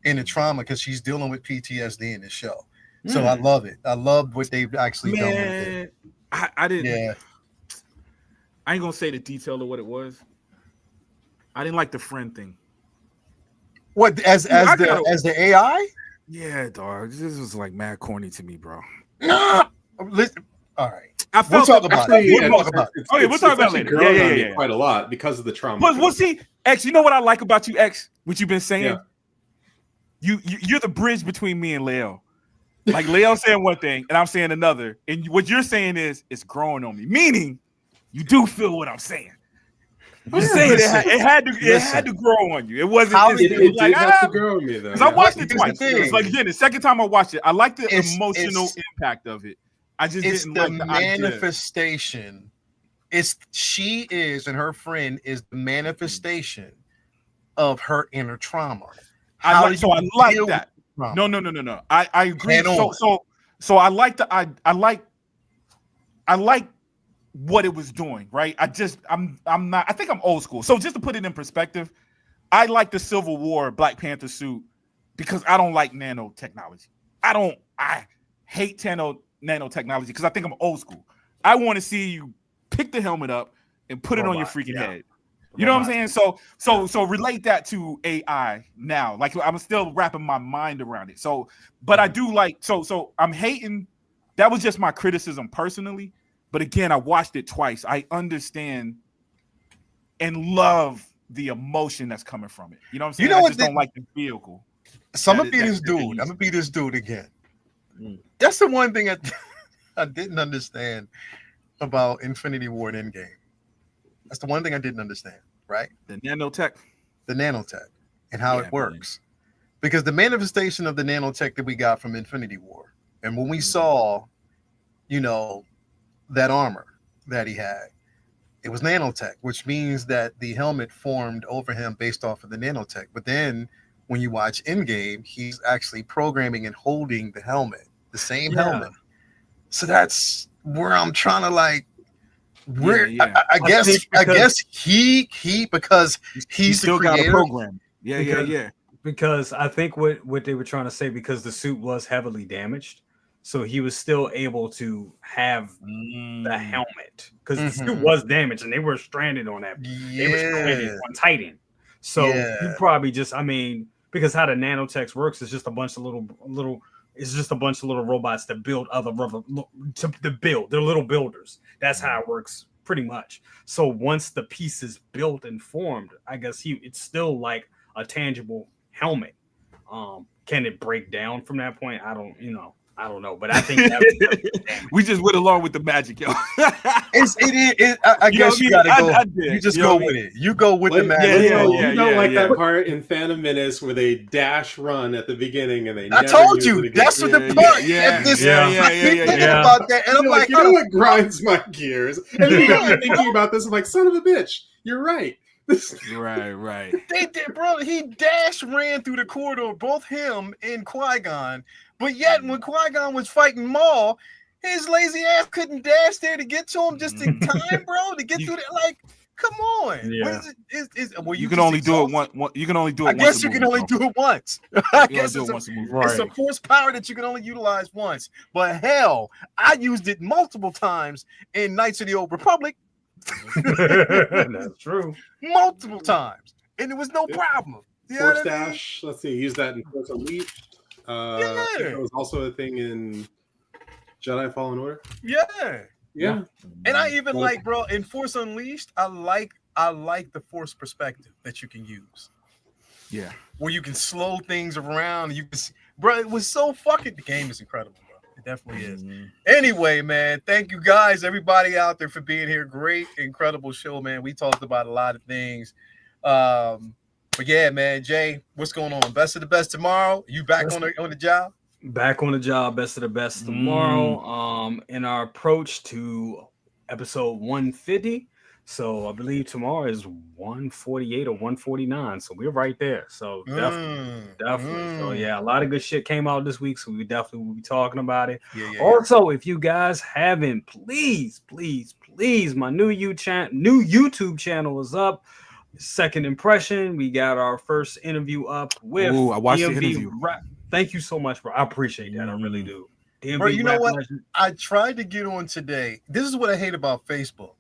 and the trauma because she's dealing with PTSD in this show. So I love it. I love what they've actually done with it. Man, I didn't. Yeah. I ain't gonna say the detail of what it was. I didn't like the friend thing. What as I the AI? Yeah, dog. This was like mad corny to me, bro. No. Listen. All right. I We'll felt talk about it. Actually, We'll talk about it. Okay, we'll talk about it actually later. growing Yeah, on yeah, me yeah. quite a lot because of the trauma. But we'll see, X. You know what I like about you, X? What you've been saying? Yeah. You're the bridge between me and Leo. Like Leo saying one thing and I'm saying another, and what you're saying is it's growing on me. Meaning, you do feel what I'm saying. You're saying it had to grow on you. It wasn't. How just, did it was It like did have to grow on me though. because I watched it Here's the twice. thing. It's like again, the second time I watched it, I like the It's- emotional it's- impact of it. I just It's didn't the like the idea. manifestation. She is, and her friend is the manifestation of her inner trauma. I like deal that. with trauma? No. I agree. Head on. So I like I like what it was doing, right? I'm not. I think I'm old school. So just to put it in perspective, I like the Civil War Black Panther suit because I don't like nanotechnology. I hate nanotechnology because I think I'm old school. I want to see you pick the helmet up and put it on your freaking head. You know what I'm saying? So relate that to AI now. Like I'm still wrapping my mind around it. So, but I do like so I'm hating. That was just my criticism personally. But again, I watched it twice. I understand and love the emotion that's coming from it. You know what I'm saying? You know I what just don't like the vehicle. So I'm gonna That- be that- this that they dude. use. I'm gonna be this dude again. That's the one thing I didn't understand about Infinity War and Endgame. That's the one thing I didn't understand, right? The nanotech. The nanotech and how Yeah, it works. Because the manifestation of the nanotech that we got from Infinity War, and when we saw, that armor that he had, it was nanotech, which means that the helmet formed over him based off of the nanotech. But then when you watch Endgame, he's actually programming and holding the helmet, the same helmet. So that's where I'm trying to I guess he because he's still the got a creator. program. Yeah. Because I think what they were trying to say, because the suit was heavily damaged, so he was still able to have the helmet because the suit was damaged and they were stranded on that. They were stranded on Titan. So you probably just, because how the nanotech works is just a bunch of little. It's just a bunch of little robots that build to build. They're little builders. That's how it works, pretty much. So once the piece is built and formed, I guess it's still like a tangible helmet. Can it break down from that point? I don't know. But I think we just went along with the magic, yo. I guess you gotta go. You just go with it. You go with the magic. You don't like that part in Phantom Menace where they dash run at the beginning and they. I told you that's what the part. About that, and I'm like, you know what grinds my gears? And then you got me thinking about this. I'm like, son of a bitch, you're right. Right. They did, bro. He ran through the corridor, both him and Qui-Gon. But yet, when Qui-Gon was fighting Maul, his lazy ass couldn't dash there to get to him just in time, bro. To get through that, like, come on. Yeah. You can only do it once. You can only do it. I guess you can only do it once. I guess it's a force power that you can only utilize once. But hell, I used it multiple times in Knights of the Old Republic. That's true. Multiple times, and it was no problem. Force dash. Let's see. Use that in Force Unleashed. I think that was also a thing in Jedi Fallen Order. Yeah. And I even bro, in Force Unleashed, I like the Force perspective that you can use. Yeah. Where you can slow things around. You can, bro, it was so fucking. The game is incredible, bro. It definitely is. Anyway, man, thank you guys, everybody out there, for being here. Great, incredible show, man. We talked about a lot of things. But yeah, man, Jay, what's going on? Best of the best tomorrow. You back on the job? Back on the job, best of the best tomorrow. In our approach to episode 150. So I believe tomorrow is 148 or 149. So we're right there. So definitely. So yeah, a lot of good shit came out this week. So we definitely will be talking about it. Also, if you guys haven't, please, my new YouTube channel is up. Second impression. We got our first interview up with I watched the DMV interview. Thank you so much, bro. I appreciate that. I really do. DMV Bro, you know what? I tried to get on today. This is what I hate about Facebook.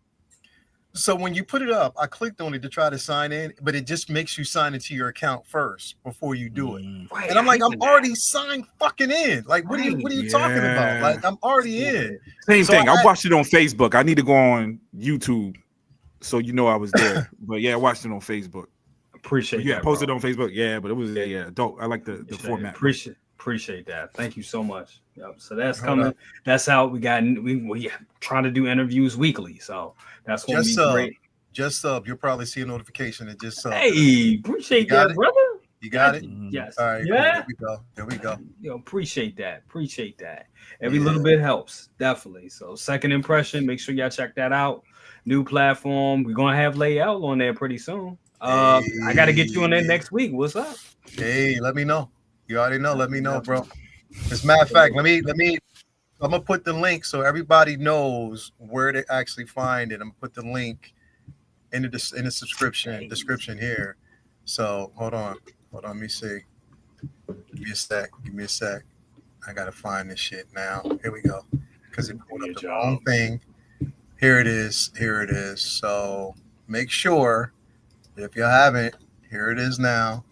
So when you put it up, I clicked on it to try to sign in, but it just makes you sign into your account first before you do it. Right, and I'm like, I'm already signed fucking in. Like, what are you talking about? Like, I'm already in. Same thing. I watched it on Facebook. I need to go on YouTube so you know I was there. But yeah, I watched it on Facebook. Appreciate that. Posted on Facebook. Yeah, but it was dope. I like the format. Appreciate that. Thank you so much. Yep. So that's coming. That's out. We trying to do interviews weekly. So that's gonna be great. Just sub. You'll probably see a notification that just sub. Hey, appreciate that, brother. You got it? Yes. All right. Yeah. Cool. There we go. Appreciate that. Every little bit helps. Definitely. So second impression, make sure y'all check that out. New platform. We're gonna have layout on there pretty soon. I got to get you on there next week. What's up? Hey, let me know. You already know. Let me know, bro. As a matter of fact, let me. I'm gonna put the link so everybody knows where to actually find it. I'm gonna put the link in the description here. So hold on. Let me see. Give me a sec. I gotta find this shit now. Here we go. Because it pulled up the wrong thing. Here it is. So make sure. If you haven't, here it is now.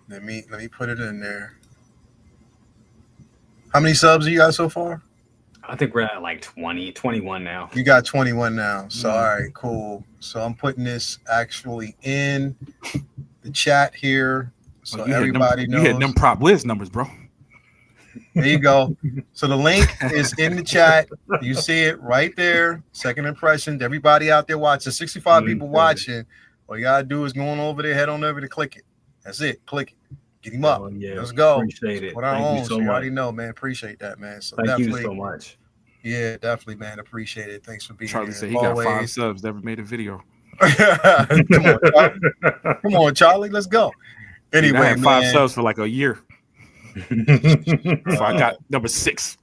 Let me put it in there. How many subs do you got so far? I think we're at like 21 now. You got 21 now. So all right, cool. So I'm putting this actually in the chat here, so everybody knows. You hit them prop whiz numbers, bro. There you go. So the link is in the chat. You see it right there. Second impression. Everybody out there watching, 65 people watching. All you gotta do is go on over there, head on over to click it. That's it. Click it. Get him up. Let's go. Appreciate it. Put our own. So you already know, man. Appreciate that, man. So thank you so much. Yeah, definitely, man. Appreciate it. Thanks for being Charlie here. said he got 5 subs. Never made a video. Come on, Charlie. Let's go. Anyway, I had 5 subs for like a year. So I got number 6.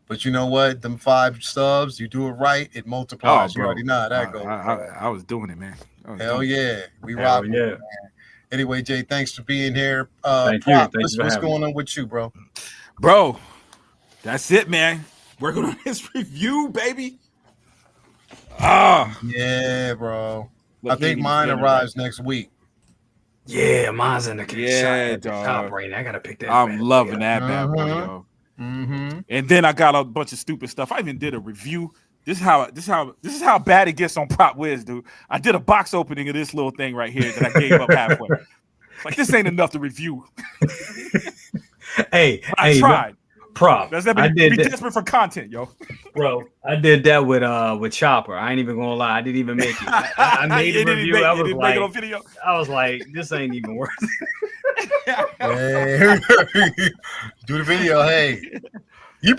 But you know what? Them 5 subs, you do it right, it multiplies. You already know how that goes. I was doing it, man. Hell yeah. We rock. Yeah. Anyway, Jay, thanks for being here. Thank you. What's going on with you, bro? Bro, that's it, man. Working on this review, baby. Yeah, bro. I think mine arrives next week. Yeah, mine's in the top right now. I gotta pick that. I'm loving that bad boy, yo. And then I got a bunch of stupid stuff. I even did a review. This is how bad it gets on Prop Wiz, dude. I did a box opening of this little thing right here that I gave up halfway. Like, this ain't enough to review. I tried. Prop. I did desperate for content, yo. Bro, I did that with Chopper. I ain't even gonna lie. I didn't even make it. I made a review. I was like, make it on video. I was like, this ain't even worth it. Hey, do the video. Hey, you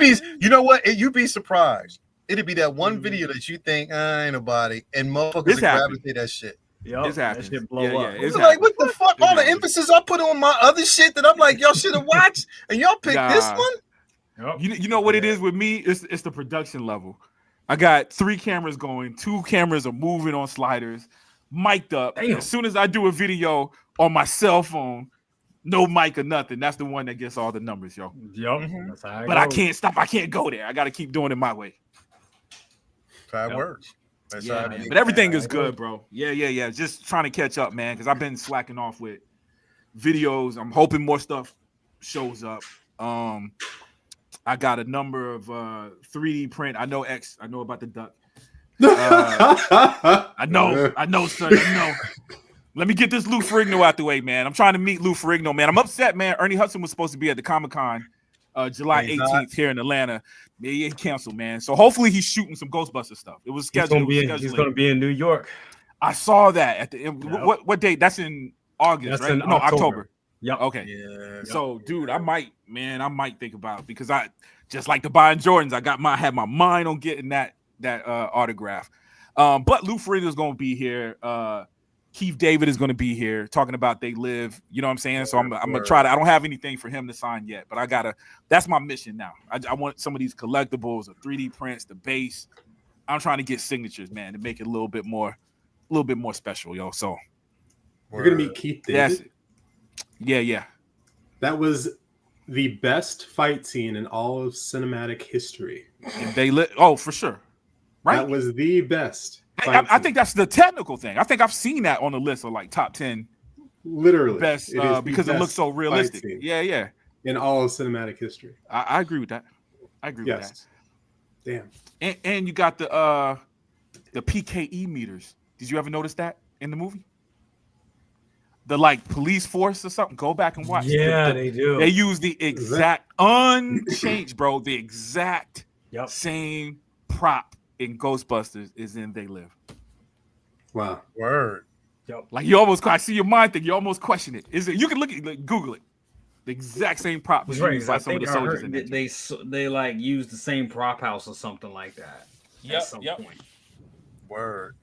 know what? You'd be surprised. It'd be that one video that you think ain't nobody, and motherfuckers gravitate that shit. Yep, that shit blow up. It's like, what the fuck? All the emphasis I put on my other shit that I'm like, y'all should have watched, and y'all picked this one. Yep. You know what it is with me? It's the production level. I got 3 cameras going. 2 cameras are moving on sliders, mic'd up. As soon as I do a video on my cell phone, no mic or nothing, that's the one that gets all the numbers, yo. Yep. But I can't stop. I can't go there. I got to keep doing it my way. That works. But everything is good, bro. Yeah. Just trying to catch up, man, because I've been slacking off with videos. I'm hoping more stuff shows up. I got a number of 3D print. I know about the duck. I know, son. I know. Let me get this Lou Ferrigno out the way, man. I'm trying to meet Lou Ferrigno, man. I'm upset, man. Ernie Hudson was supposed to be at the Comic-Con July 18th here in Atlanta. He canceled, man. So hopefully he's shooting some Ghostbusters stuff. It was scheduled. He's going to be in New York. I saw that at the end. What date? That's in August, right? No, October. Yep. Okay. Yeah. So, dude, I might think about it because I just like the buying Jordans. I had my mind on getting that autograph. But Lou Ferrigno is gonna be here. Keith David is gonna be here talking about They Live. You know what I'm saying? So I'm gonna try to. I don't have anything for him to sign yet, but I gotta. That's my mission now. I want some of these collectibles, the 3D prints, the base. I'm trying to get signatures, man, to make it a little bit more special, yo. So You're gonna meet Keith David. Yeah. That was the best fight scene in all of cinematic history. And They Live. Oh, for sure. Right. That was the best. I think that's the technical thing. I think I've seen that on the list of like top 10 literally best because it looks so realistic. Yeah. In all of cinematic history. I agree with that. With that. Damn. And you got the PKE meters. Did you ever notice that in the movie? The like police force or something. Go back and watch. Yeah, they do. They use the exact unchanged, bro. The exact same prop in Ghostbusters is in They Live. Wow. Word. Yep. Like you almost, I see your mind thing. You almost question it. Is it? You can look at, like, Google it. The exact same prop was used by some of the soldiers in it. They like used the same prop house or something like that. At some point. Word.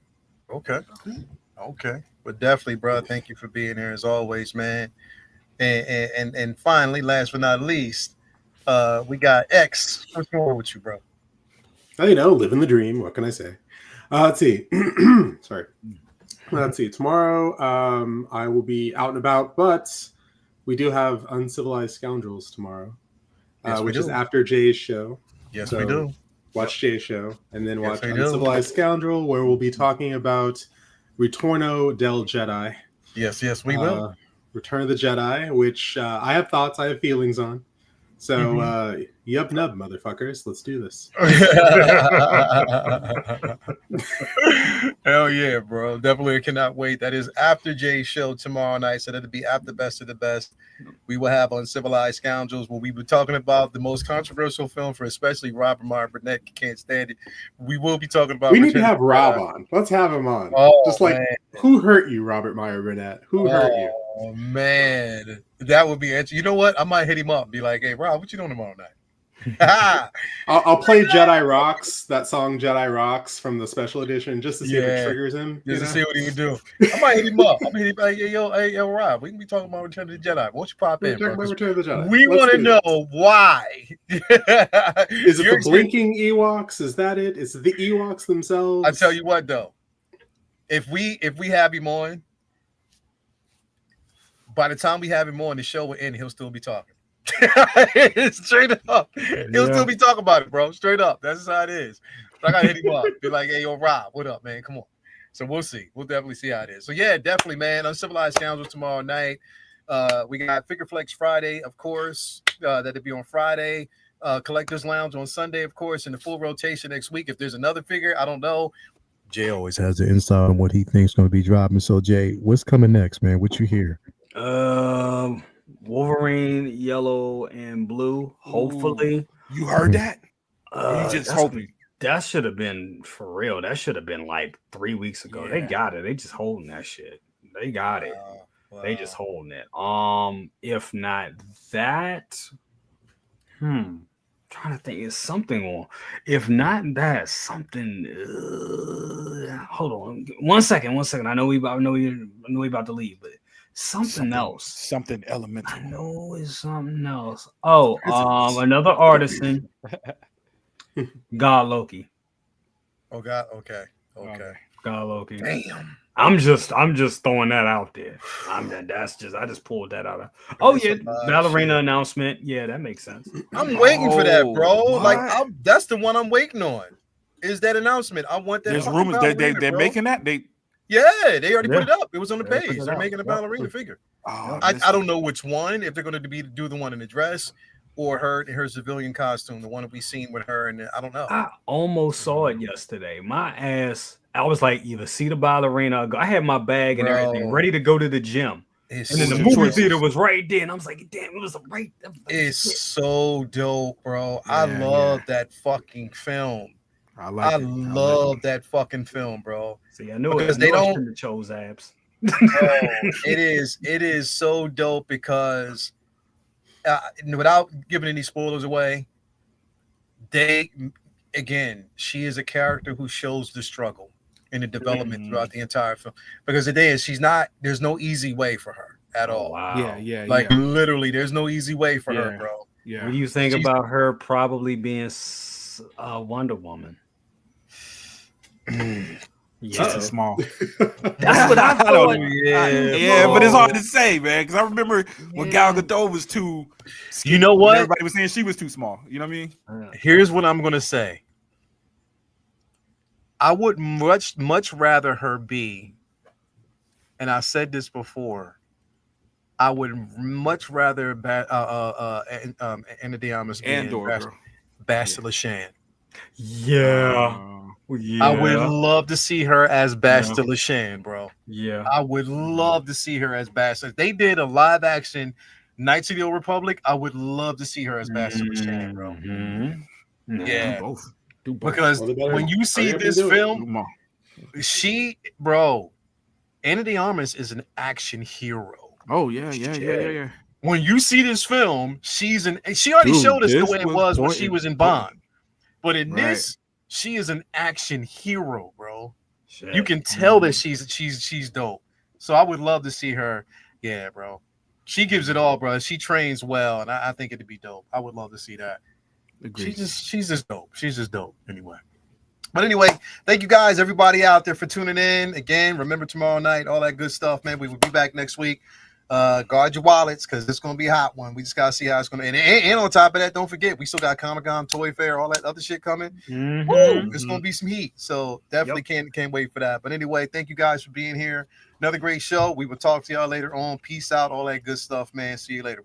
Okay. But definitely, bro. Thank you for being here as always, man. And finally, last but not least, we got X. What's going on with you, bro? Oh, living the dream. What can I say? Let's see. Sorry. Let's see. Tomorrow, I will be out and about, but we do have Uncivilized Scoundrels tomorrow, which is after Jay's show. Yes, so we do. Watch Jay's show and then watch Uncivilized Scoundrel, where we'll be talking about Ritorno del Jedi. Yes, we will. Return of the Jedi, which I have thoughts, I have feelings on. So, yub nub, motherfuckers. Let's do this. Hell yeah, bro. Definitely cannot wait. That is after Jay's show tomorrow night. So that'll be after Best of the Best. We will have Uncivilized Scoundrels, where we were talking about the most controversial film for especially Robert Meyer Burnett. Can't stand it. We will be talking about. We need to have Rob on. Let's have him on. Just like, man. Who hurt you, Robert Meyer Burnett? Who hurt you? Oh man, that would be interesting. You know what? I might hit him up and be like, "Hey, Rob, what you doing tomorrow night?" I'll play Jedi Rocks, that song Jedi Rocks from the special edition, just to see if it triggers him. Just to see what he would do. I might hit him up. I'm gonna hit him like, yo, Rob, we can be talking about Return of the Jedi. Won't you pop in, bro? Return of the Jedi. We want to know why. Is it the blinking Ewoks? Is that it? Is it the Ewoks themselves? I tell you what, though, if we have him on, by the time we have him on, the show will end. He'll still be talking. Straight up, he'll still be talking about it, bro. Straight up, that's how it is. But I gotta hit him up. Be like, "Hey, yo, Rob, what up, man? Come on." So we'll see. We'll definitely see how it is. So yeah, definitely, man. Uncivilized Scoundrels tomorrow night. We got Figure Flex Friday, of course. That'll be on Friday. Collectors Lounge on Sunday, of course, and the full rotation next week. If there's another figure, I don't know. Jay always has the insight on what he thinks going to be dropping. So Jay, what's coming next, man? What you hear? Wolverine, yellow and blue. Hopefully, you heard that. You just hoping that should have been for real. That should have been like 3 weeks ago. They got it. They just holding that shit. They got it. Wow. They just holding it. If not that, trying to think, is something on. If not that, something. Hold on, one second. I know we about to leave, but. Something else. Something elemental. I know it's something else. Oh, another artisan. God Loki. Oh God. Okay. God Loki. Damn. I'm just throwing that out there. I just pulled that out. Oh yeah, ballerina announcement. Yeah, that makes sense. I'm waiting for that, bro. What? Like that's the one I'm waiting on. Is that announcement? I want that. There's rumors they're making that. Yeah, they already put it up. It was on the page. They're making a ballerina figure. Oh, I don't know which one. If they're going to do the one in the dress or her in her civilian costume, the one that we seen with her, and I don't know. I almost saw it yesterday. My ass. I was like, either see the ballerina. I had my bag and everything ready to go to the gym. And then the movie theater was right there, and I was like, "Damn, it was right." It's so dope, bro. I love that fucking film. I love that fucking film, bro. See, I knew because they don't chose abs. It is so dope because without giving any spoilers away, she is a character who shows the struggle and the development throughout the entire film. Because there's no easy way for her at all. Wow. Yeah. Literally, there's no easy way for her, bro. Yeah. What do you think about her probably being Wonder Woman? She's too small. That's what I thought. Yeah, but it's hard to say, man. Because I remember when Gal Gadot was too skinny, You know what? everybody was saying she was too small. You know what I mean? Here's what I'm gonna say. I would much rather her be, and I said this before, I would much rather Anna de Armas be Bastila Shan. Yeah. I would love to see her as Bastila Shan, bro. Yeah. I would love to see her as Bastila. They did a live action Knights of the Old Republic. I would love to see her as Bastila Shan, bro. Yeah. Do both. Because when you see this film, Anna de Armas is an action hero. Oh yeah. When you see this film, she already showed us the way it was when she was in Bond. But in this, she is an action hero, bro. Shit. You can tell that she's dope. So I would love to see her. Yeah, bro. She gives it all, bro. She trains well, and I think it'd be dope. I would love to see that. Agreed. She's just dope. She's just dope anyway. But anyway, thank you guys, everybody out there for tuning in. Again, remember tomorrow night, all that good stuff, man. We will be back next week. Guard your wallets because it's going to be a hot one. We just got to see how it's going to end. And on top of that, don't forget, we still got Comic-Con, Toy Fair, all that other shit coming. Woo, it's going to be some heat. So definitely can't wait for that. But anyway, thank you guys for being here. Another great show. We will talk to y'all later on. Peace out, all that good stuff, man. See you later.